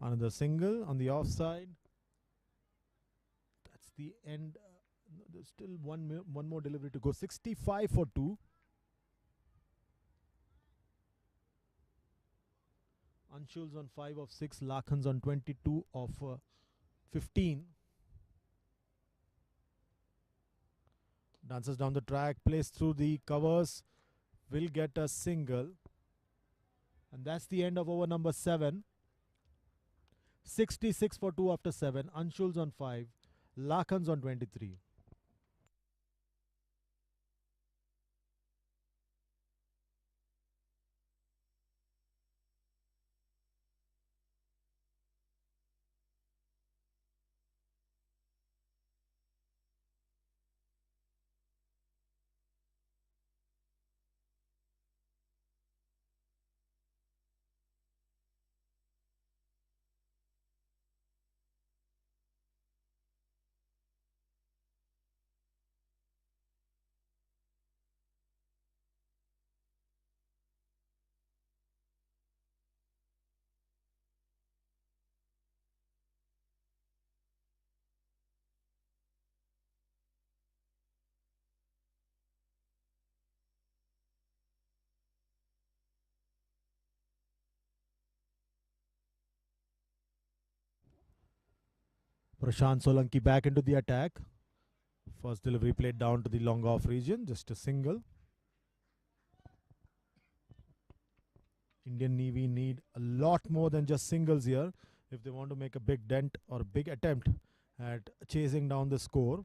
D: Another single on the offside. That's the end. There's still one more delivery to go. 65 for 2. Anshul's on 5 of 6. Lakhan's on 22 of 15. Dances down the track, plays through the covers, will get a single. And that's the end of over number 7. 66 for 2 after 7. Anshul's on 5. Lakhan's on 23. Prashant Solanki back into the attack. First delivery played down to the long off region, just a single. Indian Navy need a lot more than just singles here if they want to make a big dent or a big attempt at chasing down the score.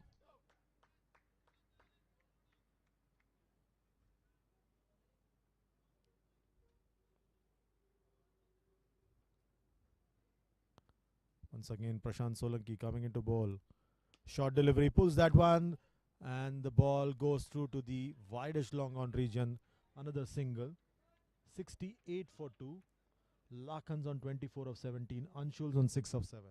D: Once again, Prashant Solanki coming into ball. Short delivery, pulls that one, and the ball goes through to the widest long on region. Another single. 68 for 2. Lakhan's on 24 of 17. Anshul's on 6 of 7.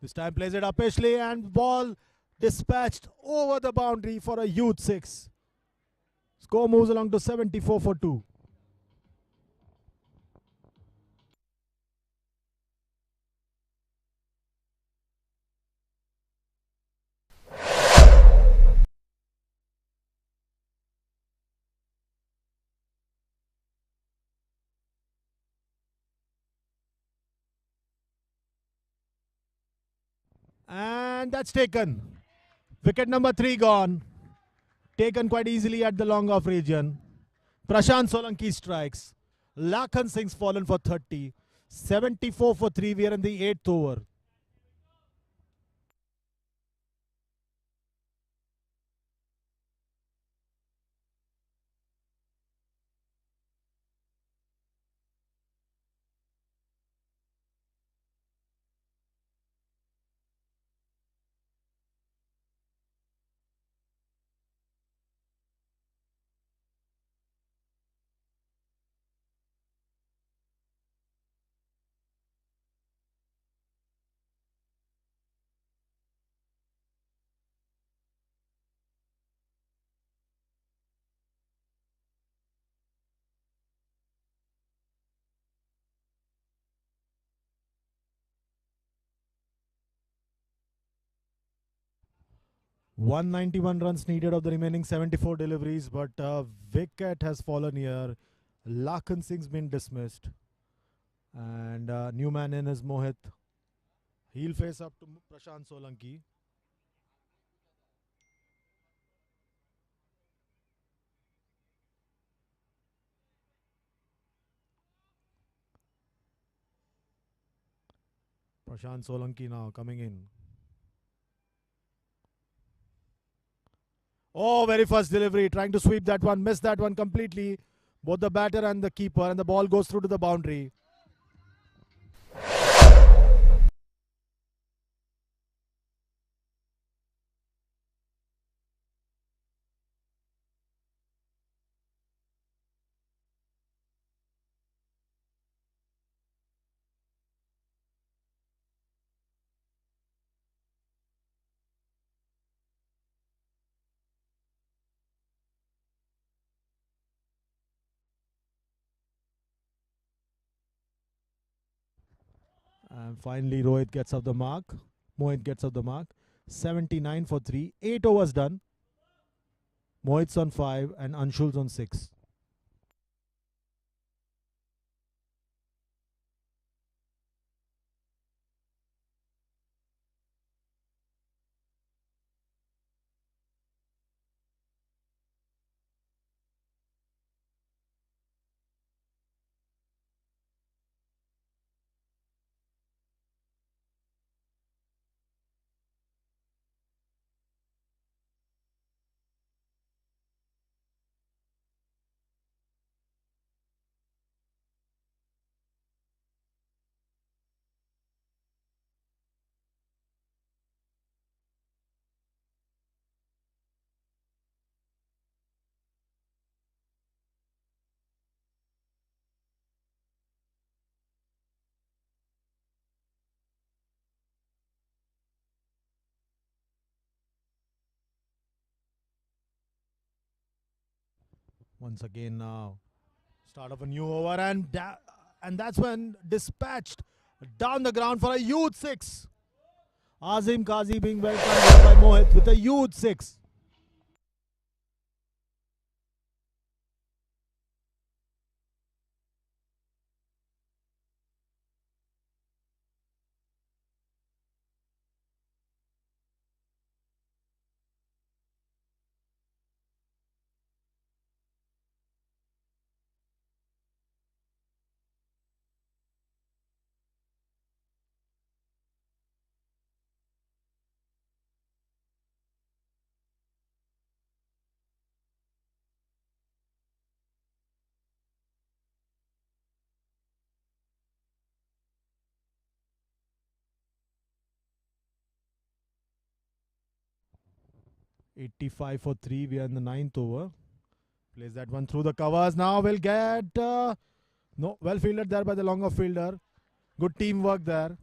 D: This time plays it upishly, and ball dispatched over the boundary for a huge 6. Score moves along to 74 for 2. And that's taken. Wicket number 3 gone. Taken quite easily at the long off region. Prashant Solanki strikes. Lakhan Singh's fallen for 30. 74 for 3. We are in the 8th over. .191 runs needed of the remaining 74 deliveries, but wicket has fallen here. Lakhan Singh's been dismissed. And new man in is Mohit. He'll face up to Prashant Solanki. Prashant Solanki now coming in. Oh, very first delivery, trying to sweep that one, missed that one completely. Both the batter and the keeper, and the ball goes through to the boundary. And finally, Rohit gets off the mark. Mohit gets off the mark. 79 for 3. 8 overs done. Mohit's on 5 and Anshul's on 6. Once again now. Start of a new over and that's when dispatched down the ground for a huge 6. Azim Kazi being welcomed by Mohit with a huge 6. '85 for 3. We are in the 9th over. Plays that one through the covers. Now we'll get no, well fielded there by the longer fielder. Good teamwork there.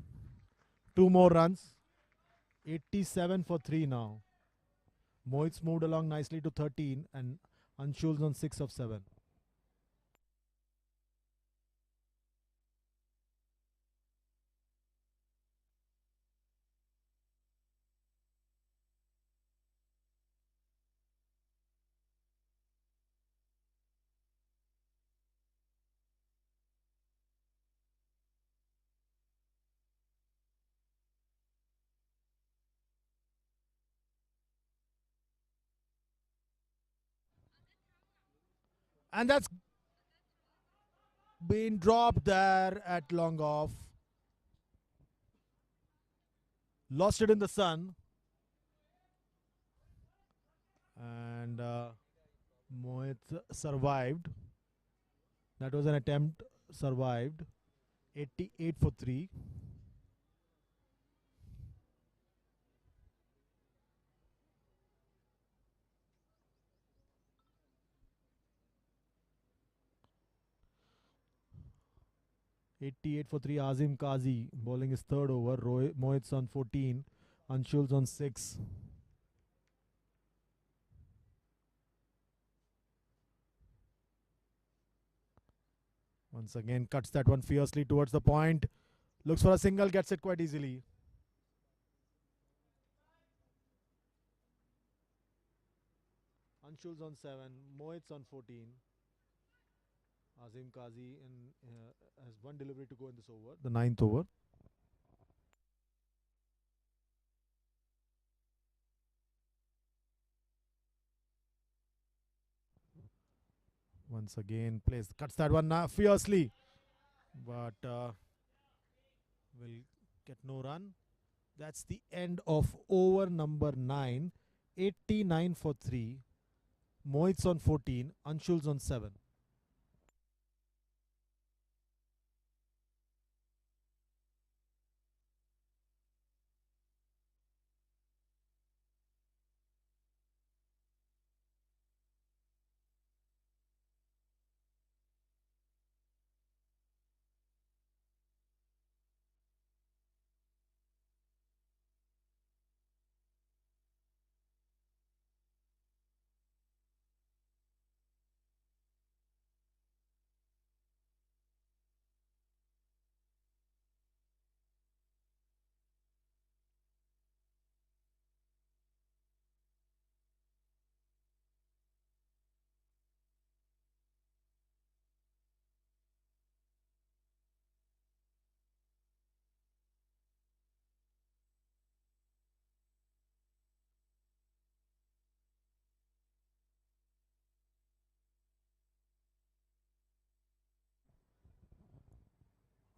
D: 2 more runs. 87 for 3 now. Mohit's moved along nicely to 13 and Anshul's on 6 of 7. And that's been dropped there at long off. Lost it in the sun. And Mohit survived. That was an attempt, survived. 88 for 3. Azim Kazi bowling his third over. Mohit's on 14. Anshul's on 6. Once again cuts that one fiercely towards the point. Looks for a single, gets it quite easily. Anshul's on 7. Mohit's on 14. Azim Kazi has one delivery to go in this over, the 9th over. Once again cuts that one fiercely, but will get no run. That's the end of over number 9. 89 for 3. Mohit's on 14. Anshul's on 7.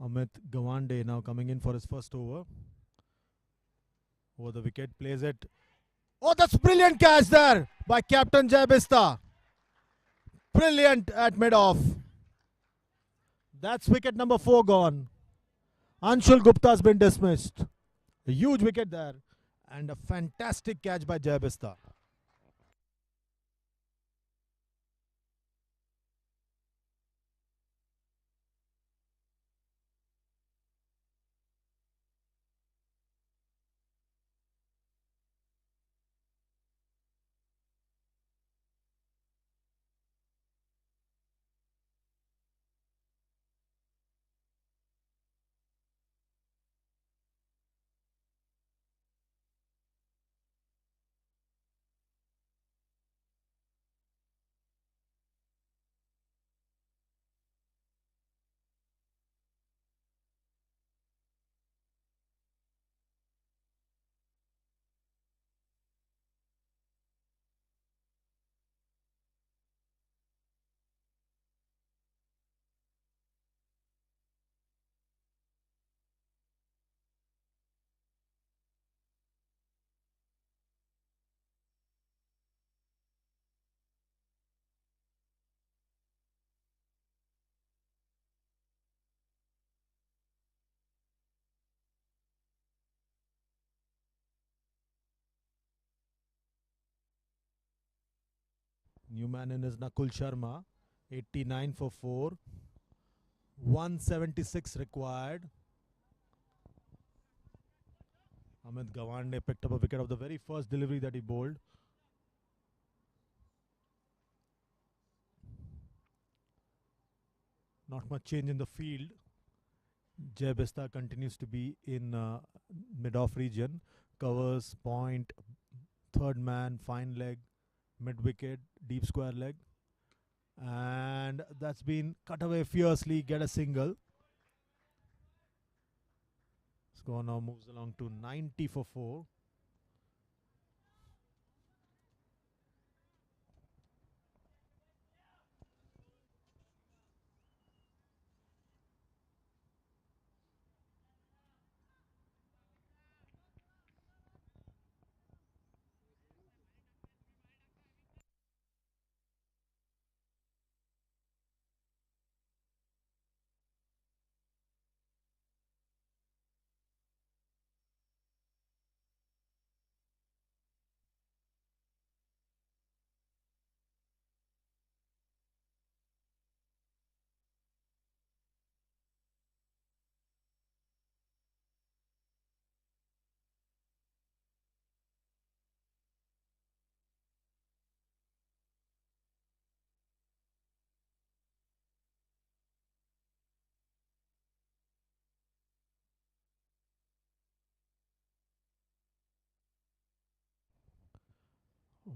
D: Amit Gawande now coming in for his first over. Over the wicket, plays it. Oh, that's brilliant catch there by Captain Jai Bista. Brilliant at mid-off. That's wicket number 4 gone. Anshul Gupta has been dismissed. A huge wicket there. And a fantastic catch by Jai Bista. New man in is Nakul Sharma. 89 for 4. 176 required. Amit Gawande picked up a wicket of the very first delivery that he bowled. Not much change in the field. Jai Bista continues to be in mid-off region. Covers, point, third man, fine leg, mid-wicket, deep square leg. And that's been cut away fiercely, get a single. Score now moves along to 90 for 4.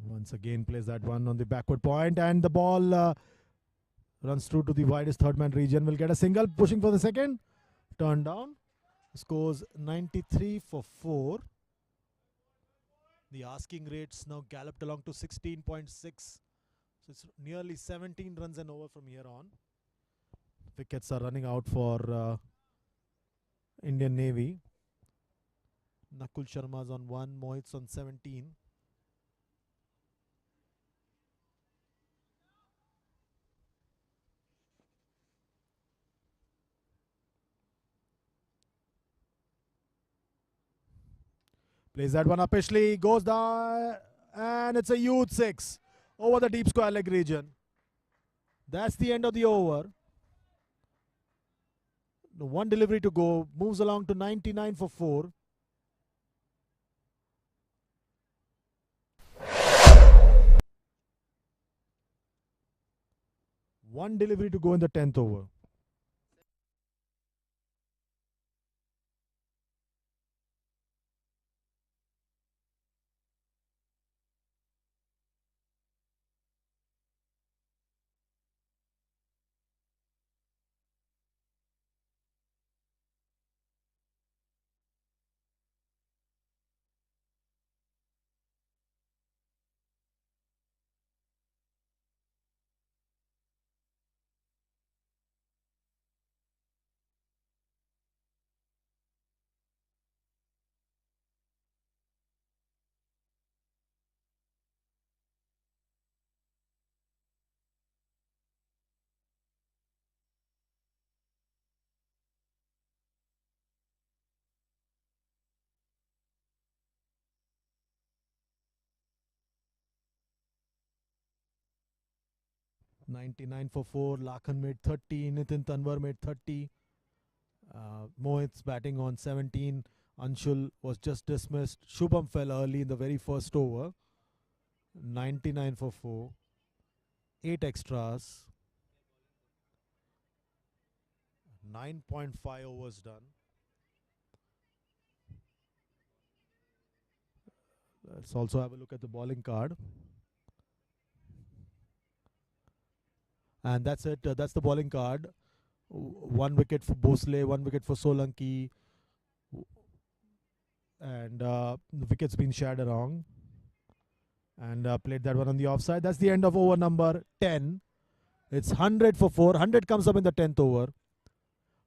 D: Once again plays that one on the backward point, and the ball runs through to the widest third man region. Will get a single, pushing for the second. Turn down. Scores 93 for 4. The asking rates now galloped along to 16.6. So it's nearly 17 runs and over from here on. Wickets are running out for Indian Navy. Nakul Sharma's on 1, Mohit's on 17. Plays that one up, Ishley, goes down, and it's a huge 6 over the deep square leg region. That's the end of the over. The one delivery to go, moves along to 99 for 4. One delivery to go in the 10th over. 99 for 4. Lakhan made 30. Nitin Tanwar made 30. Mohit's batting on 17. Anshul was just dismissed. Shubham fell early in the very first over. 99 for 4. 8 extras. 9.5 overs done. Let's also have a look at the bowling card. And that's it. That's the bowling card. 1 wicket for Bhosle, 1 wicket for Solanki. And the wicket's been shared around. And played that one on the offside. That's the end of over number 10. It's 100 for 4. 100 comes up in the 10th over.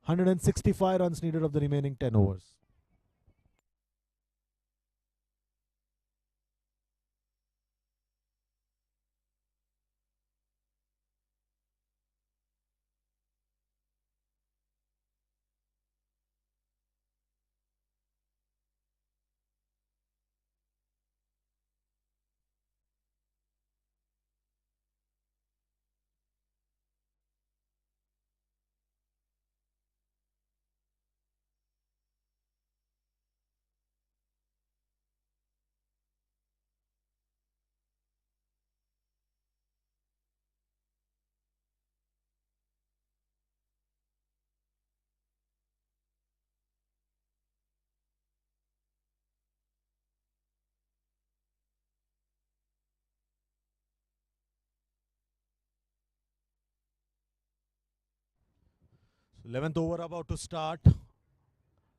D: 165 runs needed of the remaining 10 overs. So 11th over about to start.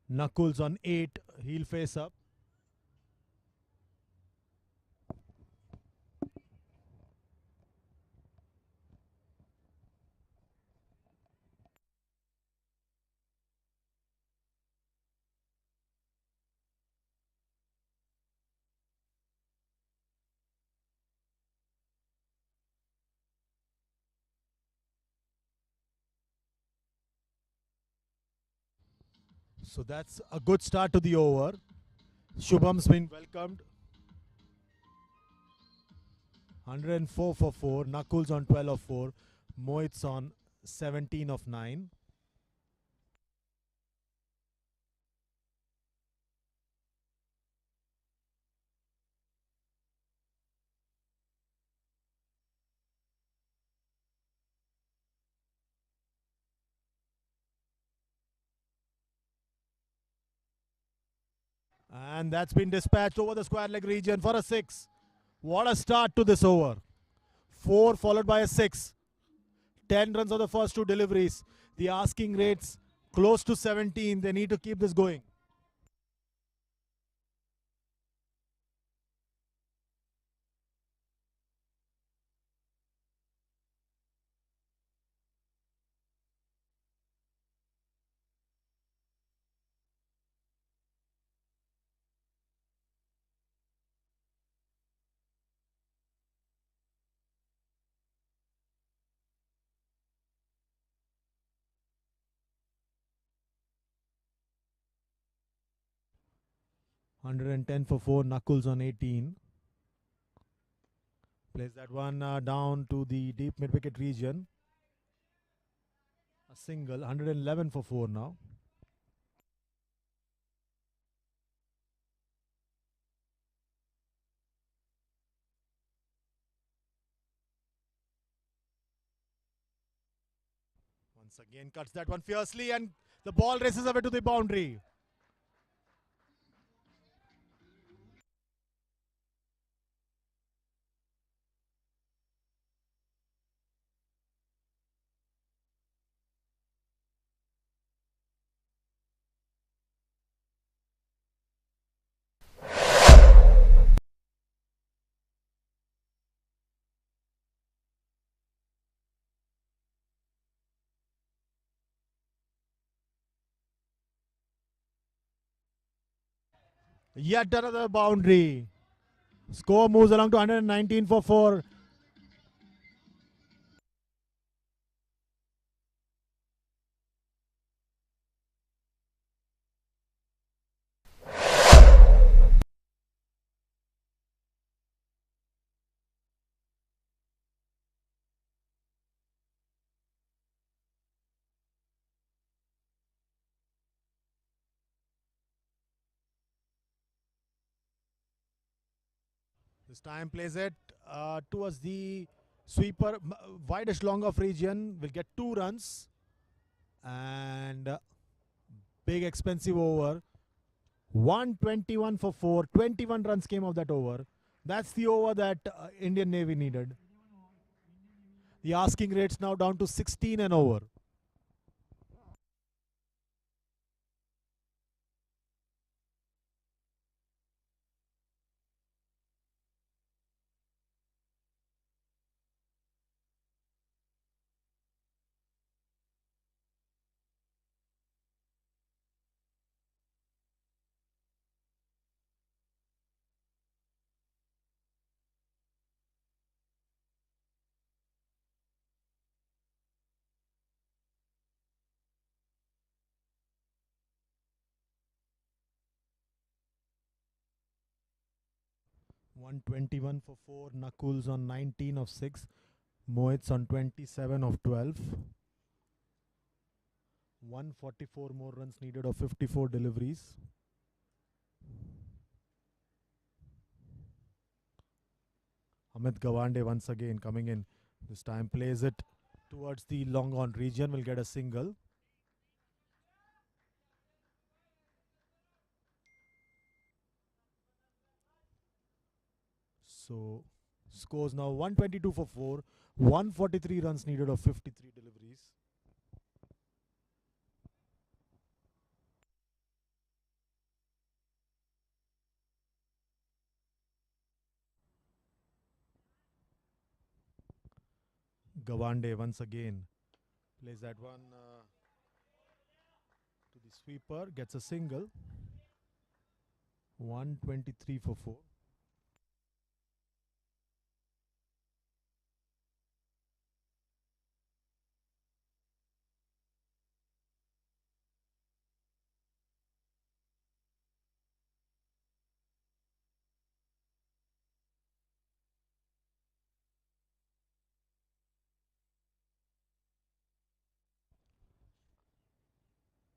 D: Knuckles on 8. He'll face up. So that's a good start to the over. Shubham's been welcomed. 104 for 4. Knuckles on 12 of 4. Mohit's on 17 of 9. And that's been dispatched over the square leg region for a 6. What a start to this over. 4 followed by a 6. 10 runs on the first 2 deliveries. The asking rates close to 17. They need to keep this going. (110 for 4). Knuckles on 18. Plays that one down to the deep mid-wicket region. A single. 111 for 4 now. Once again cuts that one fiercely and the ball races away to the boundary. Yet another boundary. Score moves along to 119 for 4. This time plays it towards the sweeper, widest long off region. Will get 2 runs. And big expensive over. 121 for 4. 21 runs came of that over. That's the over that Indian Navy needed. The asking rate's now down to 16 and over. $121 for 4. Nakul's on 19 of 6. Mohit's on 27 of 12. 144 more runs needed of 54 deliveries. Amit Gawande once again coming in. This time plays it towards the long on region. Will get a single. So scores now 122 for 4. 143 runs needed of 53 deliveries. Gawande once again plays that one to the sweeper, gets a single. 123 for 4.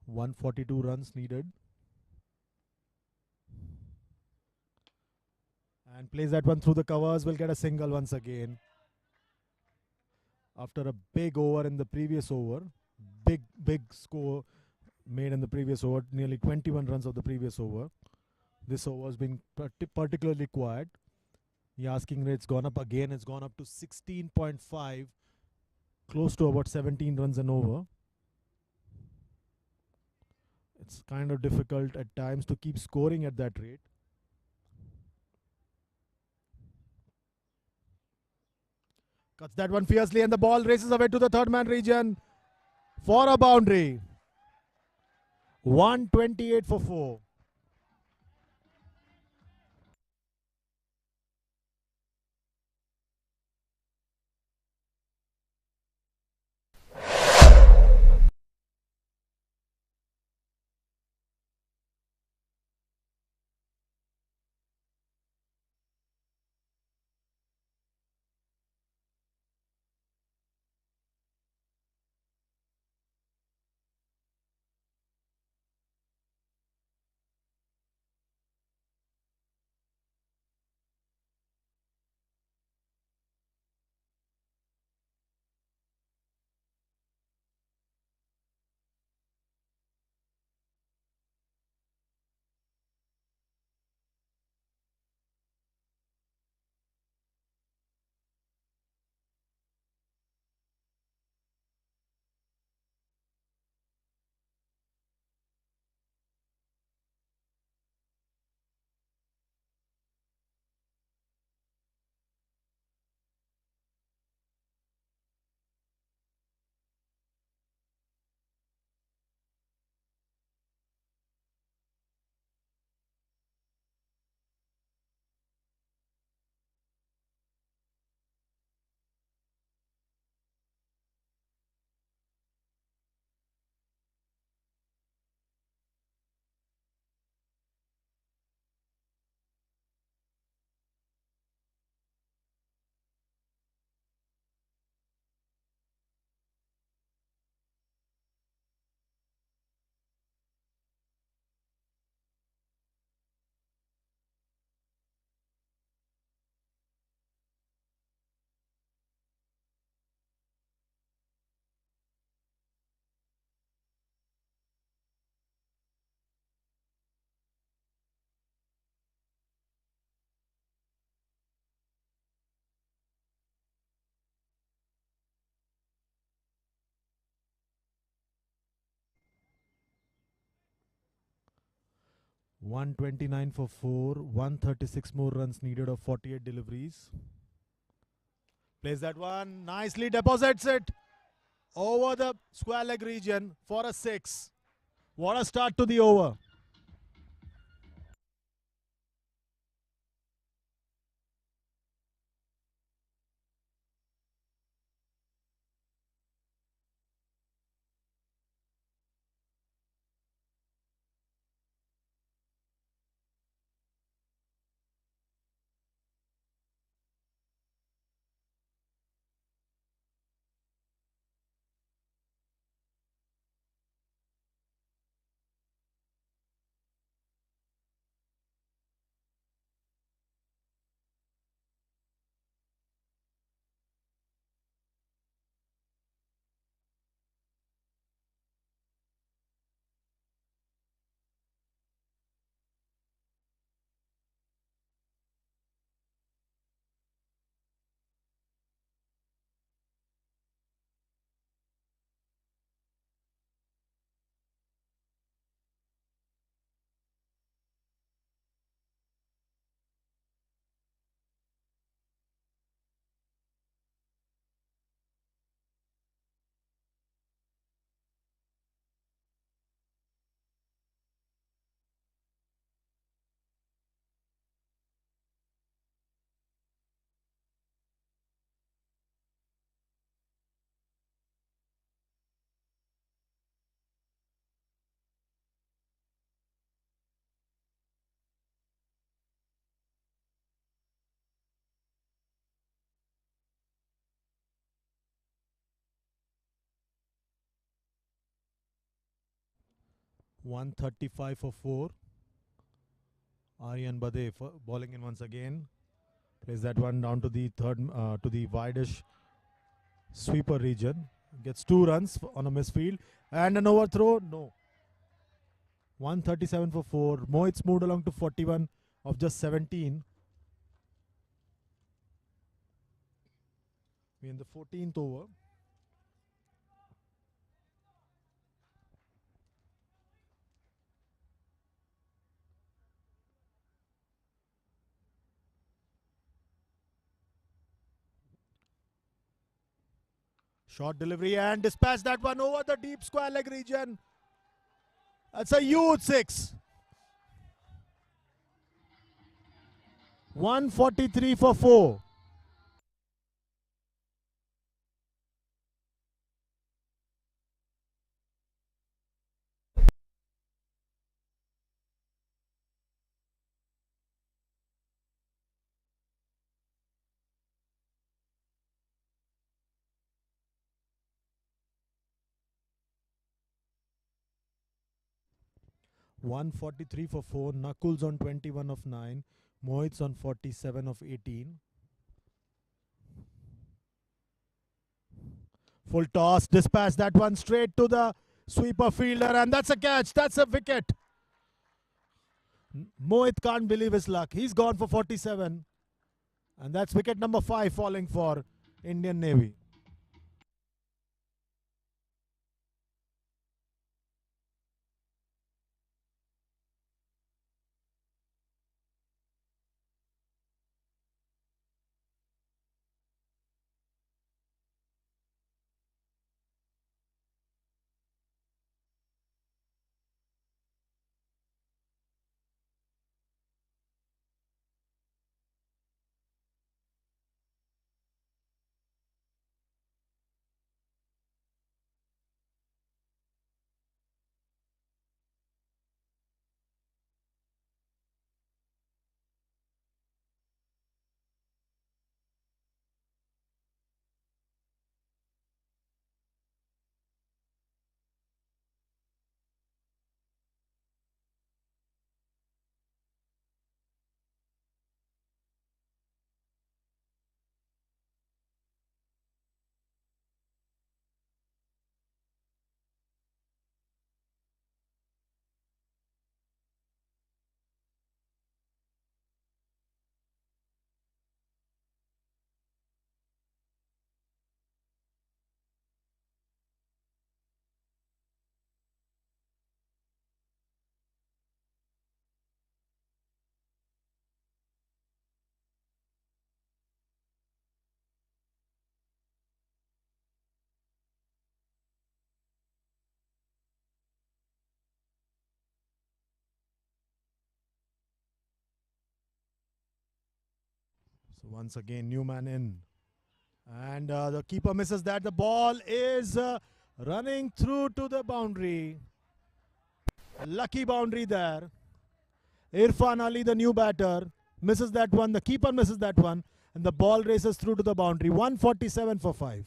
D: $142 runs needed. And plays that one through the covers, will get a single once again. After a big over in the previous over, big score made in the previous over, nearly 21 runs of the previous over. This over has been particularly quiet. The asking rate's gone up again. It's gone up to 16.5, close to about 17 runs and over. It's kind of difficult at times to keep scoring at that rate. Cuts that one fiercely and the ball races away to the third man region for a boundary. 128 for 4. 129 for 4, 136 more runs needed of 48 deliveries. Plays that one, nicely deposits it over the square leg region for a 6. What a start to the over. .135 for 4. Aryan Bade bowling in once again. Plays that one down to the to the wideish sweeper region. Gets 2 runs on a misfield and an overthrow. No. 137 for 4. Mohit's moved along to 41 of just 17. We're in the 14th over. Short delivery and dispatch that one over the deep square leg region. That's a huge 6. 143 for 4. .143 for 4. Knuckles on 21 of 9. Mohit's on 47 of 18. Full toss, dispatch that one straight to the sweeper fielder, and that's a catch. That's a wicket. Mohit can't believe his luck. He's gone for 47. And that's wicket number 5 falling for Indian Navy. So once again, new man in. And the keeper misses that. The ball is running through to the boundary. A lucky boundary there. Irfan Ali, the new batter, misses that one. The keeper misses that one. And the ball races through to the boundary. 147 for 5.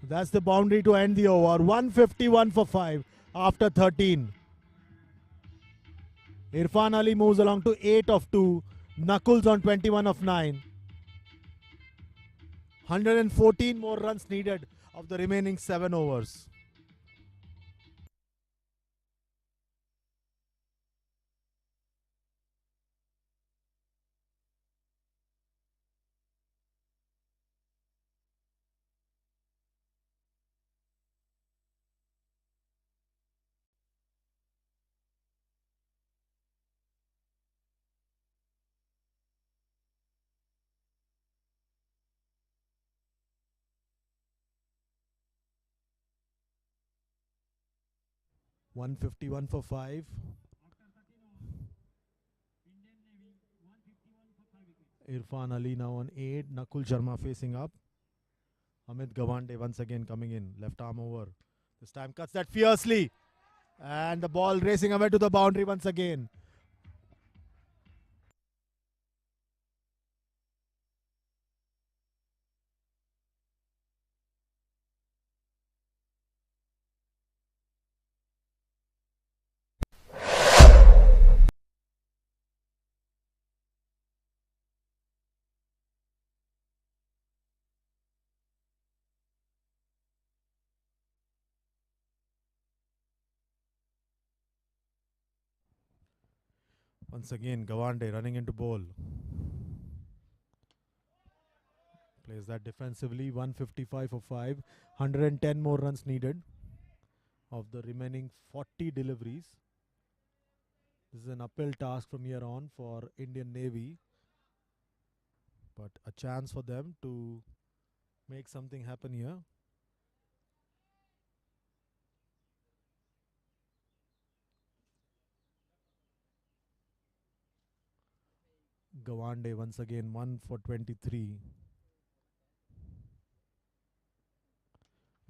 D: That's the boundary to end the over. 151 for 5 after 13. Irfan Ali moves along to 8 of 2. Knuckles on 21 of 9. 114 more runs needed of the remaining 7 overs. $151 for 5. Irfan Ali now on 8. Nakul Sharma facing up. Amit Gawande once again coming in. Left arm over. This time cuts that fiercely. And the ball racing away to the boundary once again. Once again, Gawande running into ball. Plays that defensively. 155 for 5. 110 more runs needed of the remaining 40 deliveries. This is an uphill task from here on for Indian Navy. But a chance for them to make something happen here. Gawande once again 1 for 23.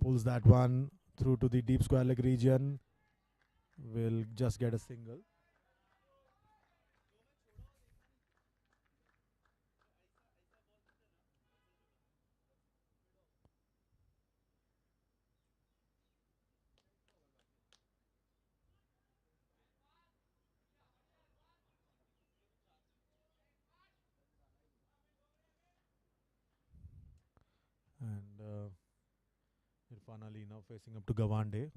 D: Pulls that one through to the deep square leg region. Will just get a single. And Irfan Ali now facing up to Gawande.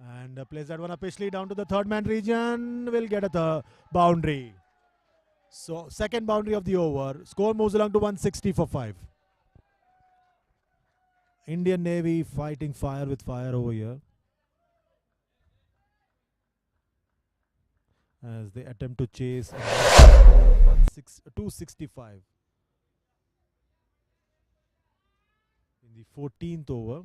D: And plays that one officially down to the third man region. Will get a boundary. So second boundary of the over. Score moves along to 160 for 5. Indian Navy fighting fire with fire over here, as they attempt to chase 265 in the 14th over.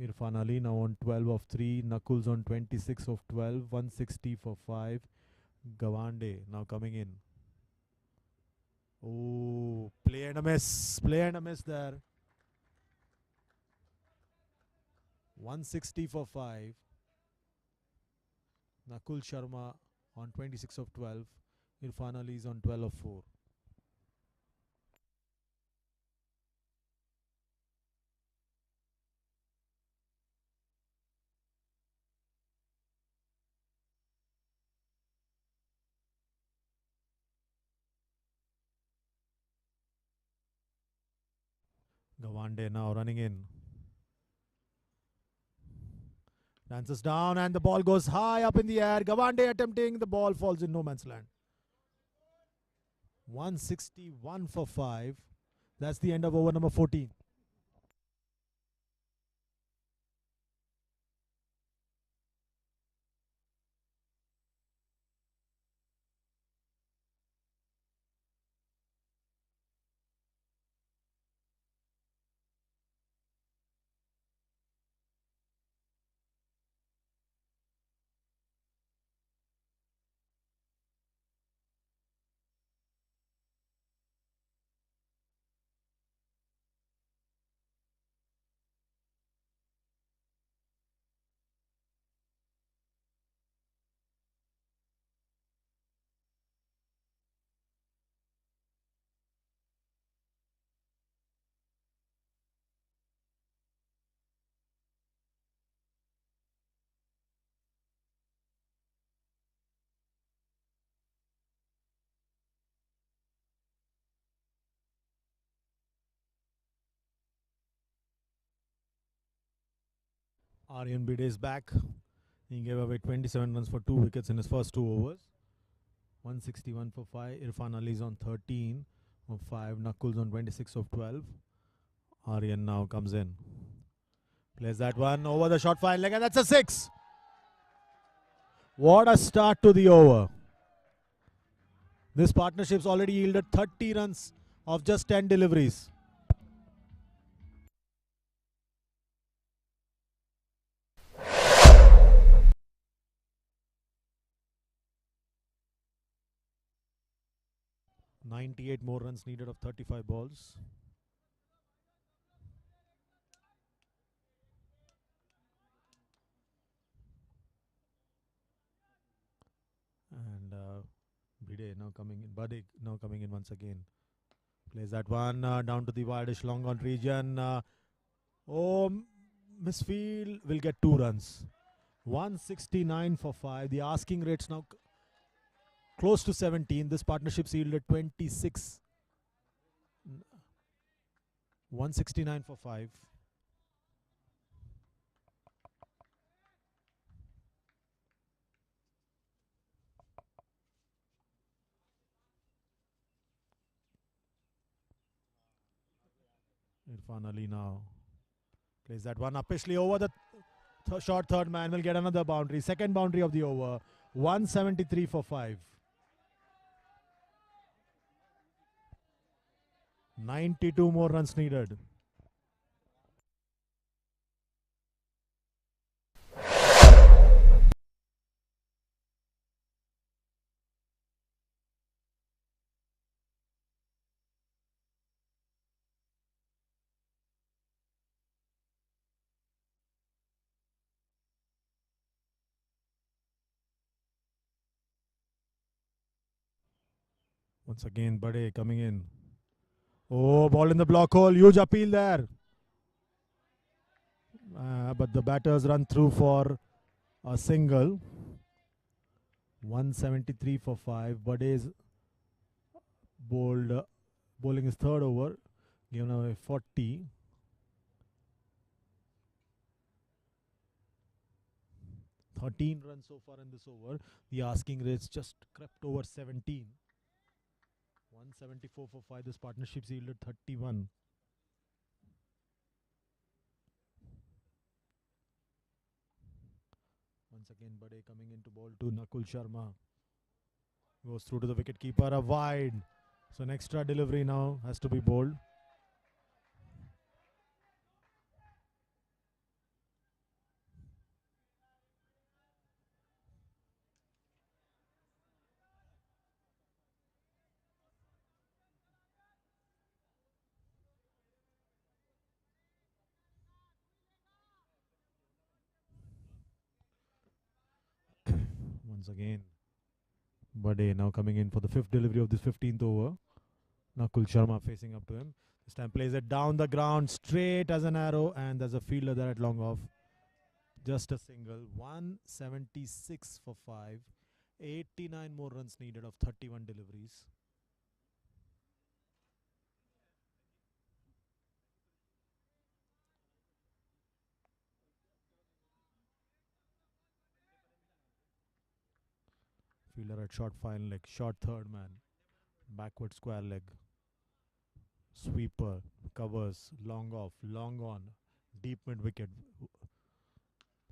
D: Irfan Ali now on 12 of 3. Knuckles on 26 of 12. 160 for 5. Gawande now coming in. Oh, play and a miss. Play and a miss there. 160 for 5. Nakul Sharma on 26 of 12. Irfan Ali is on 12 of 4. Gawande now running in. Dances down and the ball goes high up in the air. Gawande attempting, the ball falls in no man's land. 161 for 5. That's the end of over number 14. Aryan Bide is back. He gave away 27 runs for 2 wickets in his first 2 overs. 161 for 5. Irfan Ali is on 13 of 5. Nakul's on 26 of 12. Aryan now comes in. Plays that one over the short fine leg, and that's a 6. What a start to the over. This partnership's already yielded 30 runs of just 10 deliveries. .98 more runs needed of 35 balls. And Bide now coming in. Bade now coming in once again. Plays that one down to the wideish long on region. Misfield will get 2 runs. 169 for 5. The asking rate's now close to 17. This partnership's yielded 26. 169 for 5. Irfan Ali now plays that one upishly over the short third man. Will get another boundary. Second boundary of the over. 173 for 5. 92 more runs needed. Once again, Bade coming in. Oh, ball in the block hole. Huge appeal there. But the batters run through for a single. 173 for 5. Bade is bowling his third over. Given away 40. .13 runs so far in this over. The asking rates just crept over 17. 174 for 5. This partnership's yielded 31. Once again, Bade coming into ball to Nakul Sharma. Goes through to the wicket keeper, a wide. So an extra delivery now has to be bowled. Once again, Bade now coming in for the 5th delivery of this 15th over. Nakul Sharma facing up to him. This time plays it down the ground straight as an arrow, and there's a fielder there at long off. Just a single. 176 for 5. 89 more runs needed of 31 deliveries. Fielder at short fine leg, short third man, backward square leg, sweeper, covers, long off, long on, deep mid wicket.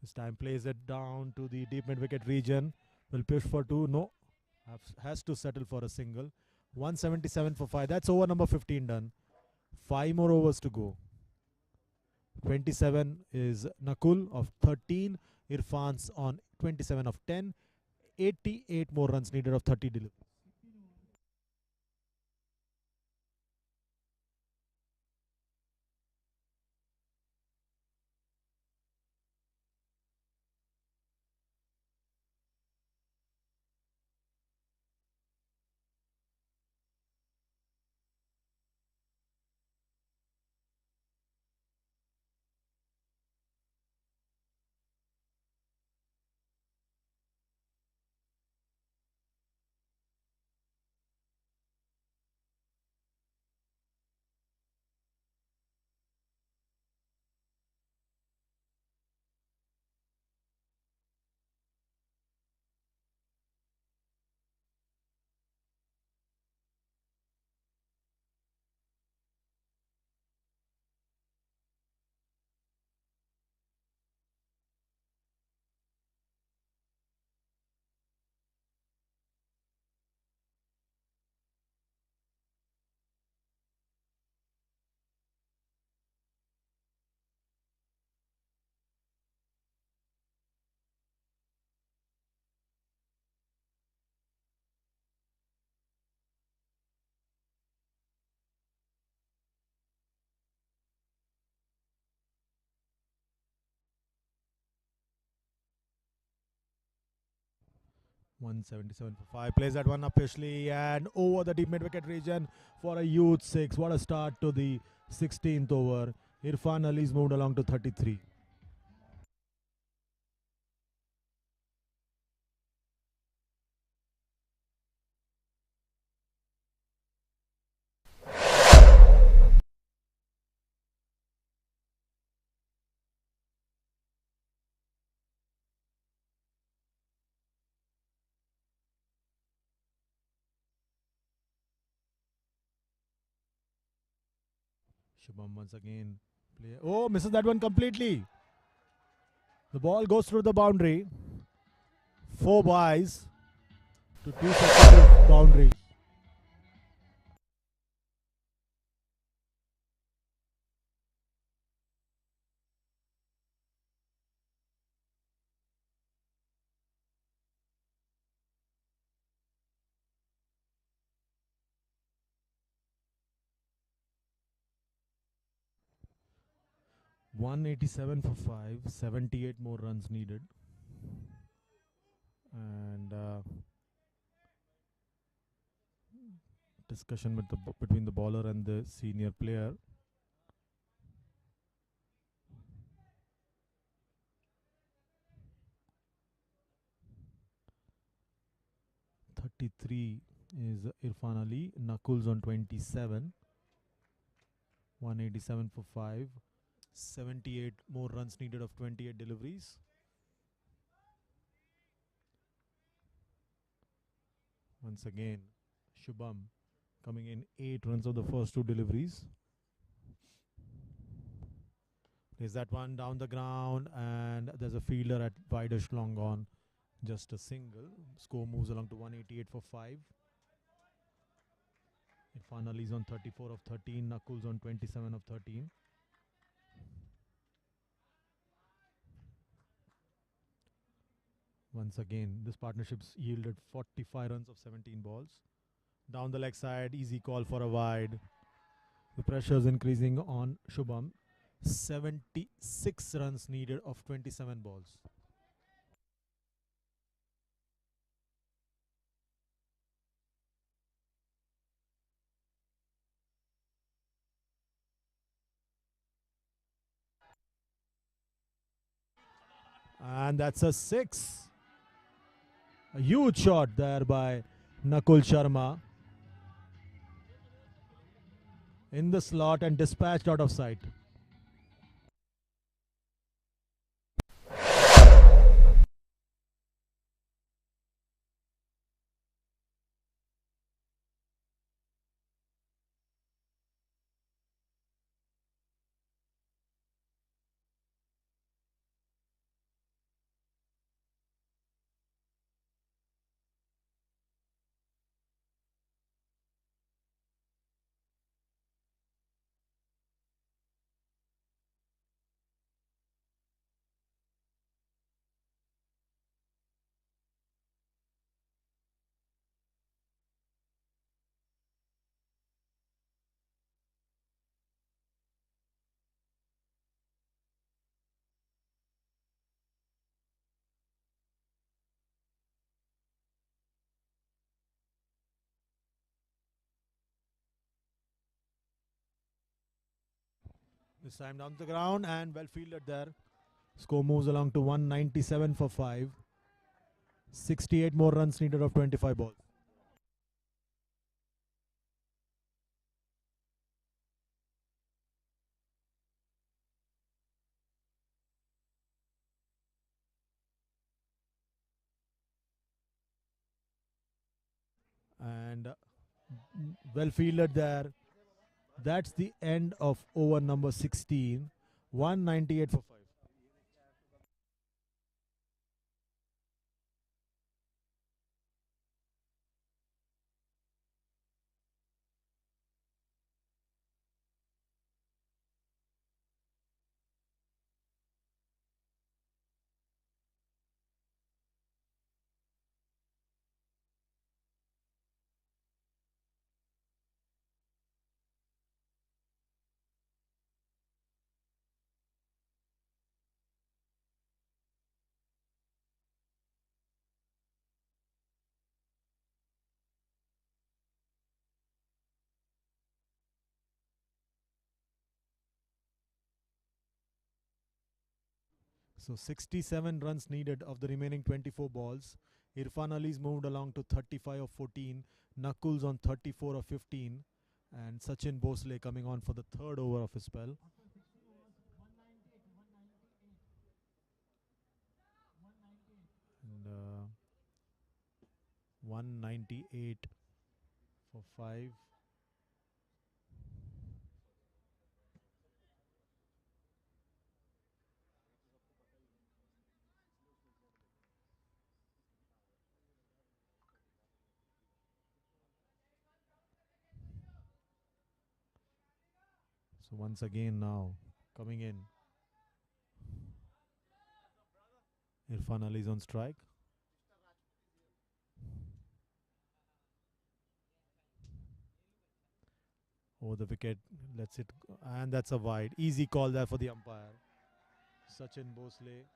D: This time plays it down to the deep mid wicket region. Will push for two. No, has to settle for a single. 177 for 5. That's over number 15 done. 5 more overs to go. 27 is Nakul of 13. Irfan's on 27 of 10. 88 more runs needed of 30 deliveries. .177 for 5. Plays that one officially and over the deep mid wicket region for a huge 6. What a start to the 16th over. Irfan Ali's moved along to 33. Shubham once again. Oh, misses that one completely. The ball goes through the boundary. 4 byes to 2 successive boundaries. .187 for 5. 78 more runs needed. And discussion with between the bowler and the senior player. .33 is Irfan Ali. Nakul's on 27. 187 for 5. 78 more runs needed of 28 deliveries. Once again, Shubham coming in 8 runs of the first 2 deliveries. Plays that one down the ground and there's a fielder at wideish long on. Just a single. Score moves along to 188 for 5. Irfan Ali's on 34 of 13. Nakul's on 27 of 13. Once again, this partnership's yielded 45 runs of 17 balls. Down the leg side, easy call for a wide. The pressure is increasing on Shubham. 76 runs needed of 27 balls. And that's a 6. A huge shot there by Nakul Sharma. In the slot and dispatched out of sight. This time down to the ground and well fielded there. Score moves along to 197 for 5. 68 more runs needed of 25 balls. And well fielded there. That's the end of over number 16. 198 for 5. So 67 runs needed of the remaining 24 balls. Irfan Ali's moved along to 35 of 14. Knuckles on 34 of 15. And Sachin Bhosle coming on for the third over of his spell. And 198 for 5. So once again now coming in. Irfan Ali is on strike. Over the wicket, lets it go, and that's a wide. Easy call there for the umpire. Sachin Bhosle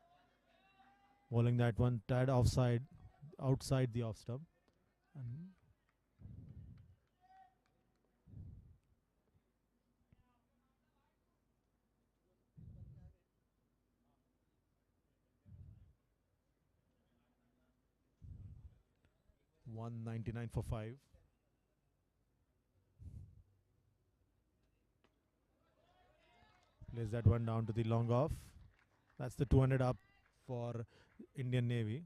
D: bowling that one tad offside, outside the off stump. And 199 for 5. Plays that one down to the long off. That's the 200 up for Indian Navy.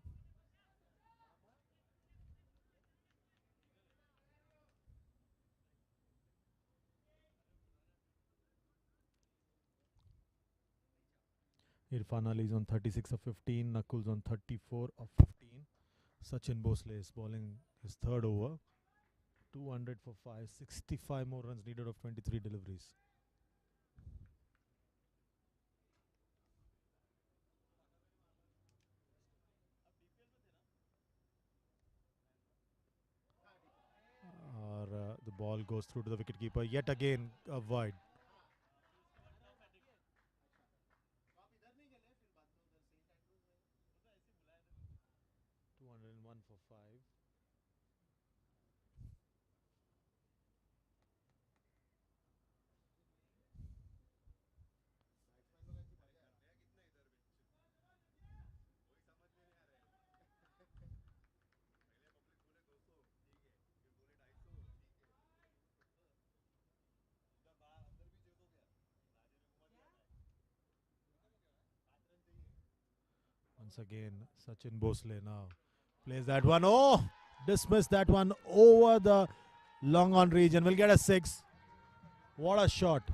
D: Irfan Ali is on 36 of 15. Knuckles on 34 of 15. Sachin Bhosle is bowling his third over. 200 for 5. 65 more runs needed of 23 deliveries. The ball goes through to the wicketkeeper. Yet again, a wide. 201 for 5. Once again, Sachin Bhosle now plays that one. Oh, dismissed that one over the long on region. Will get a 6. What a shot.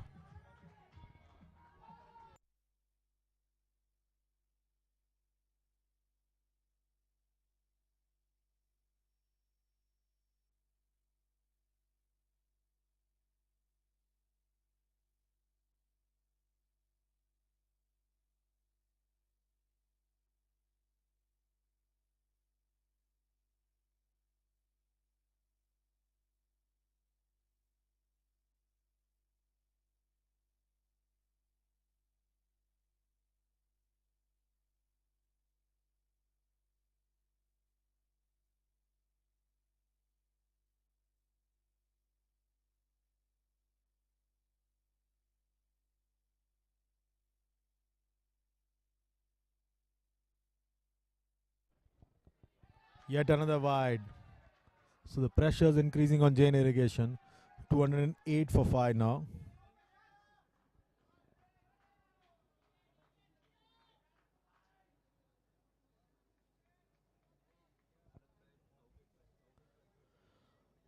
D: Yet another wide. So the pressure is increasing on Jain Irrigation. 208 for 5 now.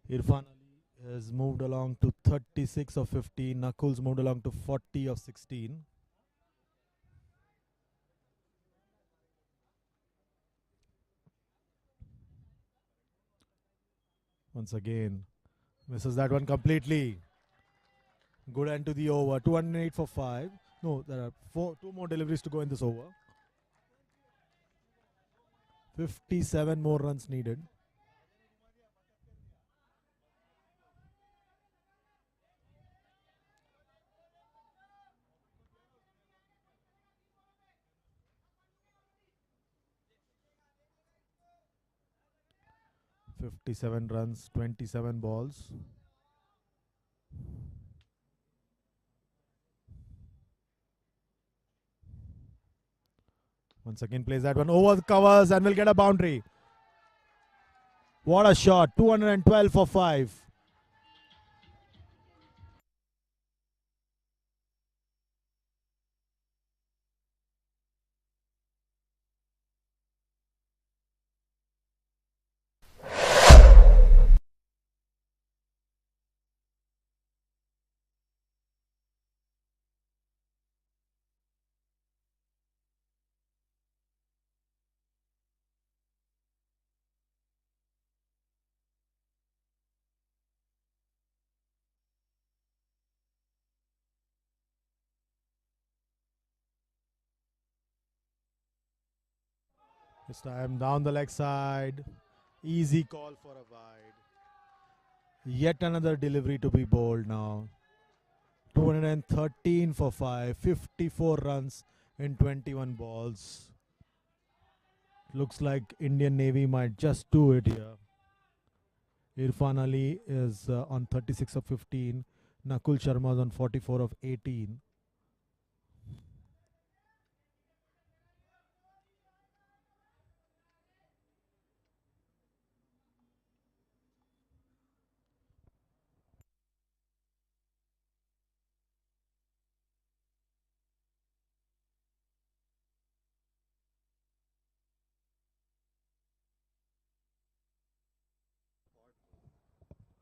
D: Irfan Ali has moved along to 36 of 15. Nakul's moved along to 40 of 16. Once again, misses that one completely. Good end to the over. 208 for 5. No, there are two more deliveries to go in this over. 57 more runs needed. "57 runs, 27 balls." Once again plays that one over the covers and will get a boundary. What a shot. 212 for 5. This time down the leg side. Easy call for a wide. Yet another delivery to be bowled now. 213 for 5. 54 runs in 21 balls. Looks like Indian Navy might just do it here. Irfan Ali is on 36 of 15. Nakul Sharma is on 44 of 18.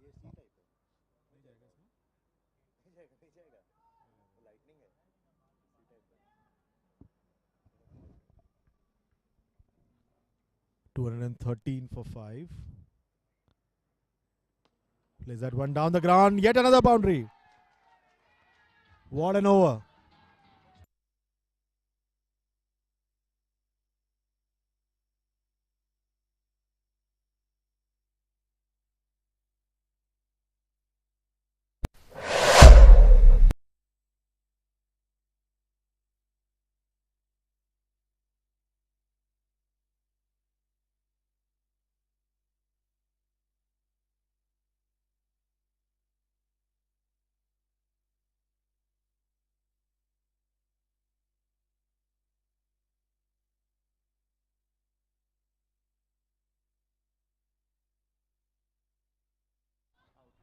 A: ये सी type है नहीं जाएगा इसमें नहीं जाएगा नहीं जाएगा वो लाइटनिंग है सी टाइप है
D: 213 for 5. Plays that one down the ground. Yet another boundary. What an over.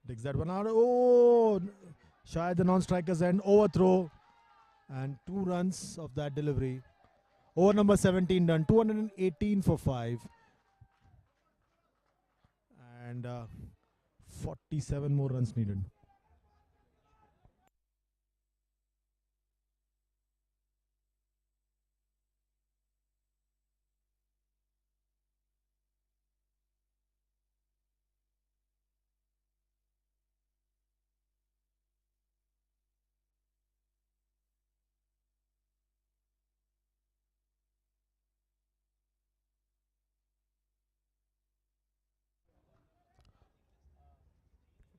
D: Digs that one out. Oh, shy the non-strikers end. Overthrow. And 2 runs of that delivery. Over number 17 done. 218 for 5. And 47 more runs needed.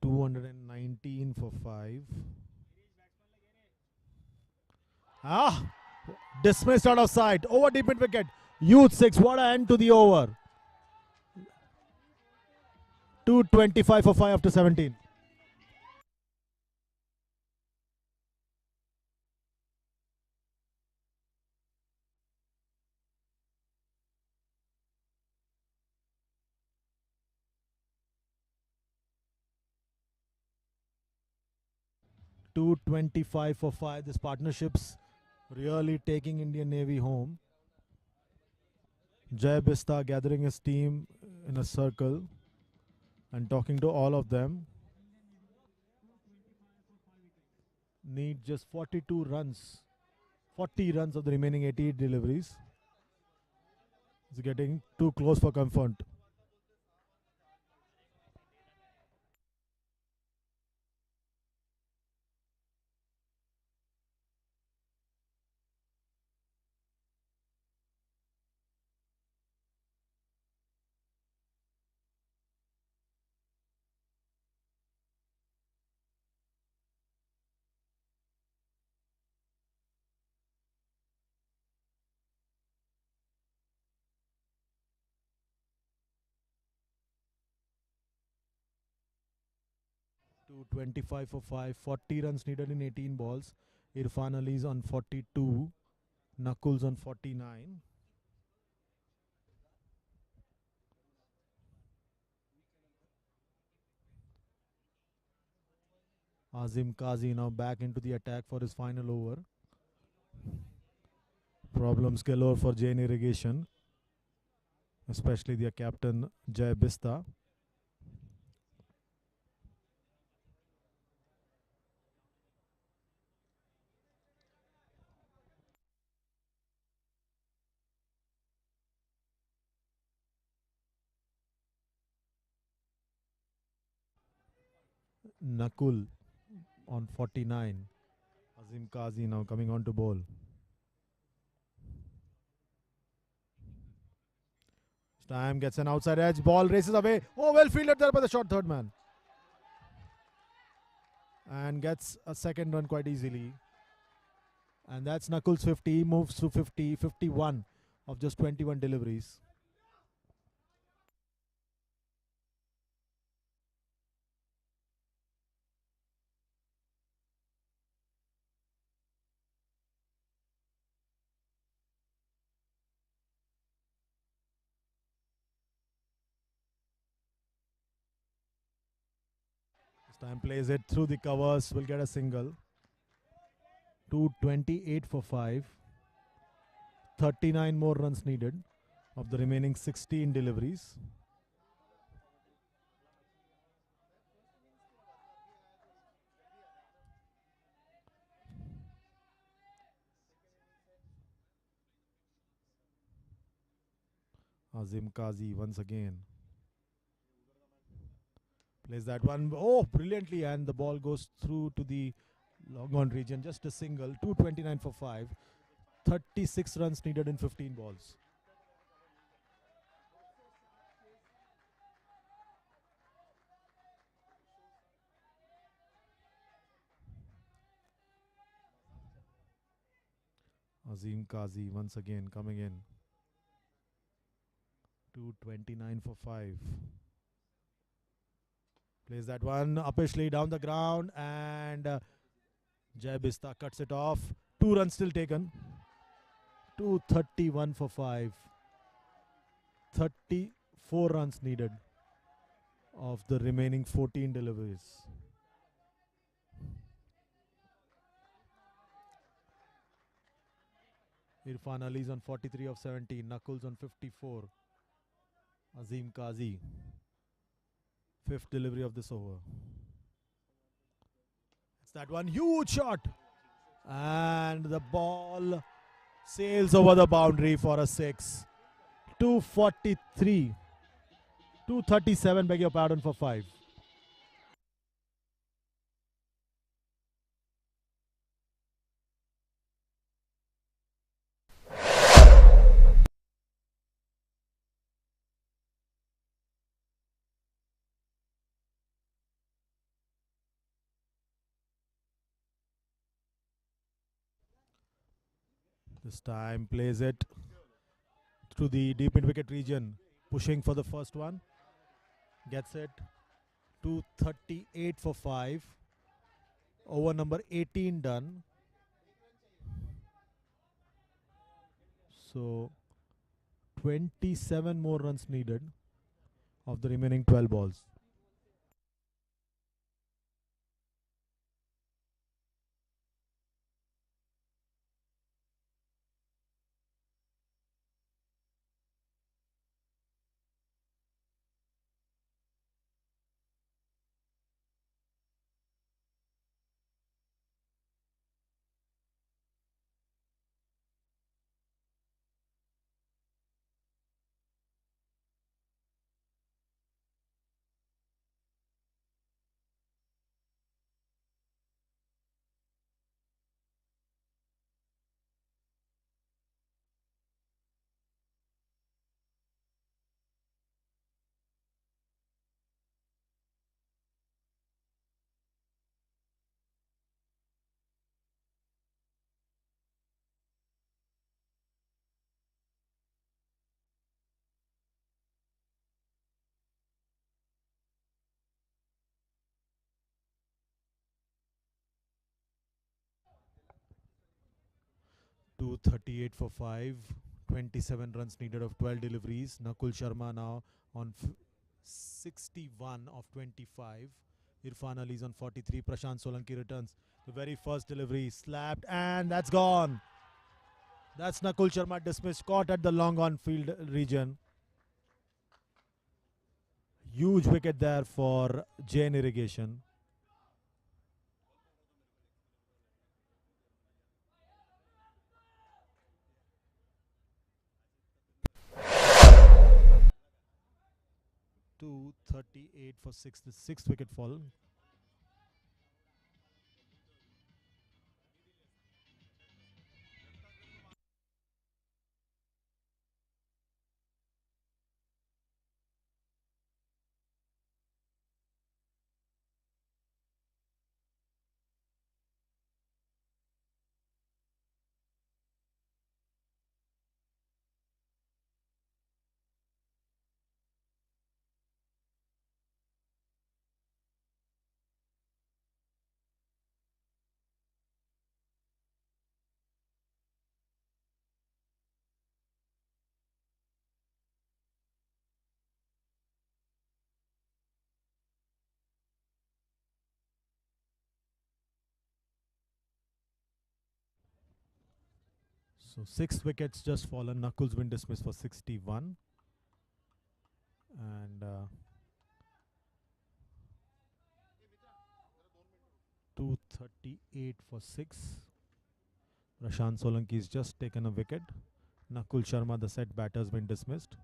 D: $219 for 5. Dismissed out of sight. Over deep mid wicket. Youth 6. What an end to the over. 225 for 5 after 17. 225 for 5. This partnership's really taking Indian Navy home. Jay Bista gathering his team in a circle and talking to all of them. Need just 42 runs. 40 runs of the remaining 88 deliveries. It's getting too close for comfort. To 25 for 5, 40 runs needed in 18 balls. Irfan Ali's on 42, Knuckles on 49. Azim Kazi now back into the attack for his final over. Problems galore for Jain Irrigation, especially their captain Jay Bista. Nakul on 49. Azim Kazi now coming on to bowl. Time gets an outside edge. Ball races away. Oh, well fielded there by the short third man. And gets a second run quite easily. And that's Knuckles 50. He moves to 50, 51 of just 21 deliveries. Time plays it through the covers, will get a single. 228 for 5. 39 more runs needed of the remaining 16 deliveries. Azim Kazi once again. Plays that one, oh, brilliantly, and the ball goes through to the long on region. Just a single. 229 for 5. 36 runs needed in 15 balls. Azim Kazi once again coming in. 229 for 5. Plays that one uppishly down the ground, and Jay Bista cuts it off. 2 runs still taken. 231 for 5. 34 runs needed of the remaining 14 deliveries. Irfan Ali's on 43 of 17. Knuckles on 54. Azim Kazi. 5th delivery of this over. It's that one huge shot. And the ball sails over the boundary for a 6. 243. 237, beg your pardon, for 5. This time plays it through the deep mid wicket region, pushing for the first one. Gets it. 238 for 5. Over number 18 done. So 27 more runs needed of the remaining 12 balls. 238 for 5. 27 runs needed of 12 deliveries. Nakul Sharma now on 61 of 25. Irfan Ali is on 43. Prashant Solanki returns. The very first delivery slapped, and that's gone. That's Nakul Sharma dismissed, caught at the long on field region. Huge wicket there for Jain Irrigation. To 38 for 6, the sixth wicket fall. So 6 wickets just fallen. Knuckles been dismissed for 61. And 238 for 6. Prashant Solanki's just taken a wicket. Nakul Sharma, the set batter, has been dismissed.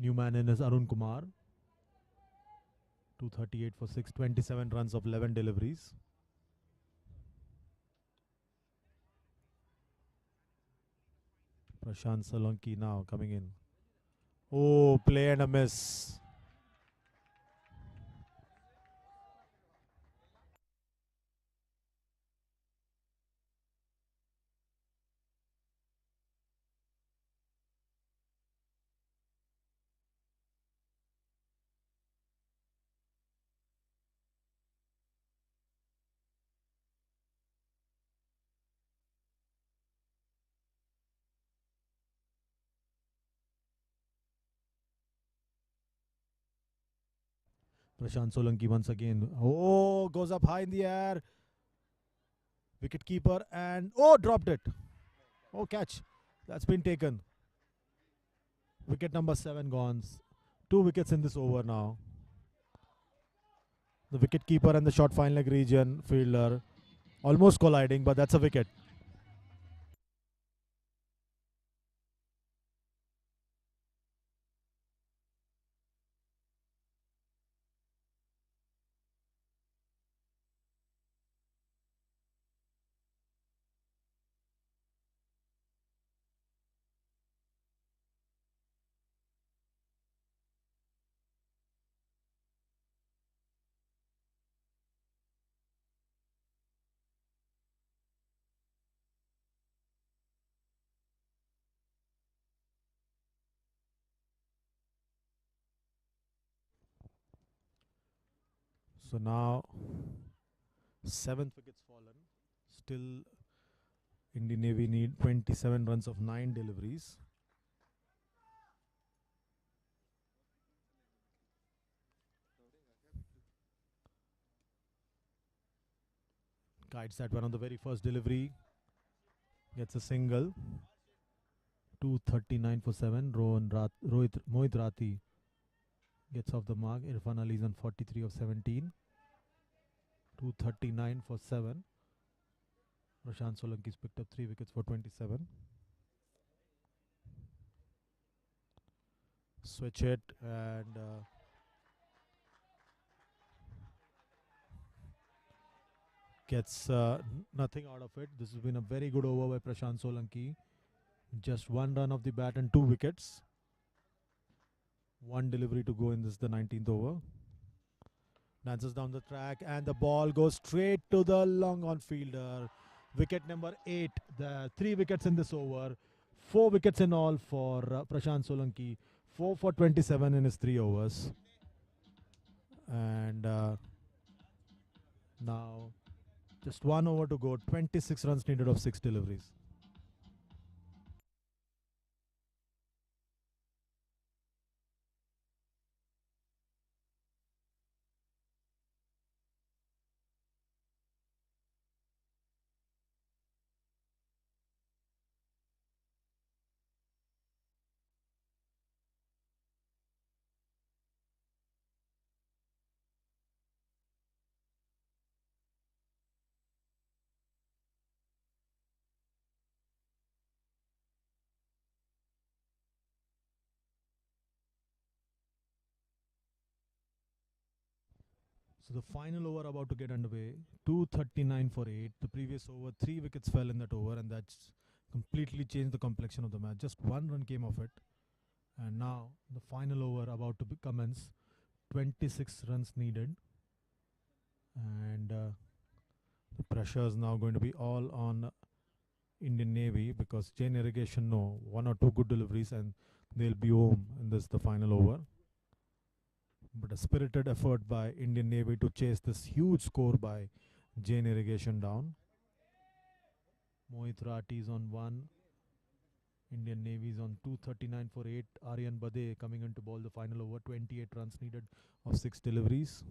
D: New man in is Arun Kumar. 238 for 6, 27 runs of 11 deliveries. Prashant Solanki now coming in. Oh, play and a miss. Prashant Solanki once again. Oh, goes up high in the air. Wicket keeper and oh, dropped it. Oh, catch. That's been taken. Wicket number 7 gone. 2 wickets in this over now. The wicket keeper and the short fine leg region fielder almost colliding, but that's a wicket. So now 7th wicket's fallen. Still Indian Navy need 27 runs of 9 deliveries. Kites that one on the very first delivery. Gets a single. 239 for 7. Mohit Rathi gets off the mark. Irfan Ali is on 43 of 17. 239 for 7. Prashant Solanki's picked up 3 wickets for 27. Switch it and gets nothing out of it. This has been a very good over by Prashant Solanki. Just 1 run of the bat and 2 wickets. 1 delivery to go in this, the 19th over. Dances down the track and the ball goes straight to the long on fielder. Wicket number 8. The 3 wickets in this over. 4 wickets in all for Prashant Solanki. 4 for 27 in his 3 overs. And Now, just 1 over to go. 26 runs needed of 6 deliveries. So the final over about to get underway. 239 for 8. The previous over, 3 wickets fell in that over, and that's completely changed the complexion of the match. Just 1 run came of it. And now the final over about to commence. 26 runs needed. And the pressure is now going to be all on Indian Navy because Jain Irrigation know 1 or 2 good deliveries and they'll be home in this the final over. But a spirited effort by Indian Navy to chase this huge score by Jain Irrigation down. Mohit Rati is on 1. Indian Navy is on 239 for 8. Aryan Bade coming in to bowl the final over. 28 runs needed of 6 deliveries.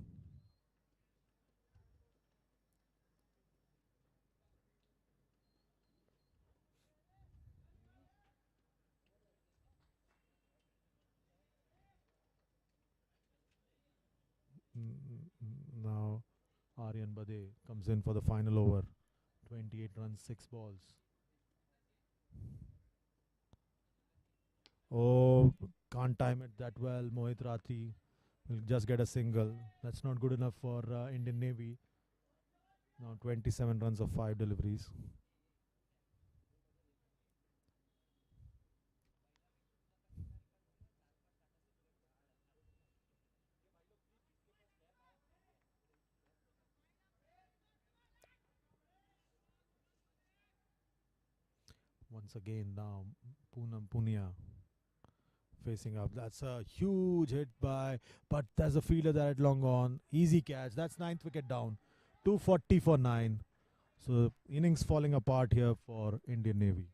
D: Now Aryan Bade comes in for the final over. 28 runs, 6 balls. Oh, can't time it that well. Mohit Rati will just get a single. That's not good enough for Indian Navy. Now 27 runs of 5 deliveries. Once again now Poonam Punia facing up. That's a huge hit but there's a fielder that had long on. Easy catch. That's 9th wicket down. 240 for 9. So innings falling apart here for Indian Navy.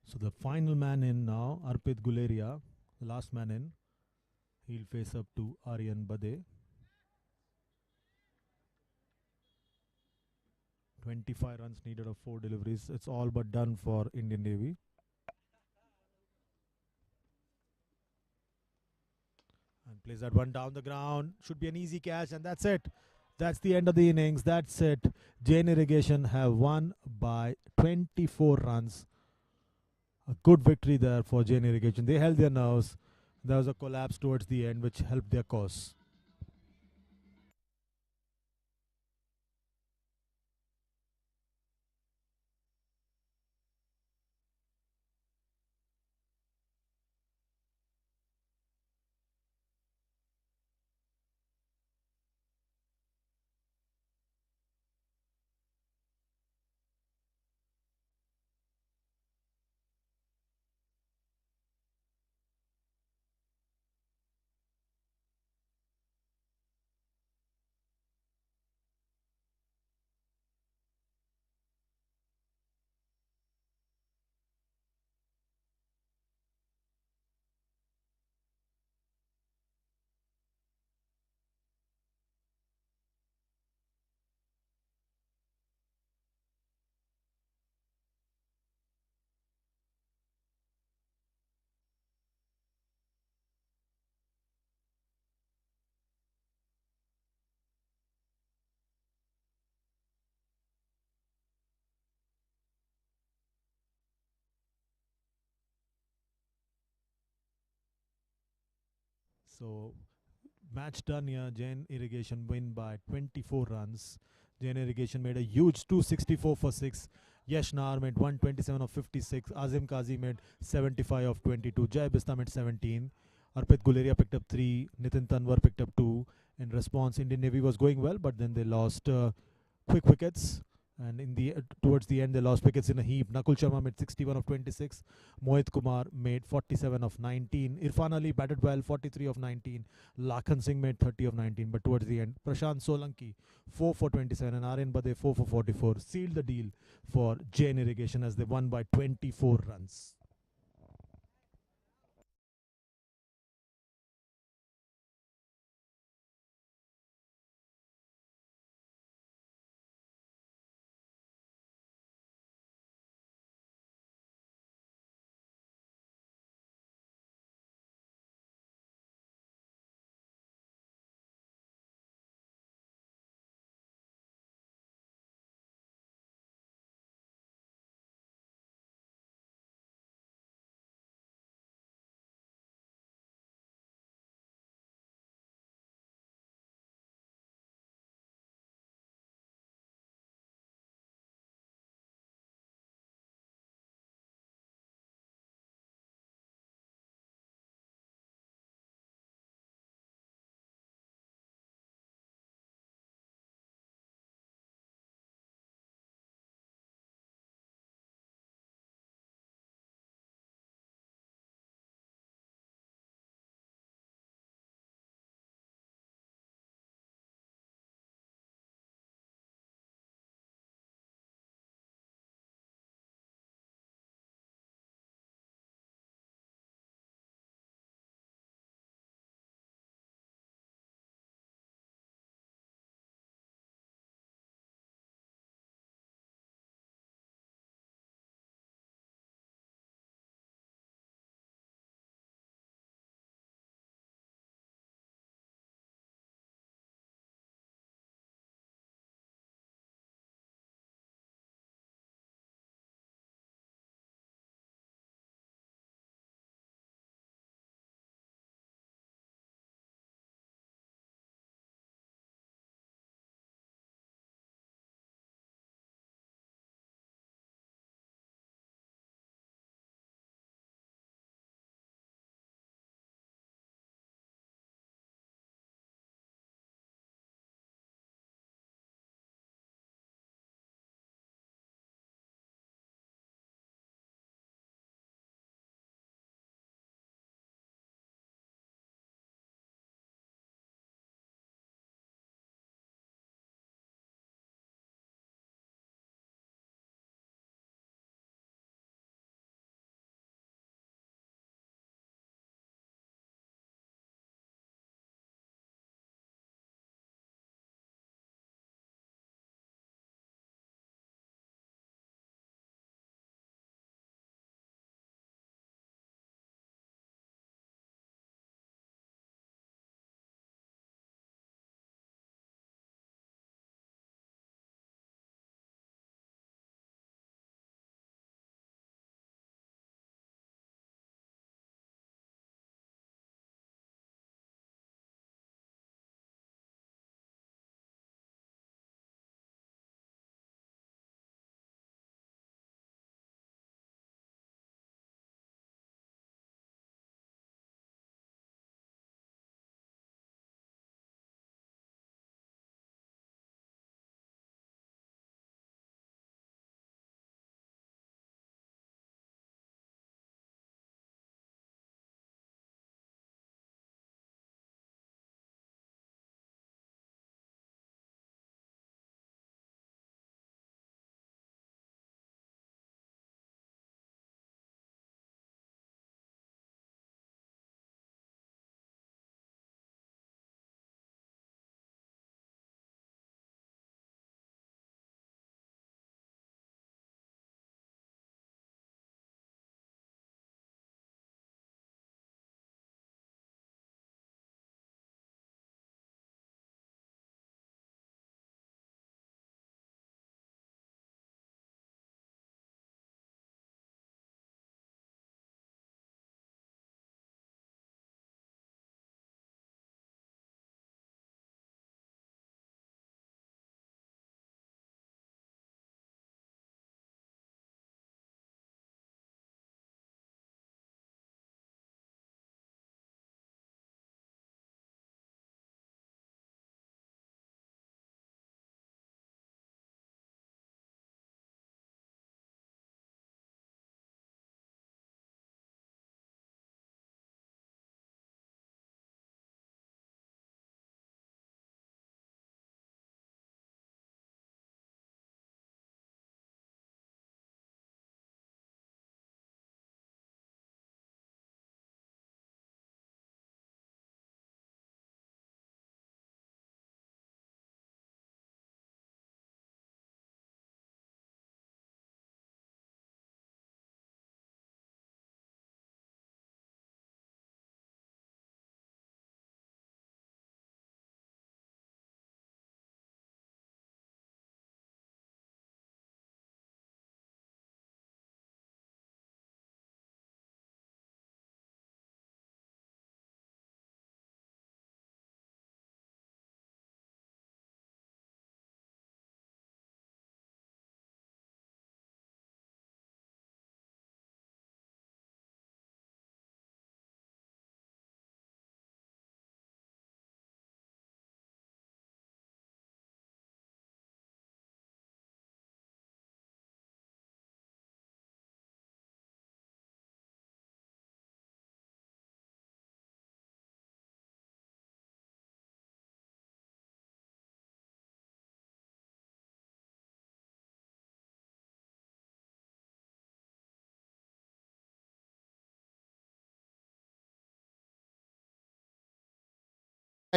D: So the final man in now, Arpit Guleria, the last man in. He'll face up to Aryan Bade. 25 runs needed of 4 deliveries. It's all but done for Indian Navy. And plays that one down the ground. Should be an easy catch, and that's it. That's the end of the innings. That's it. Jain Irrigation have won by 24 runs. A good victory there for Jain Irrigation. They held their nerves. There was a collapse towards the end, which helped their cause. So match done here. Jain Irrigation win by 24 runs. Jain Irrigation made a huge 264 for 6. Yash Nahar made 127 of 56. Azim Kazi made 75 of 22. Jai Bista made 17. Arpit Guleria picked up 3. Nitin Tanwar picked up 2. In response, Indian Navy was going well, but then they lost quick wickets. And in the towards the end, they lost wickets in a heap. Nakul Sharma made 61 of 26. Mohit Kumar made 47 of 19. Irfan Ali batted well, 43 of 19. Lakhan Singh made 30 of 19. But towards the end, Prashant Solanki 4 for 27 and Aryan Bade 4 for 44 sealed the deal for Jain Irrigation as they won by 24 runs.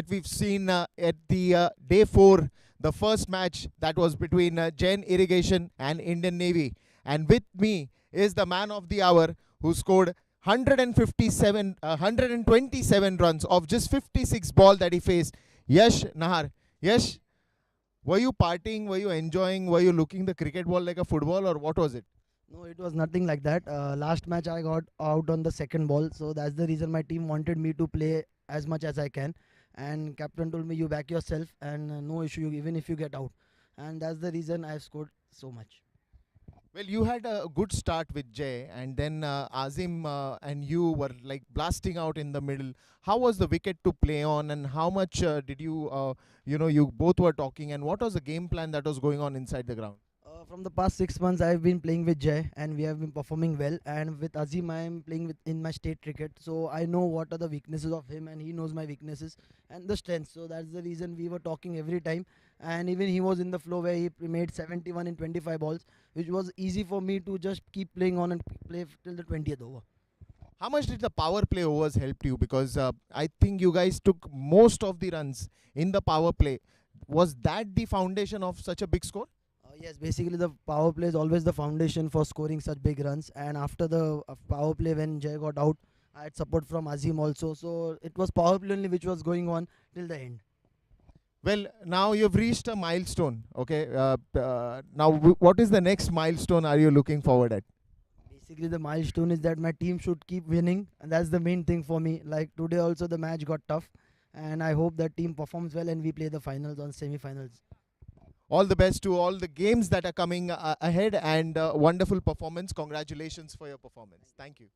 A: that we've seen at the day 4, the first match that was between Jain Irrigation and Indian Navy. And with me is the man of the hour who scored 127 runs of just 56 ball that he faced, Yash Nahar. Yash, were you partying? Were you enjoying? Were you looking the cricket ball like a football, or what was it?
E: No, it was nothing like that. Last match I got out on the second ball, so that's the reason my team wanted me to play as much as I can. And captain told me you back yourself and no issue even if you get out. And that's the reason I've scored so much.
A: Well, you had a good start with Jay, and then Azim and you were like blasting out in the middle. How was the wicket to play on, and how much did you both were talking, and what was the game plan that was going on inside the ground?
E: From the past 6 months, I've been playing with Jay, and we have been performing well. And with Azim, I am playing with in my state cricket, so I know what are the weaknesses of him, and he knows my weaknesses and the strengths. So that's the reason we were talking every time. And even he was in the flow where he made 71 in 25 balls, which was easy for me to just keep playing on and play till the 20th over.
A: How much did the power play overs help you? Because I think you guys took most of the runs in the power play. Was that the foundation of such a big score?
E: Yes, basically the power play is always the foundation for scoring such big runs. And after the power play, when Jay got out, I had support from Azim also. So it was power play only which was going on till the end.
A: Well, now you've reached a milestone. Okay. Now, what is the next milestone are you looking forward at?
E: Basically, the milestone is that my team should keep winning, and that's the main thing for me. Like today, also the match got tough, and I hope that team performs well and we play the finals on semi-finals.
A: All the best to all the games that are coming ahead, and wonderful performance. Congratulations for your performance. Thank you.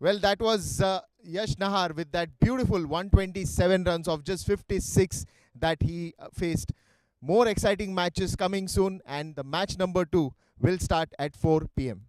A: Well, that was Yash Nahar with that beautiful 127 runs of just 56 that he faced. More exciting matches coming soon, and the match number 2 will start at 4 p.m.